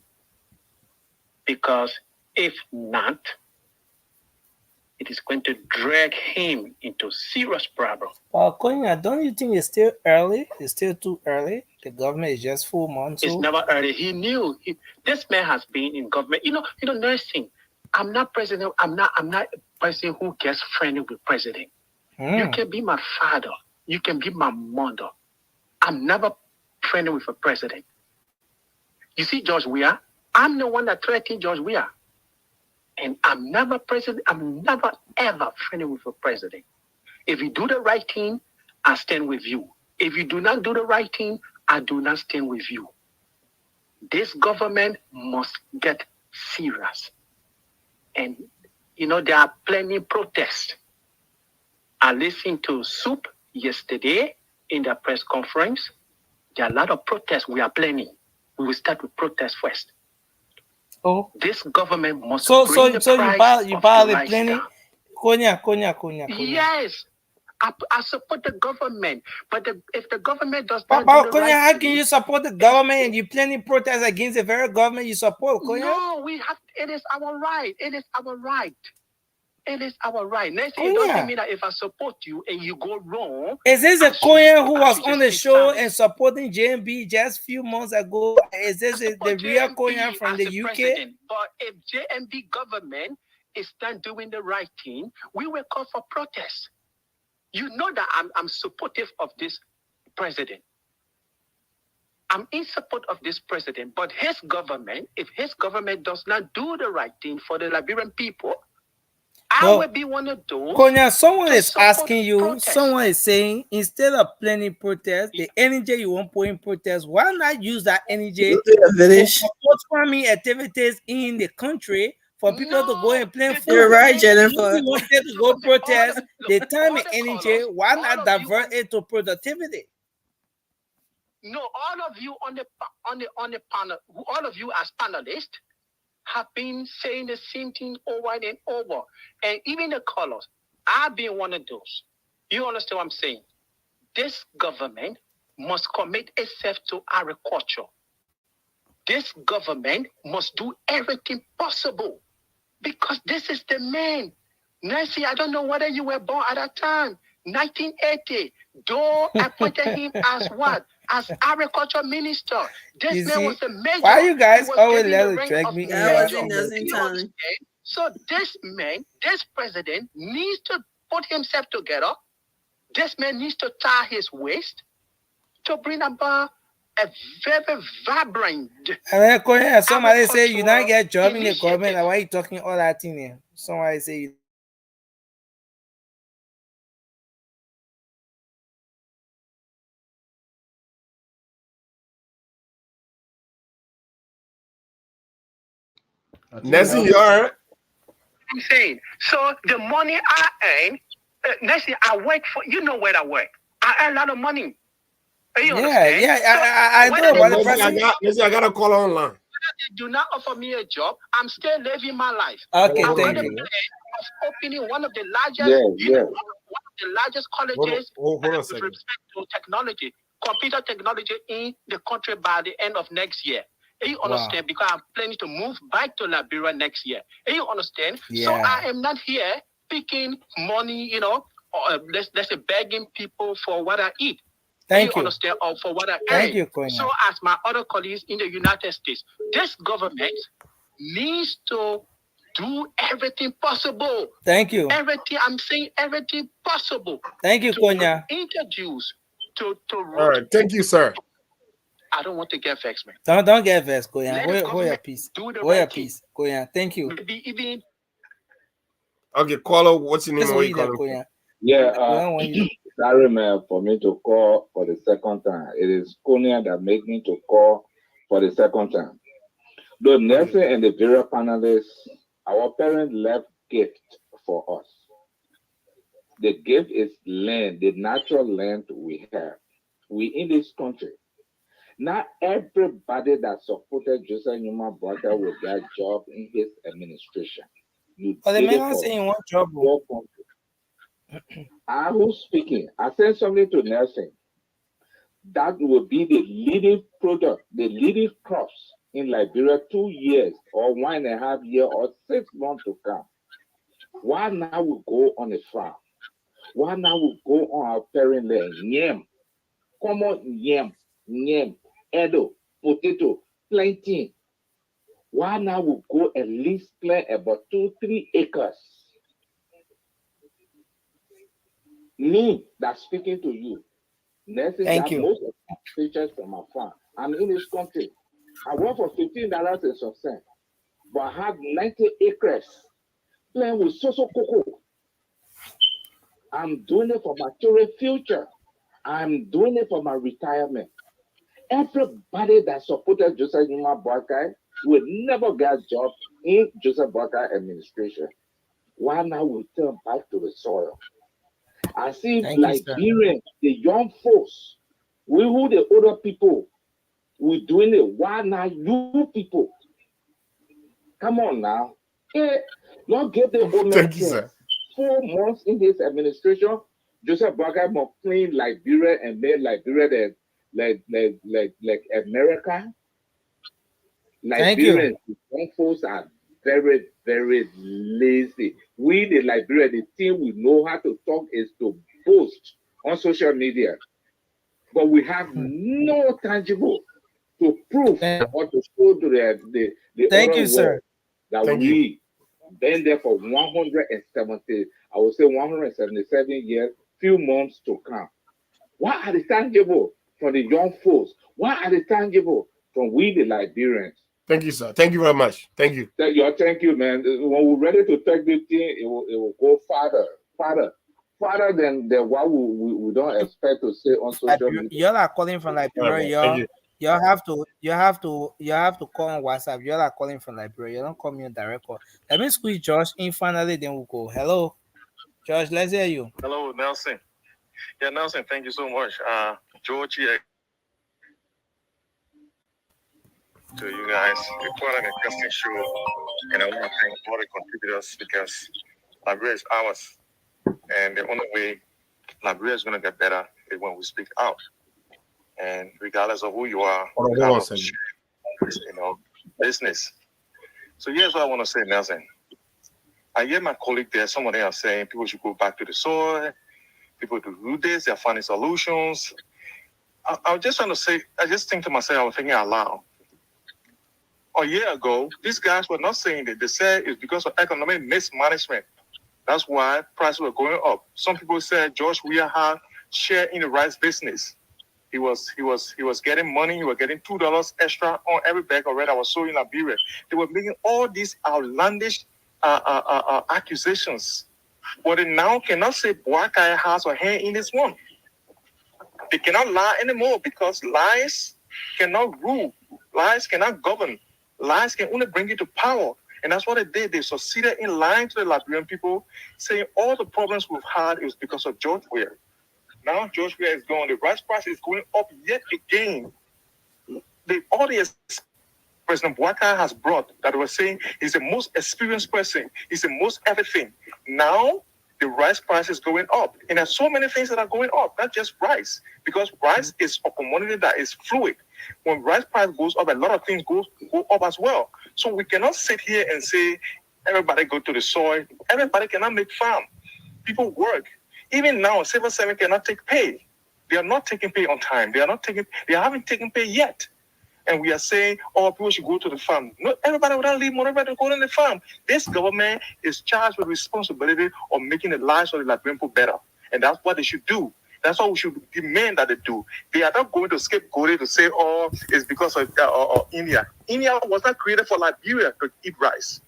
Because if not, it is going to drag him into serious problem. Well, Konya, don't you think it's still early? It's still too early. The government is just 4 months It's old. never early. He knew. This man has been in government. You know, nursing. I'm not president. I'm not a person who gets friendly with president. You can be my father. You can be my mother. I'm never friendly with a president. You see, George Weah, I'm the one that threatened George Weah. And I'm never president. I'm never ever friendly with a president. If you do the right thing, I stand with you. If you do not do the right thing, I do not stand with you. This government must get serious. And, you know, there are plenty of protests. I listened to Soup yesterday in the press conference. There are a lot of protests. We are planning. We will start with protests first. Oh, this government must so bring the price you of buy the the rice plenty. down. Konya. Yes, I support the government, but if the government does But not do the Konya, right how thing, can you support the government and you plenty protest against the very government you support, Konya? no, we have. It is our right. It is our right. It is our right. Next thing, it doesn't mean that if I support you and you go wrong. Is this a Konya who was on the show and supporting JMB just a few months ago? Is this the real Konya from the UK? President. But if JMB government is not doing the right thing, we will call for protest. You know that I'm supportive of this president. I'm in support of this president, but his government, if his government does not do the right thing for the Liberian people, I will be one of those. Konya, someone is support asking you, protest. someone is saying, instead of planning protest, the energy you want to put in protest, why not use that energy to support farming activities in the country for people to go and play football. You're right, Jennifer. If you wanted to go protest, the time and energy, why not divert it to productivity? No, all of you on the panel, all of you as panelists have been saying the same thing over and over. And even the colors, I've been one of those. You understand what I'm saying? This government must commit itself to agriculture. This government must do everything possible because this is the man. Nancy, I don't know whether you were born at that time. 1980. Though appointed him as what? As agriculture minister. This man was a major. Why you guys always let it drag me? So this man, this president needs to put himself together. This man needs to tie his waist to bring about a very vibrant. Somebody say you not get job in the government. Why you talking all that in here? Somebody say you. Nancy, you all right? I'm saying, so the money I earn, Nancy, I work for, you know where I work. I earn a lot of money. You understand? I know about the president. Nancy, I got to call online. They do not offer me a job. I'm still living my life. Okay, I'm thank on the you. plan of opening one of the largest, one of the largest colleges Hold on a with second. respect to technology, computer technology in the country by the end of next year. You understand? Because I'm planning to move back to Liberia next year. You understand? So I am not here picking money, you know, or let's say begging people for what I eat. Thank you. Understand? Or for what I Thank earn. you, Konya. So as my other colleagues in the United States, this government needs to do everything possible. Thank you. Everything, I'm saying everything possible. Thank you, to Konya. Introduce to All right, thank you, sir. I don't want to get vexed, man. Don't get vexed, Konya. Let the Hold your government peace. do the Hold your right thing. peace, Konya. Thank you. Maybe even Okay, caller, what's your name? That's Where what you you calling Konya. Yeah, sorry, man, for me to call for the second time. It is Konya that made me to call for the second time. The Nelson and the various panelists, our parents left gift for us. The gift is land, the natural land we have. We in this country. Not everybody that supported Joseph Numa Brother will get a job in his administration. You But the did it man for saying one trouble. your country. I who's speaking. I said something to Nelson. That will be the leading product, the leading crops in Liberia 2 years or 1.5 years or 6 months to come. Why now we go on a farm? Why now we go on our parent land? Yam. Common yam, edo, potato, plantain. Why now we go at least plant about 2-3 acres? Me that's speaking to you. Thank you. Most of the pictures from my farm. I'm in this country. I work for $15 and some cents, but I have 90 acres playing with social cocoa. I'm doing it for my children's future. I'm doing it for my retirement. Everybody that supported Joseph Numa Boakai will never get a job in Joseph Boakai administration. Why now we turn back to the soil? I see Liberians, the young folks, we who the older people, we're doing it. Why now you people? Come on now. Not get the whole Thank you, sir. 4 months in this administration, Joseph Boakai must clean Liberia and make Liberia like America. Liberians, the young folks are very, very lazy. We, the Liberian, the thing we know how to talk is to boast on social media. But we have no tangible to prove or to show to the Thank other you, sir. world that Thank we been there for 170, I would say 177 years, few months to come. What are the tangible from the young folks? What are the tangible from we, the Liberians? Thank you, sir. Thank you very much. Thank you. Thank you, man. When we're ready to take this thing, it will go farther than what we don't expect to say on social media. Y'all are calling from Liberia. Thank you. You have to call on WhatsApp. You're like calling from Liberia. You don't call me on direct call. Let me squeeze Josh in finally, then we'll go. Hello, Josh. Let's hear you. Hello, Nelson. Yeah, Nelson, thank you so much. George, yeah, to you guys. It's quite an interesting show, and I want to thank all the contributors because Liberia is ours, and the only way Liberia is going to get better is when we speak out. And regardless of who you are, business. So here's what I want to say, Nelson. I hear my colleague there, some of them are saying people should go back to the soil, people to do this, they're finding solutions. I was just trying to say, I just think to myself, I was thinking out loud. A year ago, these guys were not saying that. They said it's because of economic mismanagement. That's why prices were going up. Some people said George Weah had share in the rice business. He was getting money. He was getting $2 extra on every bag of red that was sold in Liberia. They were making all these outlandish accusations. But they now cannot say Boakai has a hand in this one. They cannot lie anymore because lies cannot rule. Lies cannot govern. Lies can only bring you to power. And that's what they did. They succeeded in lying to the Liberian people, saying all the problems we've had is because of George Weah. Now George Weah is gone. The rice price is going up yet again. The audience President Boakai has brought that was saying he's the most experienced person, he's the most everything. Now the rice price is going up. And there's so many things that are going up, not just rice, because rice is a commodity that is fluid. When rice price goes up, a lot of things go up as well. So we cannot sit here and say, everybody go to the soil. Everybody cannot make farm. People work. Even now, civil servants cannot take pay. They are not taking pay on time. They haven't taken pay yet. And we are saying, oh, people should go to the farm. No, everybody would not leave more, everybody go to the farm. This government is charged with responsibility of making the lives of the Liberian people better. And that's what they should do. That's what we should demand that they do. They are not going to scapegoat it to say, oh, it's because of India. India was not created for Liberia to eat rice.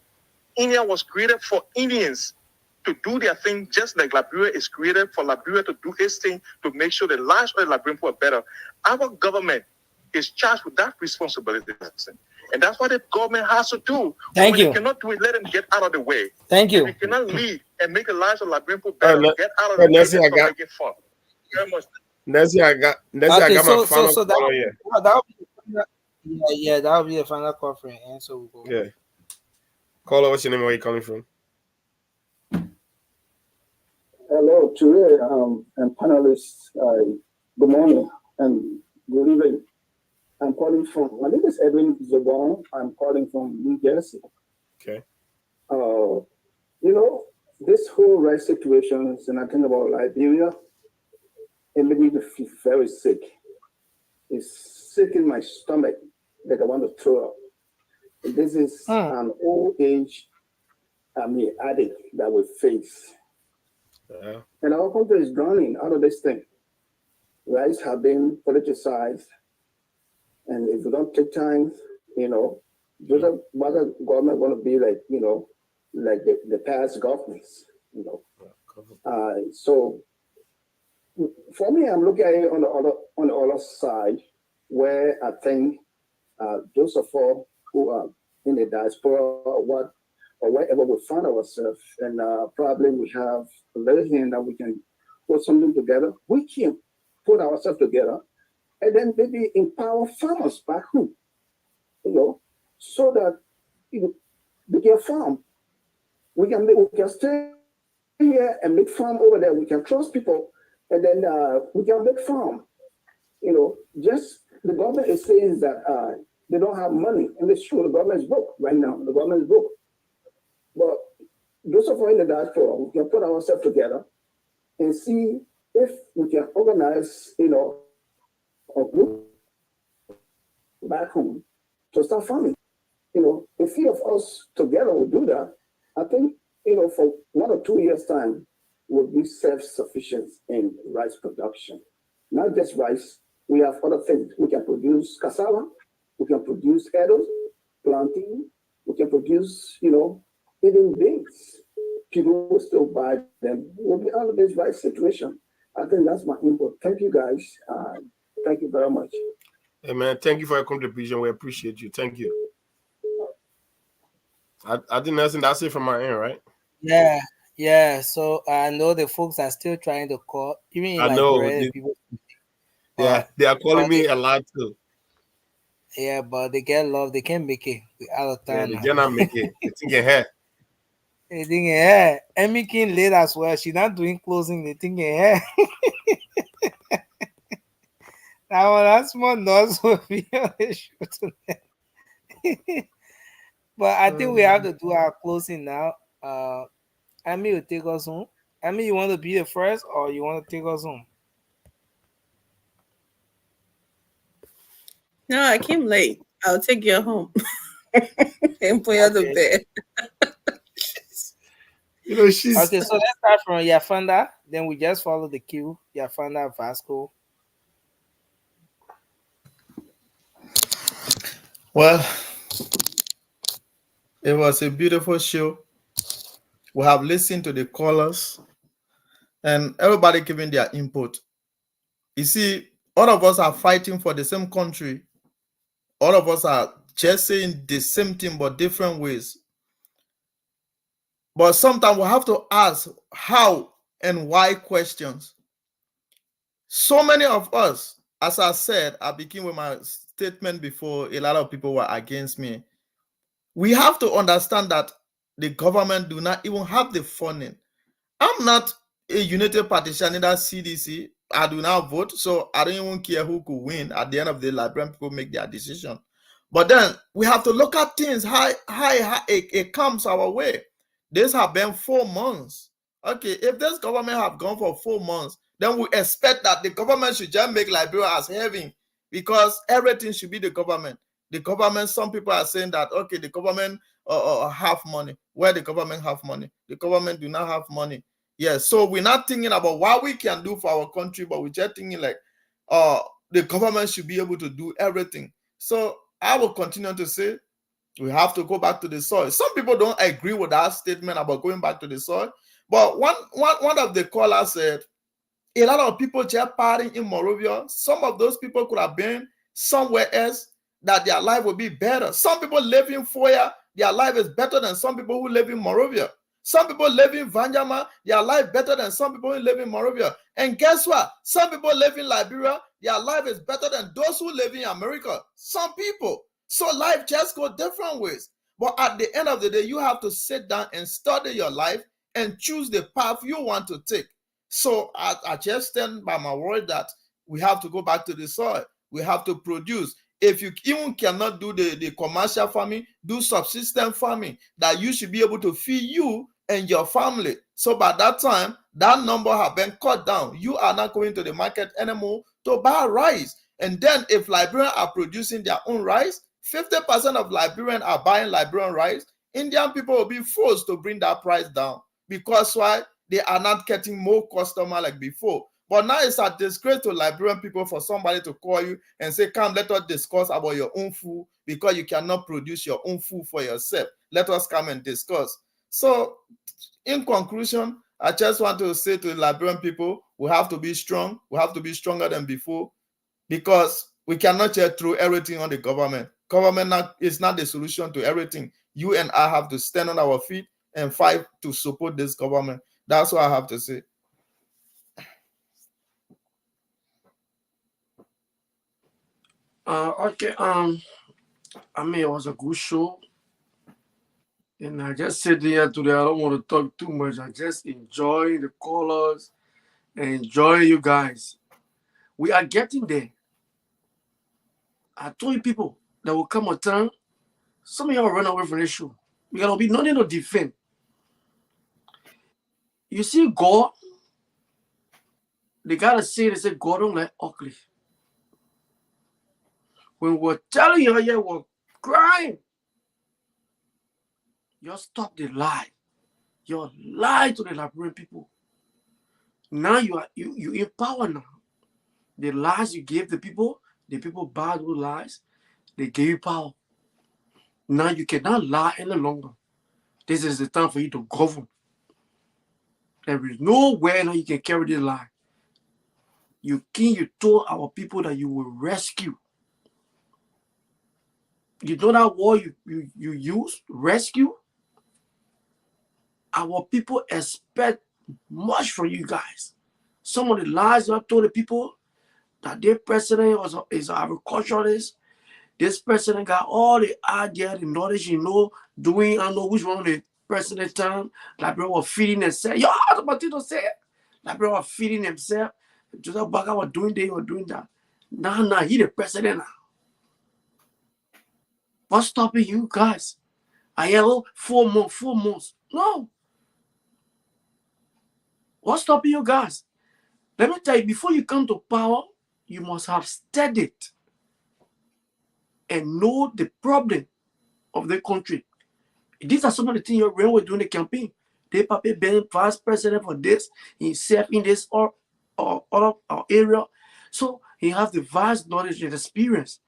India was created for Indians to do their thing, just like Liberia is created for Liberia to do its thing to make sure the lives of the Liberian people are better. Our government is charged with that responsibility. And that's what the government has to do. Thank you. They cannot do it, let them get out of the way. Thank you. We cannot leave and make the lives of Liberian people better. Get out of the way and stop making fun. Very much. Nessie, I got my final call here. That would be a final call for an answer. We'll go. Yeah. Caller, what's your name? Where are you calling from? Hello, today, and panelists. Good morning and good evening. I'm calling from. My name is Edwin Zobon. I'm calling from New Jersey. Okay. This whole rice situation, and I think about Liberia, it made me feel very sick. It's sick in my stomach that I want to throw up. This is an old age, addict that we face. Yeah. And our country is drowning out of this thing. Rights have been politicized. And if we don't take time, what the government going to be like, like the past governments, So for me, I'm looking at it on the other side, where I think those of us who are in the diaspora or wherever we find ourselves, and probably we have a little hand that we can put something together. We can put ourselves together and then maybe empower farmers back home, so that they can farm. We can stay here and make farm over there. We can trust people, and then we can make farm. Just the government is saying that they don't have money, and it's true. The government is broke right now. The government is broke. But those of us in the diaspora, we can put ourselves together and see if we can organize, a group back home to start farming. A few of us together will do that. I think, for 1 or 2 years' time, we'll be self-sufficient in rice production. Not just rice, we have other things. We can produce cassava, we can produce herbs, planting, we can produce, even beans. People will still buy them. We'll be out of this rice situation. I think that's my input. Thank you, guys. Thank you very much. Hey man, thank you for your contribution. We appreciate you. Thank you. I think that's it from my end, right? Yeah, yeah. So I know the folks are still trying to call, even in I know. Liberia, people. They are calling but me a lot too. Yeah, but they get love. They can't make it. We out of Yeah, time they now. cannot make it. They thinking hey. They thinking yeah. Emmy King late as well. She not doing closing. They thinking yeah. That's more noise will be on the show tonight. But I think we have to do our closing now. Emmy will take us home. Emmy, you want to be the first, or you want to take us home? No, I came late. I'll take you home and put you to bed. You know, she's okay. So let's start from Yafanda. Then we just follow the queue. Yafanda, Vasco. Well, it was a beautiful show. We have listened to the callers and everybody giving their input. You see, all of us are fighting for the same country. All of us are just saying the same thing but different ways. But sometimes we have to ask how and why questions. So many of us, as I said, I began with my statement before, a lot of people were against me. We have to understand that the government do not even have the funding. I'm not a United Partition, neither CDC. I do not vote, so I don't even care who could win. At the end of the day, Liberian people make their decision. But then we have to look at things how it comes our way. This have been 4 months. Okay, if this government have gone for 4 months, then we expect that the government should just make Liberia as heaven, because everything should be the government. The government, some people are saying that, okay, the government have money. Where the government have money? The government do not have money. Yes, so we're not thinking about what we can do for our country, but we're just thinking like the government should be able to do everything. So I will continue to say we have to go back to the soil. Some people don't agree with that statement about going back to the soil, but one of the callers said a lot of people just partying in Monrovia. Some of those people could have been somewhere else that their life would be better. Some people live in Foya, their life is better than some people who live in Monrovia. Some people live in Vanjama, their life better than some people who live in Monrovia. And guess what? Some people live in Liberia, their life is better than those who live in America. Some people. So life just goes different ways. But at the end of the day, you have to sit down and study your life and choose the path you want to take. So I just stand by my word that we have to go back to the soil. We have to produce. If you even cannot do the commercial farming, do subsistence farming, that you should be able to feed you and your family. So by that time, that number have been cut down. You are not going to the market anymore to buy rice. And then if Liberians are producing their own rice, 50% of Liberians are buying Liberian rice, Indian people will be forced to bring that price down. Because why? They are not getting more customer like before. But now it's a disgrace to Liberian people for somebody to call you and say, come, let us discuss about your own food because you cannot produce your own food for yourself. Let us come and discuss. So in conclusion, I just want to say to the Liberian people, we have to be strong. We have to be stronger than before because we cannot just throw everything on the government. Government is not the solution to everything. You and I have to stand on our feet and fight to support this government. That's what I have to say. Okay. I mean, it was a good show. And I just sit here today. I don't want to talk too much. I just enjoy the callers and enjoy you guys. We are getting there. I told you people there will come a time, some of y'all run away from the show. We gotta be nothing to defend. You see, God, they gotta say, they say, God don't like ugly. When we're telling you, yeah, we're crying. You stop the lie. You lie to the Liberian people. Now you in power now. The lies you gave the people buy those lies. They gave you power. Now you cannot lie any longer. This is the time for you to govern. There is no way now you can carry this lie. You told our people that you will rescue. You know that word you use, rescue? Our people expect much from you guys. Some of the lies you have told the people that their president is an agriculturalist. This president got all the idea, the knowledge, doing, I don't know which one of the president time. Like bro was feeding himself. Yo, I was about to say it. Like bro was feeding himself. Joseph Baga was doing this, was doing that. Now, he the president now. What's stopping you guys? I have 4 months. No. What's stopping you guys? Let me tell you, before you come to power, you must have studied and know the problem of the country. These are some of the things your brain was doing the campaign. They probably been vice president for this, himself in this or other area. So he has the vast knowledge and experience.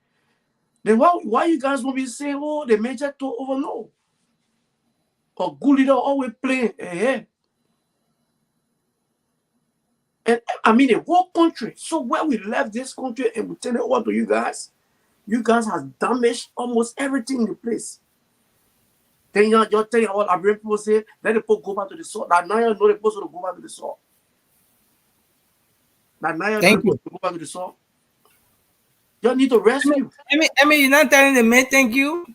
Then why you guys won't be saying, oh, the major took over? No. Or good leader always playing ahead. And I mean the whole country. So when we left this country and we turn it over to you guys have damaged almost everything in the place. Then you're telling all our people say, let the people go back to the soil. That now you know the people to go back to the soil. That now you know to go back to the soil. You need to rescue. I mean, you're not telling the man thank you.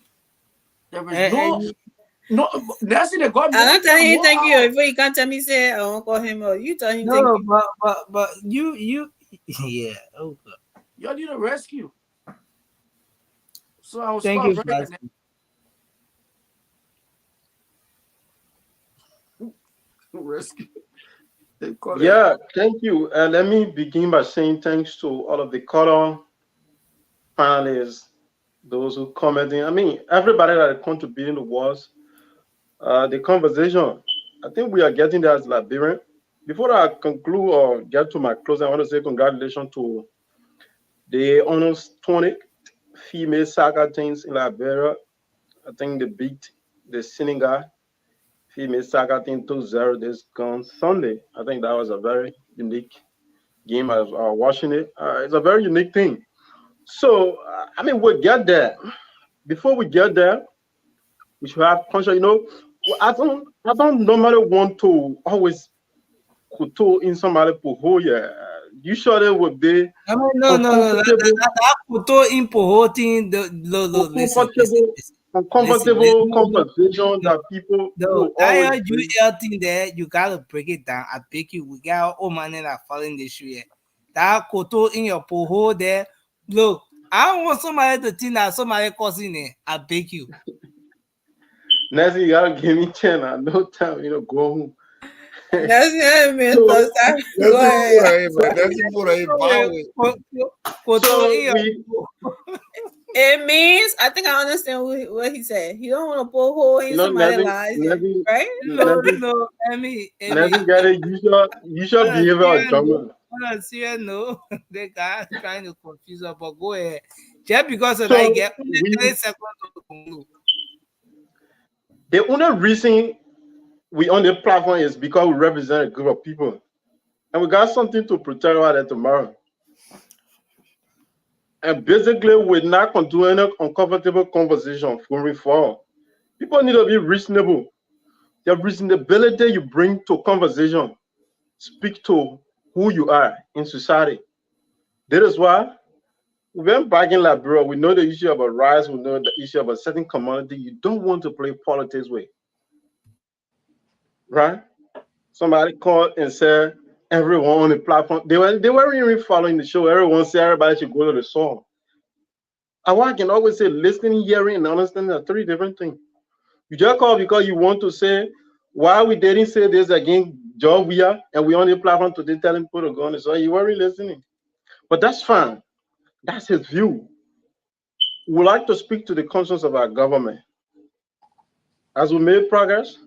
There is no, that's in the government. I'm not telling you thank you. If you can't tell me, say I won't call him or you tell him thank you. But you, yeah. Oh, you need a rescue. So I was thank you. Rescue. Yeah, thank you. Let me begin by saying thanks to all of the caller panelists, those who commenting. I mean, everybody that contributing to was the conversation. I think we are getting there as Liberian. Before I conclude or get to my closing, I want to say congratulations to the almost 20 female soccer teams in Liberia. I think they beat the Senegal female soccer team 2-0 this gone Sunday. I think that was a very unique game. I was watching it. It's a very unique thing. So, I mean, we'll get there. Before we get there, we should have conscious, I don't normally want to always put in somebody pohoya. Usually would be no. That photo in pohoting uncomfortable conversation that people thing there, you gotta break it down. I beg you, we got all money that falling this year. That photo in your poho there. Look, I don't want somebody to think that somebody causing it. I beg you. Nancy, you gotta give me 10. No time, go home. That's it, man. It means, I think I understand what he said. He don't want to pull hole in somebody's lives, right? No, Emmy. Nancy got a usual behavior of drama. No, the guy trying to confuse us, but go ahead. Just because of that, get 30 seconds to conclude. The only reason we on the platform is because we represent a group of people, and we got something to protect about it tomorrow. And basically, we're not going to do any uncomfortable conversation going forward. People need to be reasonable. The reasonability you bring to conversation speak to who you are in society. That is why we went back in Liberia. We know the issue of a rice. We know the issue of a certain commodity. You don't want to play politics with, right? Somebody called and said everyone on the platform. They weren't even following the show. Everyone said everybody should go to the soul. I can always say listening, hearing, and understanding are 3 different things. You just call because you want to say why we didn't say this again, Joe, we are, and we on the platform today telling people to go on the soul. You weren't listening, but that's fine. That's his view. We like to speak to the conscience of our government. As we made progress,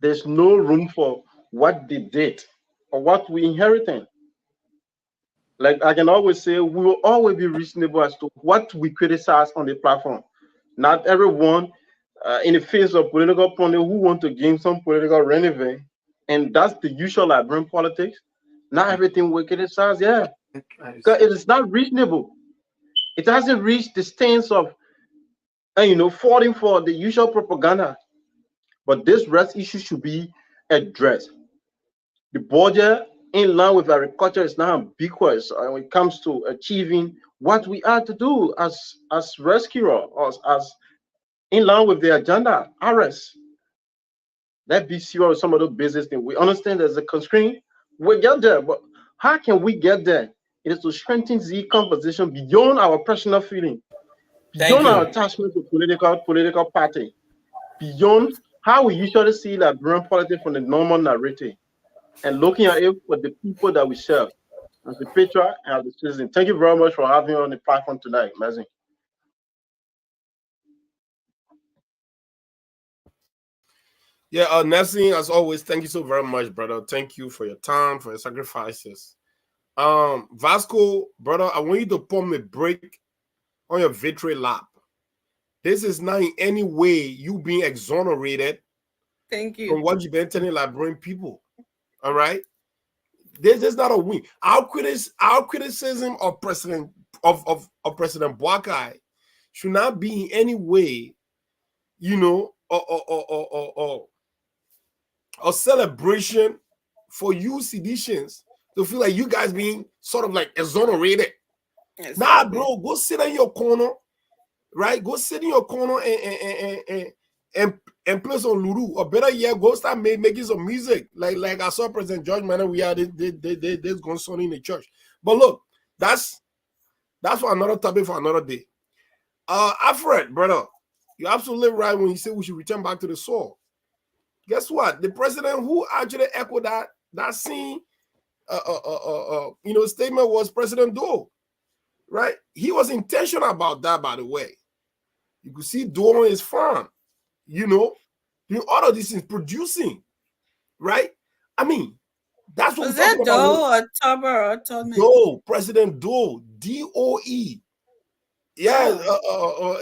there's no room for what they did or what we inherited. Like I can always say, we will always be reasonable as to what we criticize on the platform. Not everyone in the face of political pundit who want to gain some political revenue, and that's the usual Liberian politics. Not everything we criticize, yeah, because it is not reasonable. It hasn't reached the stance of and falling for the usual propaganda. But this rest issue should be addressed. The budget in line with agriculture is now ambiguous when it comes to achieving what we are to do as rescuers, as in line with the agenda, RS. Let's be serious with some of those business things. We understand there's a constraint. We get there, but how can we get there? It is to strengthen the conversation beyond our personal feeling, beyond our attachment to political party, beyond how we usually see Liberian politics from the normal narrative, and looking at it for the people that we serve, as the patriot and as the citizen. Thank you very much for having me on the platform tonight, Mazin. Yeah, Nelson, as always, thank you so very much, brother. Thank you for your time, for your sacrifices. Vasco, brother, I want you to pump a break on your victory lap. This is not in any way you being exonerated. Thank you. From what you've been telling Liberian people. All right? This is not a win. Our criticism of President Boakai should not be in any way, a celebration for you seditions to feel like you guys being sort of like exonerated. Yes, nah, bro, go sit in your corner, right? Go sit in your corner and play some Lulu. Or better yet, go start making some music. Like I saw President George Manning, we had this going on in the church. But look, that's for another topic for another day. Alfred, brother, you're absolutely right when you say we should return back to the soil. Guess what? The president who actually echoed that scene, statement was President Doe, right? He was intentional about that, by the way. You could see Doe on his farm, doing all of this is producing, right? I mean, that's what was that Doe or Tubber or Tubman? Doe, President Doe, DOE. Yeah,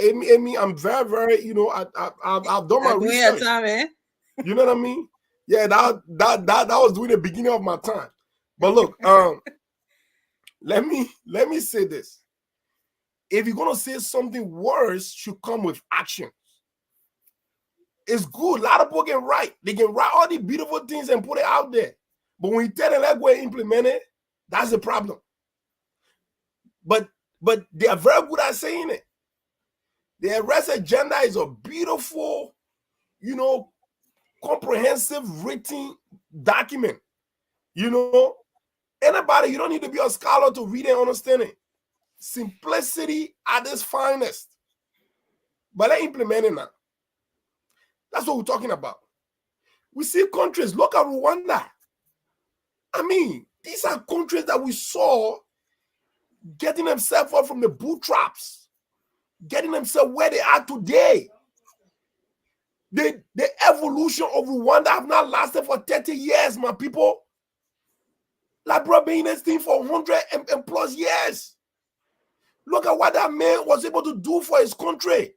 Amy, I'm very, very, I've done my research. Time, You know what I mean? Yeah, that was during the beginning of my time. But look, let me say this. If you're gonna say something worse, should come with action. It's good. A lot of people can write. They can write all these beautiful things and put it out there. But when you tell them let's go and implement it, that's the problem. But they are very good at saying it. The arrest agenda is a beautiful, comprehensive written document. Anybody, you don't need to be a scholar to read and understand it. Simplicity at its finest. But let's implement it now. That's what we're talking about. We see countries, look at Rwanda. I mean, these are countries that we saw getting themselves up from the bootstraps, getting themselves where they are today. The evolution of Rwanda have not lasted for 30 years, my people. Liberia been in this thing for 100 and plus years. Look at what that man was able to do for his country.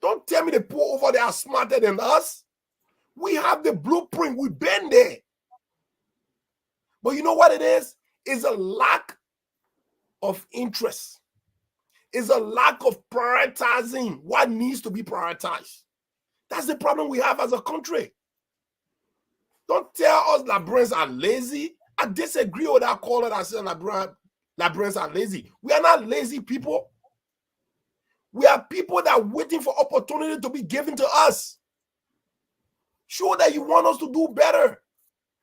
Don't tell me the poor over there are smarter than us. We have the blueprint. We've been there. But you know what it is? It's a lack of interest. It's a lack of prioritizing what needs to be prioritized. That's the problem we have as a country. Don't tell us Liberians are lazy. I disagree with that caller that says Liberians are lazy. We are not lazy people. We are people that are waiting for opportunity to be given to us. Show that you want us to do better.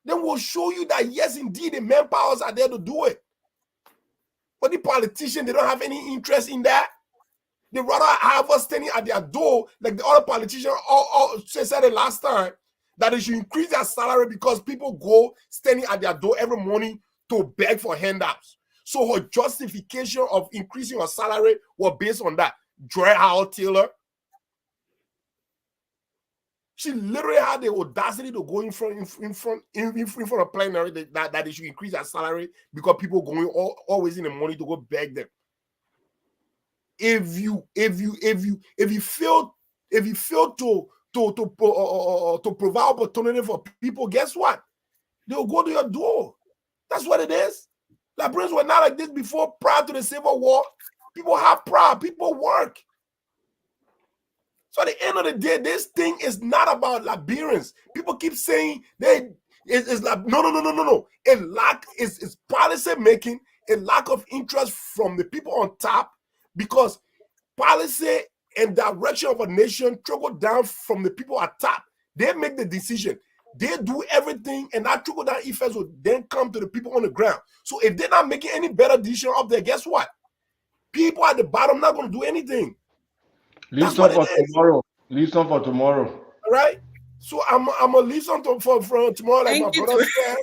Then we'll show you that, yes, indeed, the manpowers are there to do it. But the politicians, they don't have any interest in that. They rather have us standing at their door, like the other politicians all said it last time, that they should increase their salary because people go standing at their door every morning to beg for handouts. So her justification of increasing her salary was based on that. Joy Howard Taylor, she literally had the audacity to go in front of plenary that they should increase their salary because people going always in the morning to go beg them. If you fail to provide opportunity for people, guess what? They'll go to your door. That's what it is. Liberians were not like this before, prior to the Civil War. People have pride. People work. So at the end of the day, this thing is not about Liberians. People keep saying it's like no. A lack is policy making, a lack of interest from the people on top, because policy and direction of a nation trickle down from the people at top. They make the decision. They do everything, and that trickle down effects will then come to the people on the ground. So if they're not making any better decision up there, guess what? People at the bottom not going to do anything. Leave some for tomorrow. Leave some for tomorrow. All right. So I'm gonna leave something for tomorrow, like Thank my you, brother said.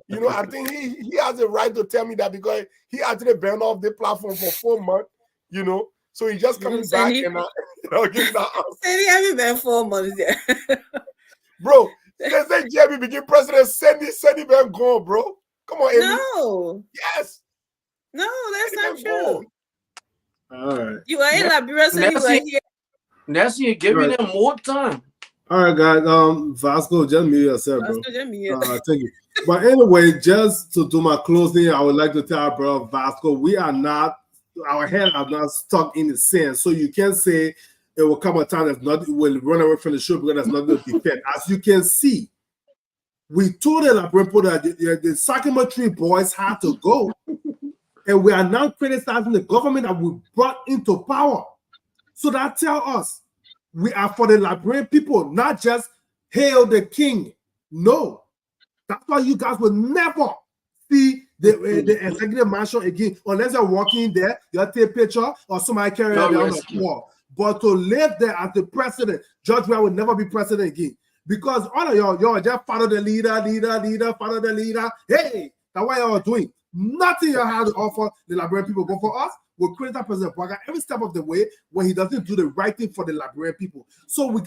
You know, I think he has the right to tell me that, because he actually banned off the platform for 4 months. You know, so he's just coming back and give that answer. Said he haven't been 4 months there. Bro, they say Jeremy became president. Send it back gone, bro. Come on, Amy. No. Yes. No, that's not true. All right. You were in Liberia, so you were here. Nelson, you're giving them more time. All right, guys. Vasco, just mute yourself, bro. Vasco, just mute. Thank you. But anyway, just to do my closing, I would like to tell bro Vasco, we are not, our head are not stuck in the sand. So you can say it will come a time that's not, will run away from the show because that's not going to defend. As you can see, we told the Liberian people that the Sakima Tree boys had to go. And we are now criticizing the government that we brought into power. So that tell us we are for the Liberian people, not just hail the king. No. That's why you guys will never see the executive mansion again, unless you're walking there, you'll take a picture or somebody carrying it on the wall. But to live there as the president, George Weah will never be president again. Because all of y'all just follow the leader, follow the leader. Hey, that's what y'all doing. Nothing you have to offer the Liberian people. But for us, we'll criticize President Bouaga every step of the way when he doesn't do the right thing for the Liberian people. So we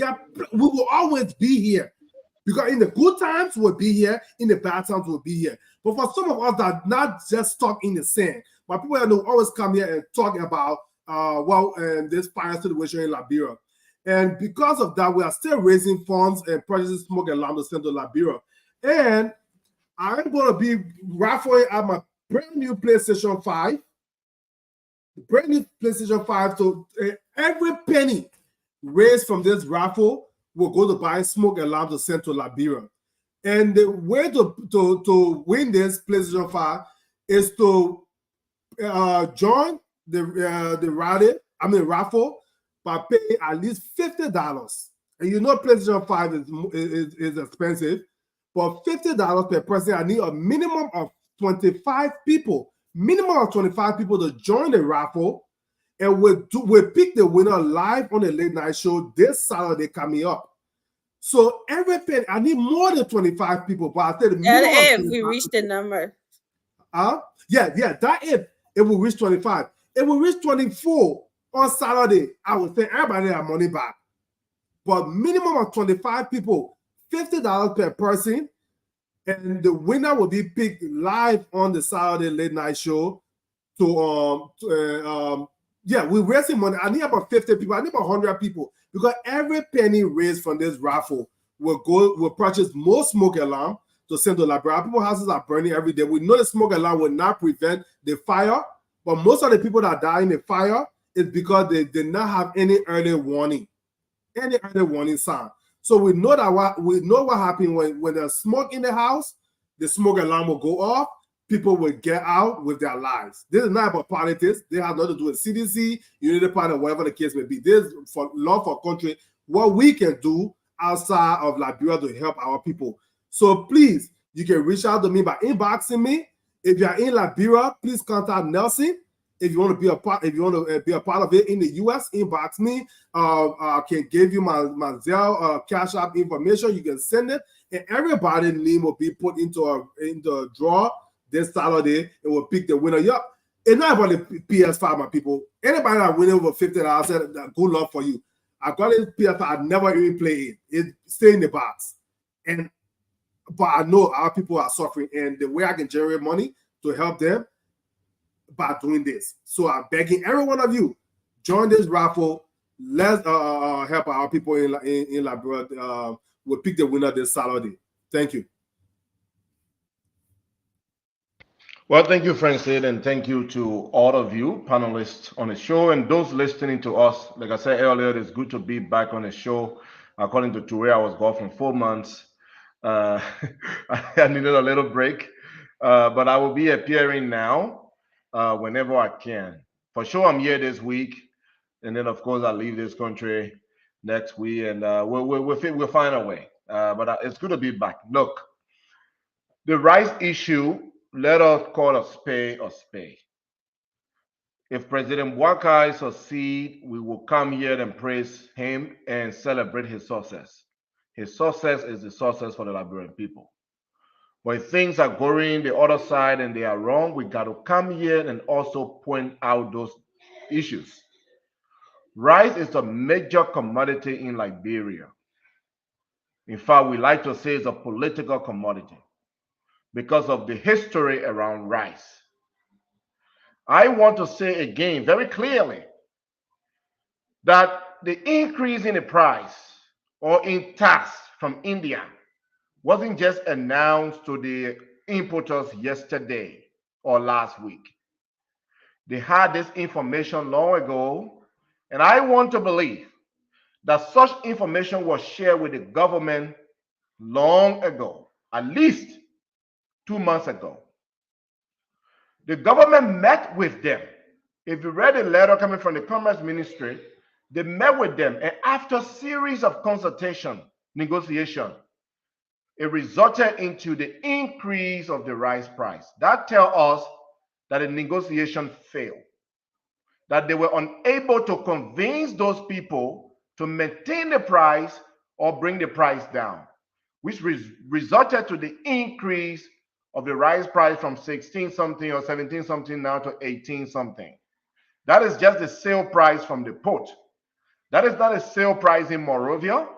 will always be here. Because in the good times, we'll be here. In the bad times, we'll be here. But for some of us that are not just stuck in the sand, but people that always come here and talk about, this fire situation in Liberia. And because of that, we are still raising funds and purchasing smoke alarm to send to Liberia. And I'm going to be raffling at my brand new PlayStation 5. Brand new PlayStation 5. So every penny raised from this raffle will go to buy smoke alarm to send to Liberia. And the way to win this PlayStation 5 is to join the raffle by paying at least $50. And you know PlayStation 5 is expensive. But $50 per person, I need a minimum of 25 people. Minimum of 25 people to join the raffle. And we'll pick the winner live on the late night show this Saturday coming up. So every penny, I need more than 25 people. But I said the minimum if we reach the number. Yeah, that if it will reach 25. It will reach 24 on Saturday. I will send everybody their money back. But minimum of 25 people, $50 per person, and the winner will be picked live on the Saturday late night show. We're raising money. I need about 50 people. I need about 100 people, because every penny raised from this raffle will purchase more smoke alarm to send to Liberia. People's houses are burning every day. We know the smoke alarm will not prevent the fire, but most of the people that die in the fire is because they did not have any early warning sign. So we know what happened when there's smoke in the house, the smoke alarm will go off, people will get out with their lives. This is not about politics. They have nothing to do with CDC, Unity Party, whatever the case may be. This is for love for country, what we can do outside of Liberia to help our people. So please, you can reach out to me by inboxing me. If you're in Liberia, please contact Nelson. If you want to be a part, of it in the US, inbox me. I can give you my Zelle, Cash App information. You can send it, and everybody's name will be put into the draw this Saturday. It will pick the winner. Yeah, it's not about the PS5, my people. Anybody that win over $50, I said, good luck for you. I got this PS5. I never even play it. It stay in the box, but I know our people are suffering, and the way I can generate money to help them by doing this. So I'm begging every one of you, join this raffle. Let's help our people in Liberia. We'll pick the winner this Saturday. Thank you. Well, thank you, Francis, and thank you to all of you panelists on the show and those listening to us. Like I said earlier, it's good to be back on the show. According to Ture, I was gone for 4 months. Uh, I needed a little break, but I will be appearing now whenever I can. For sure, I'm here this week, and then of course I leave this country next week, and we'll find a way. But it's good to be back. Look, the rice issue. Let us call a spade a spade. If President Bwakai succeeds, we will come here and praise him and celebrate his success. His success is the success for the Liberian people. When things are going the other side and they are wrong, we got to come here and also point out those issues. Rice is a major commodity in Liberia. In fact, we like to say it's a political commodity because of the history around rice. I want to say again very clearly that the increase in the price or in tax from India wasn't just announced to the importers yesterday or last week. They had this information long ago, and I want to believe that such information was shared with the government long ago, at least 2 months ago. The government met with them. If you read a letter coming from the Commerce Ministry, they met with them, and after a series of consultation, negotiation, it resulted into the increase of the rice price. That tells us that the negotiation failed, that they were unable to convince those people to maintain the price or bring the price down, which resulted to the increase of the rice price from 16 something or 17 something now to 18 something. That is just the sale price from the port. That is not a sale price in Monrovia.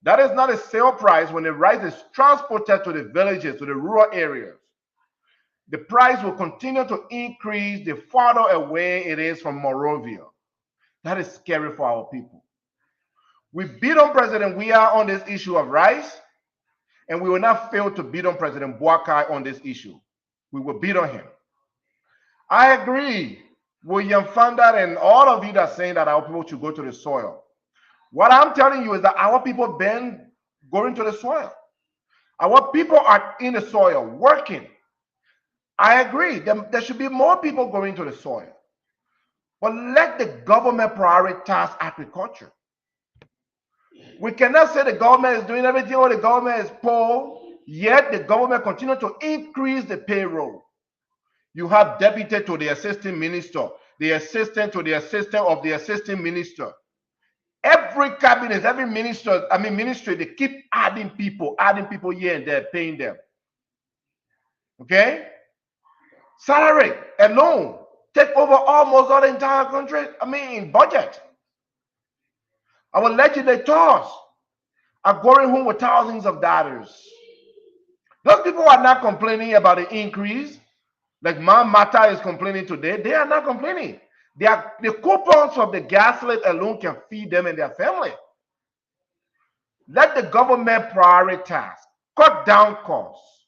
That is not a sale price when the rice is transported to the villages, to the rural areas. The price will continue to increase the farther away it is from Monrovia. That is scary for our people. We beat on President Weah on this issue of rice, and we will not fail to beat on President Bwakai on this issue. We will beat on him. I agree with William Fandar and all of you that are saying that our people should go to the soil. What I'm telling you is that our people been going to the soil. Our people are in the soil working. I agree. There should be more people going to the soil. But let the government prioritize agriculture. We cannot say the government is doing everything or the government is poor, yet the government continues to increase the payroll. You have deputy to the assistant minister, the assistant to the assistant of the assistant minister. Every cabinet, every ministry, they keep adding people here and there, paying them. Okay? Salary alone take over almost all the entire country, budget. Our legislators are going home with thousands of dollars. Those people are not complaining about the increase. Like Mata is complaining today. They are not complaining. The coupons of the gaslight alone can feed them and their family. Let the government prioritize, cut down costs,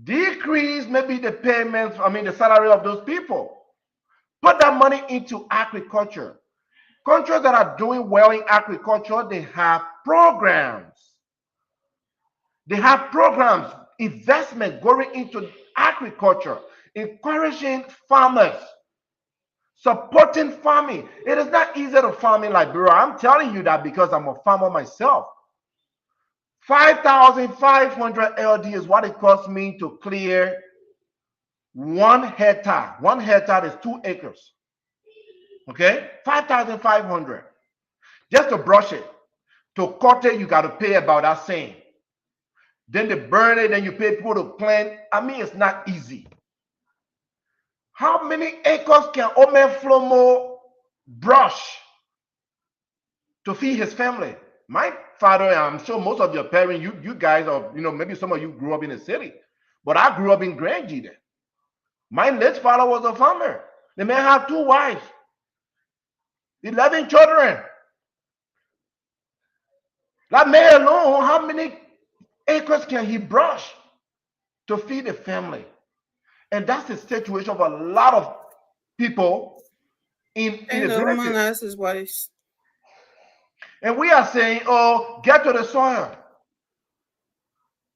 decrease maybe the payments, the salary of those people. Put that money into agriculture. Countries that are doing well in agriculture, they have programs. They have programs, investment going into agriculture, encouraging farmers, supporting farming. It is not easy to farm in Liberia. I'm telling you that because I'm a farmer myself. 5,500 LD is what it costs me to clear 1 hectare. 1 hectare is 2 acres. Okay, 5,500 just to brush it. To cut it, you got to pay about that same. Then they burn it, then you pay people to plant. It's not easy. How many acres can Omen Flomo brush to feed his family? My father, I'm sure most of your parents, you guys, or maybe some of you grew up in the city, but I grew up in Grand G. My late father was a farmer. The man had 2 wives. 11 children. That man alone, how many acres can he brush to feed the family? And that's the situation of a lot of people in And the the woman villages. asked his wife. And we are saying, oh, get to the soil.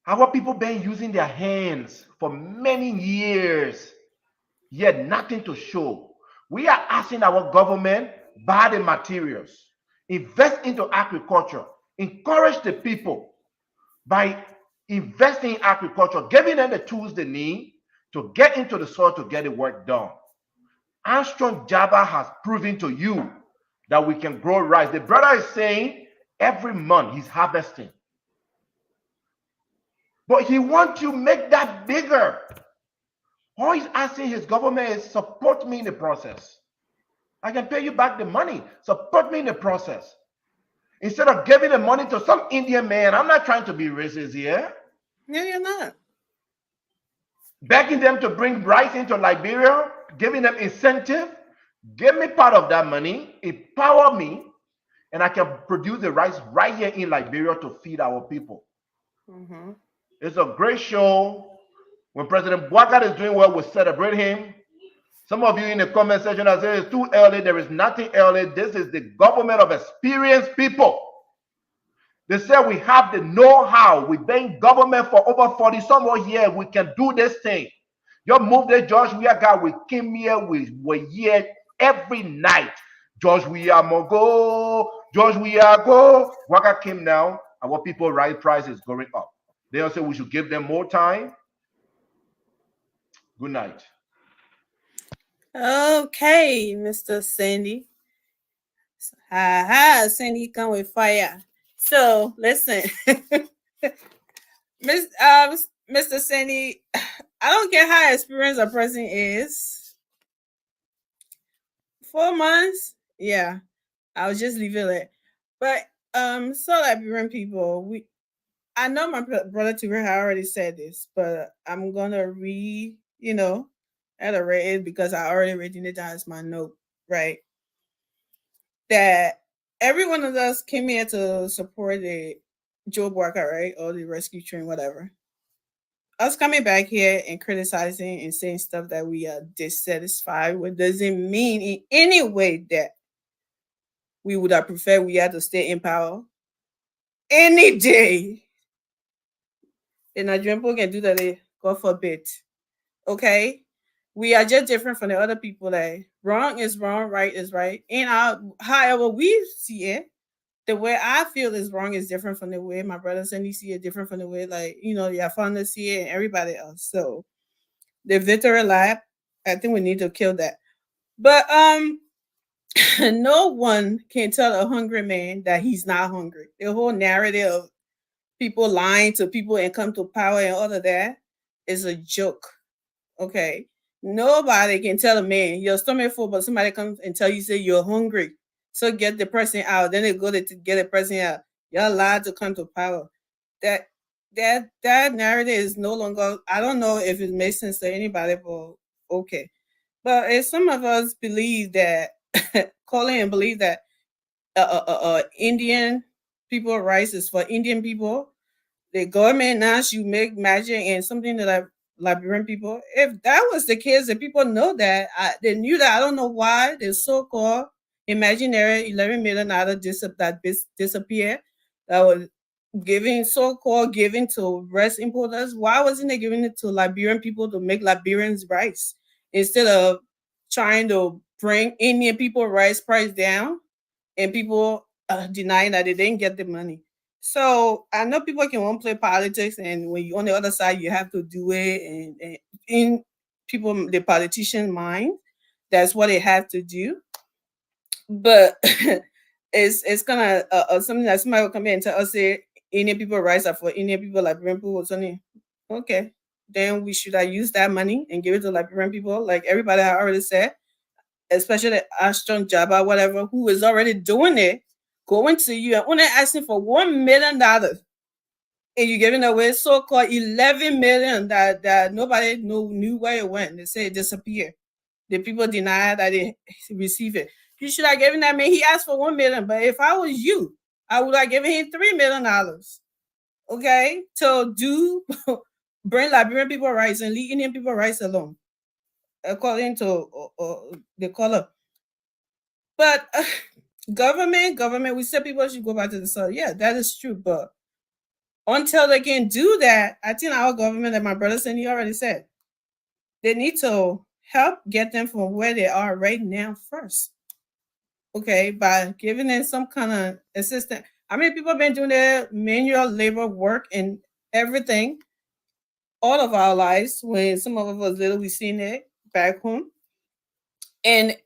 Our people been using their hands for many years, yet nothing to show. We are asking our government, buy the materials, invest into agriculture, encourage the people by investing in agriculture, giving them the tools they need to get into the soil to get the work done. Armstrong Jabba has proven to you that we can grow rice. The brother is saying every month he's harvesting. But he wants to make that bigger. All he's asking his government is support me in the process. I can pay you back the money. Support me in the process. Instead of giving the money to some Indian man, I'm not trying to be racist here. No, you're not. Begging them to bring rice into Liberia, giving them incentive. Give me part of that money, empower me, and I can produce the rice right here in Liberia to feed our people. Mm-hmm. It's a great show. When President Bouakai is doing well, we celebrate him. Some of you in the comment section are saying it's too early. There is nothing early. This is the government of experienced people. They said we have the know-how. We've been in government for over 40 some more years. We can do this thing. You move the George Weah guy. We came here. We were here every night. George Weah go. George Weah go. Waka came now. Our people right price is going up. They all say we should give them more time. Good night. Okay, Mr. Sandy. Sandy come with fire. So listen, Mr. Sandy, I don't care how experienced a person is. 4 months, yeah, I'll just leave it there. But so Liberian people, I know my brother Tigray already said this, but I'm gonna reiterate it because I already written it down as my note, right? That every one of us came here to support the Joe Bouakai, right? Or the rescue train, whatever. Us coming back here and criticizing and saying stuff that we are dissatisfied with doesn't mean in any way that we would have preferred we had to stay in power. Any day. The Nigerian people can do that, God forbid. Okay? We are just different from the other people. That wrong is wrong, right is right. And however we see it, the way I feel is wrong is different from the way my brother Sandy see it, different from the way your founders see it and everybody else. So the victory lap, I think we need to kill that. But no one can tell a hungry man that he's not hungry. The whole narrative of people lying to people and come to power and all of that is a joke. Okay. Nobody can tell a man your stomach full, but somebody comes and tell you, say you're hungry. So get the person out. Then they go to get the person out. You're allowed to come to power. That narrative is no longer, I don't know if it makes sense to anybody, but okay. But if some of us believe that, calling and believe that Indian people rights is for Indian people, the government now should make magic and something that Liberian people. If that was the case, the people know that. They knew that. I don't know why the so-called imaginary 11 million that disappeared, that was so-called giving to rice importers. Why wasn't they giving it to Liberian people to make Liberians rice instead of trying to bring Indian people rice price down and people denying that they didn't get the money? So I know people can want to play politics, and when you're on the other side, you have to do it. And in people, the politician mind, that's what they have to do. But it's gonna something that somebody will come in and tell us, say Indian people rights are for Indian people, Liberian people or something. Okay, then we should have used that money and give it to Liberian people, like everybody had already said, especially Armstrong Jabba, whatever, who is already doing it. Going to you and only asking for $1 million, and you're giving away so-called 11 million that nobody knew where it went. They say it disappeared. The people deny that they receive it. You should have given that man. He asked for $1 million, but if I was you, I would have given him $3 million. Okay, to bring Liberian people rights and leave Indian people rights alone. according to the color. But government, we said people should go back to the soil. Yeah, that is true. But until they can do that, I think our government, and my brother said, he already said, they need to help get them from where they are right now first. Okay, by giving them some kind of assistance. I mean, people have been doing their manual labor work and everything all of our lives. When some of us was little, we seen it back home. And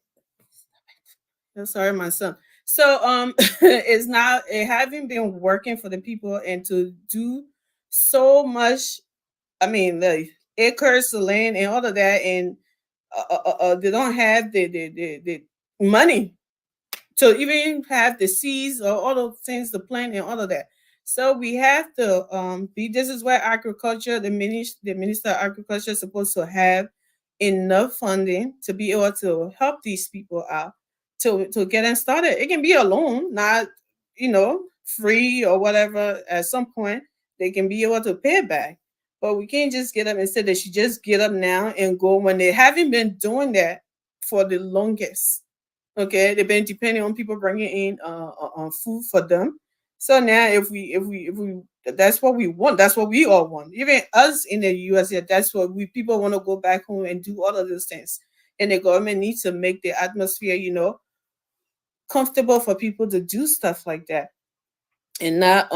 I'm sorry, my son. So it's not, it having been working for the people and to do so much. I mean, the acres, the land, and all of that, and they don't have the money to even have the seeds or all those things, the plant and all of that. So we have to be. This is where agriculture, the minister of agriculture, is supposed to have enough funding to be able to help these people out to get them started. It can be a loan, not free or whatever. At some point, they can be able to pay it back. But we can't just get up and say they should just get up now and go when they haven't been doing that for the longest. Okay, they've been depending on people bringing in food for them. So now, if we, that's what we want. That's what we all want. Even us in the US, yeah, that's what people want to go back home and do all of those things. And the government needs to make the atmosphere, comfortable for people to do stuff like that, and not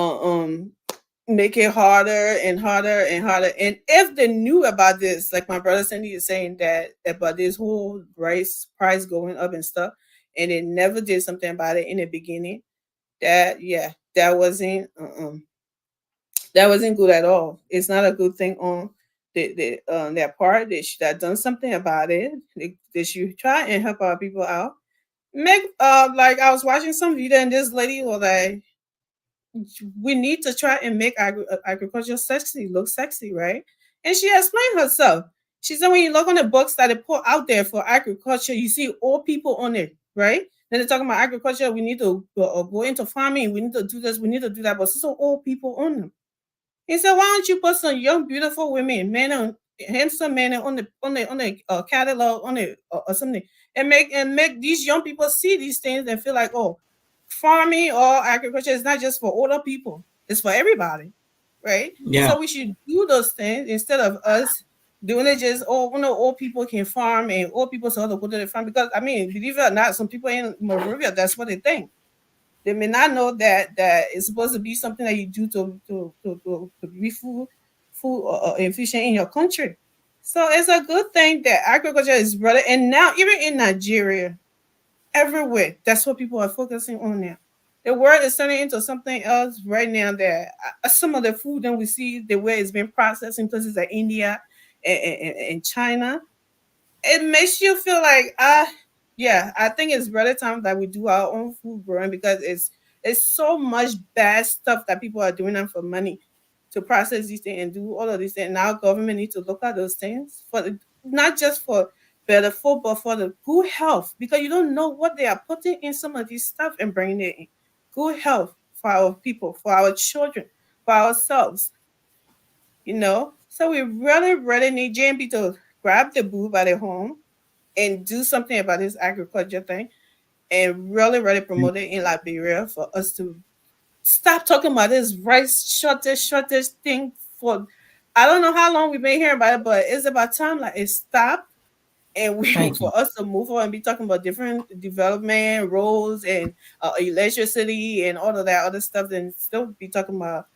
make it harder and harder and harder. And if they knew about this, like my brother Cindy is saying that about this whole rice price going up and stuff, and they never did something about it in the beginning, that wasn't good at all. It's not a good thing on their part. They should have done something about it. They should try and help our people out. Make like I was watching some video and this lady was like, we need to try and make agriculture look sexy, right? And she explained herself. She said when you look on the books that they put out there for agriculture, you see old people on it, right? Then they're talking about agriculture. We need to go into farming. We need to do this. We need to do that. But some old people on them. He said, why don't you put some young, beautiful women, handsome men on the catalog on it or something, and make these young people see these things and feel like, oh, farming or agriculture is not just for older people; it's for everybody, right? Yeah. So we should do those things instead of us doing it just old people can farm and old people so to go to the farm. Because I mean, believe it or not, some people in Monrovia, that's what they think. They may not know that it's supposed to be something that you do to be food efficient in your country. So it's a good thing that agriculture is brother. And now even in Nigeria, everywhere, that's what people are focusing on now. The world is turning into something else right now. That some of the food that we see, the way it's been processed in places like India and China, it makes you feel like I think it's rather time that we do our own food growing, because it's so much bad stuff that people are doing them for money to process these things and do all of these things. Now government needs to look at those things not just for better food, but for the good health, because you don't know what they are putting in some of these stuff and bringing it in. Good health for our people, for our children, for ourselves. So we really need JMB to grab the boo by the home and do something about this agriculture thing, and really promote it in Liberia for us to stop talking about this rice shortage thing. For I don't know how long we've been hearing about it, but it's about time like it stopped, and for us to move on and be talking about different development roles and electricity and all of that other stuff, then still be talking about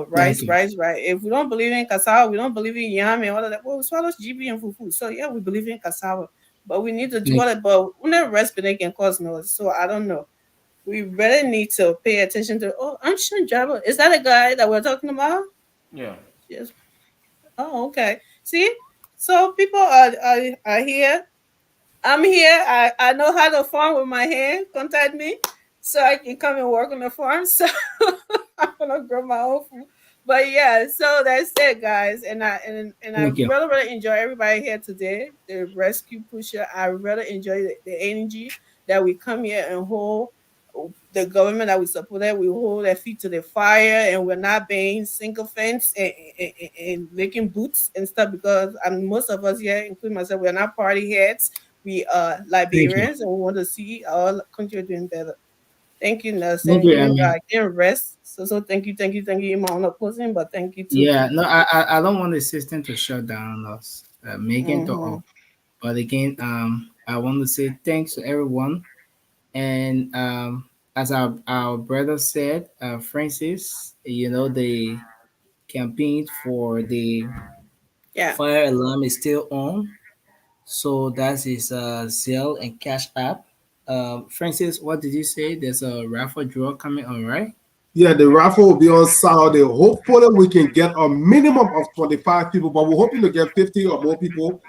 rice. If we don't believe in cassava, we don't believe in yam and all of that. Well, we swallow GB and fufu. So yeah, we believe in cassava, but we need to do all that. But we never rest, but they can cause noise. So I don't know. We really need to pay attention to. Oh, I'm sure Jabba. Is that a guy that we're talking about? Yeah. Yes. Oh, okay. See, so people are here. I'm here. I know how to farm with my hand. Contact me so I can come and work on the farm. So I'm gonna grow my own food. But yeah, so that's it, guys. And I really enjoy everybody here today. The rescue pusher. I really enjoy the energy that we come here and hold the government that we supported, we hold their feet to the fire, and we're not being sycophants and making boots and stuff, because most of us here, including myself, we're not party heads. We are Liberians, and we want to see our country doing better. Thank you, Nelson. Thank you, Even Amy. though I can't rest. So thank you. In my own opposing, but thank you too. Yeah, no, I don't want the system to shut down us, making to all. But again, I want to say thanks to everyone. And as our brother said, Francis, the campaign for the fire alarm is still on. So that is Zelle and Cash App. Francis, what did you say? There's a raffle draw coming on, right? Yeah, the raffle will be on Saturday. Hopefully, we can get a minimum of 25 people, but we're hoping to get 50 or more people.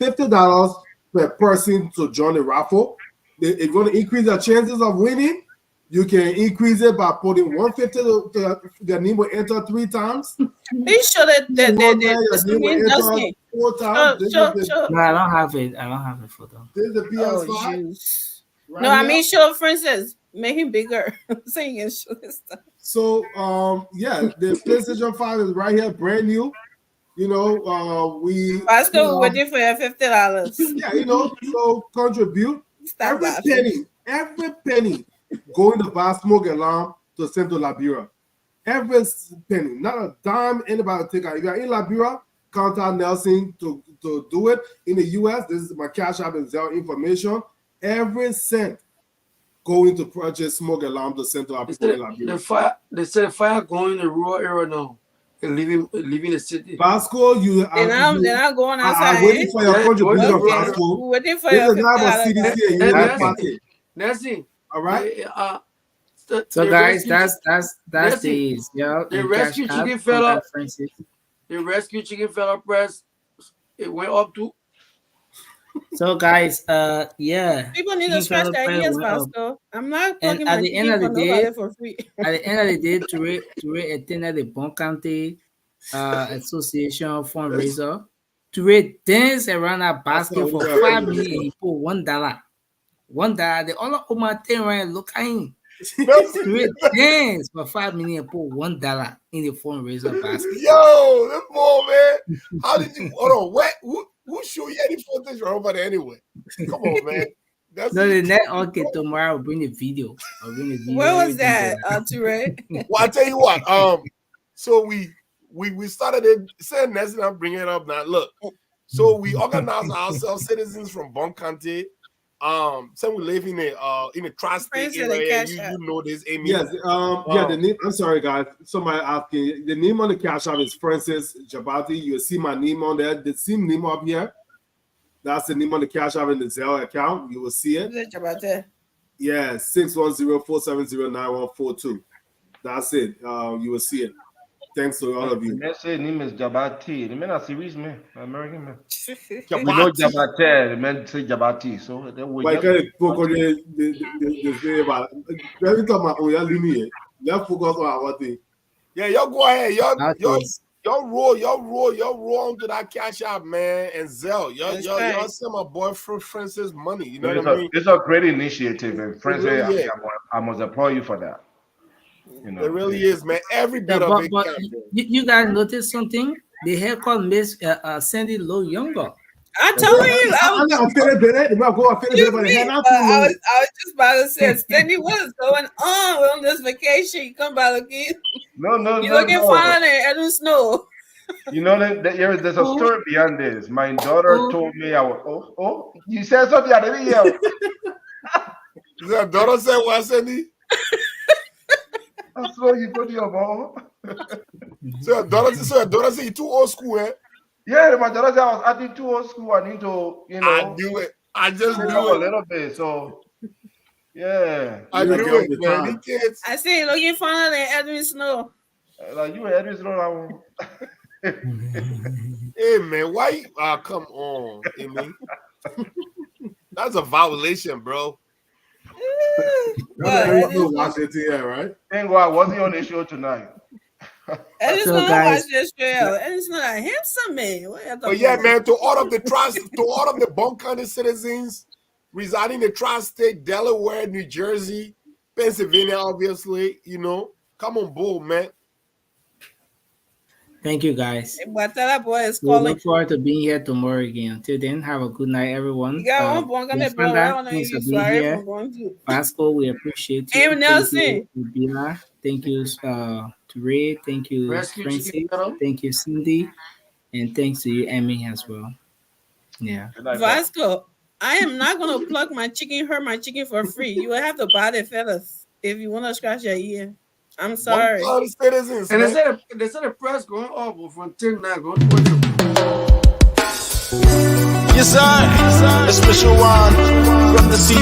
$50 per person to join the raffle. If you want to increase your chances of winning, you can increase it by putting $150 to your name will enter 3 times. They show that your name will enter 4 times. No, I don't have it. I don't have it for them. This is the PS5. Jeez. Right No, I here. mean, show Francis. Make him bigger. Saying and show this stuff. So, yeah, the PlayStation 5 is right here, brand new. We. Pastor, we're waiting for your $50. Yeah, so contribute. Stop Every penny going to buy smoke alarm to send to Liberia. Every penny, not a dime anybody take out. If you're in Liberia, contact Nelson to do it. In the US, this is my Cash App and Zelle information. Every cent going to purchase smoke alarm to send to our people in Liberia. They said fire going in the rural area now. And leaving the city. Vasco, They're not going outside. I'm waiting for your contribution, Okay. Vasco. We're waiting for This your is not about $50. CDC and United Party. Nancy. All right. So guys, that's the the rescue chicken fella. The rescue chicken fella press. It went up to. So guys, yeah. People need to scratch their ears, Vasco. I'm not plugging my chicken for nobody for free. At the end of the day, to attend the Bon County Association fundraiser, to dance around a basket for 5 minutes and put $1. $1. The other Oma 10 right looking. To dance for 5 minutes and put $1 in the fundraiser basket. Yo, this boy, man. How did you hold on? Who show you any footage over there anyway? Come on, man. That's Okay, tomorrow I'll bring the video. Where was that, Ture? Well, I tell you what. So we started it. Saying Nelson, I'm bringing it up now. Look, so we organized ourselves, citizens from Bon County. So we live in a tri-state area. You know this, Amy. Yes. The name. I'm sorry, guys. Somebody asking. The name on the Cash App is Francis Jabati. You'll see my name on there. The same name up here. That's the name on the Cash App in the Zelle account. You will see it. Yeah, 610-470-9142. That's it. You will see it. Thanks to all of you. The name is Jabati. The man is serious man, American man. We know Jabati. The man say Jabati. So then we. Like the let me talk about leave me. Let's focus on our thing. Yeah, y'all go ahead. Y'all roll onto that Cash App, man, and Zelle. Y'all send my boyfriend Francis money. You know what I mean? It's a great initiative, and Francis, really I must applaud you for that. It really is, man. Every bit of it. But you guys notice something? The haircut makes Sandy look younger. I told you. I was just about to say, Sandy, what is going on this vacation? You come back again. No. You're looking fine and Edwin Snow. You know that there's a story behind this. My daughter told me I was. You said something I didn't hear. Your daughter said what, Sandy? That's what you put your ball. So your daughter said you too old school, eh? Yeah, my daughter said I was acting too old school. I need to, I knew it. I just knew a little bit. So, yeah. I knew it, man. Kids. I see you looking finer than Edwin Snow. Like you, Edwin Snow. Hey, man, why? Come on, Amy. That's a violation, bro. Right? Thank God I wasn't on the show tonight. Edwin Snow watch this show. Edwin Snow, a handsome man. But yeah, man, to all of the Bon County citizens residing in the tri-state, Delaware, New Jersey, Pennsylvania, obviously, you know. Come on board, man. Thank you, guys. But that boy is We calling. look forward to being here tomorrow again. Until then, have a good night, everyone. You got one born, Miss bro. I Fanda, don't know thanks you for being sorry here. for going to. Pascal, we appreciate you. Hey, Thank Nelson. you, Bila. Thank you, to Ray. Thank you, Rescue Francis. Chicken Little. Thank you, Cindy. And thanks to you, Emmy, as well. Yeah. Vasco, I am not gonna plug my chicken, hurt my chicken for free. You will have to buy the fellas if you want to scratch your ear. I'm sorry. Citizens, And man. they said the price going up from 10 now going to 20. Yes, sir. A special one from the sea.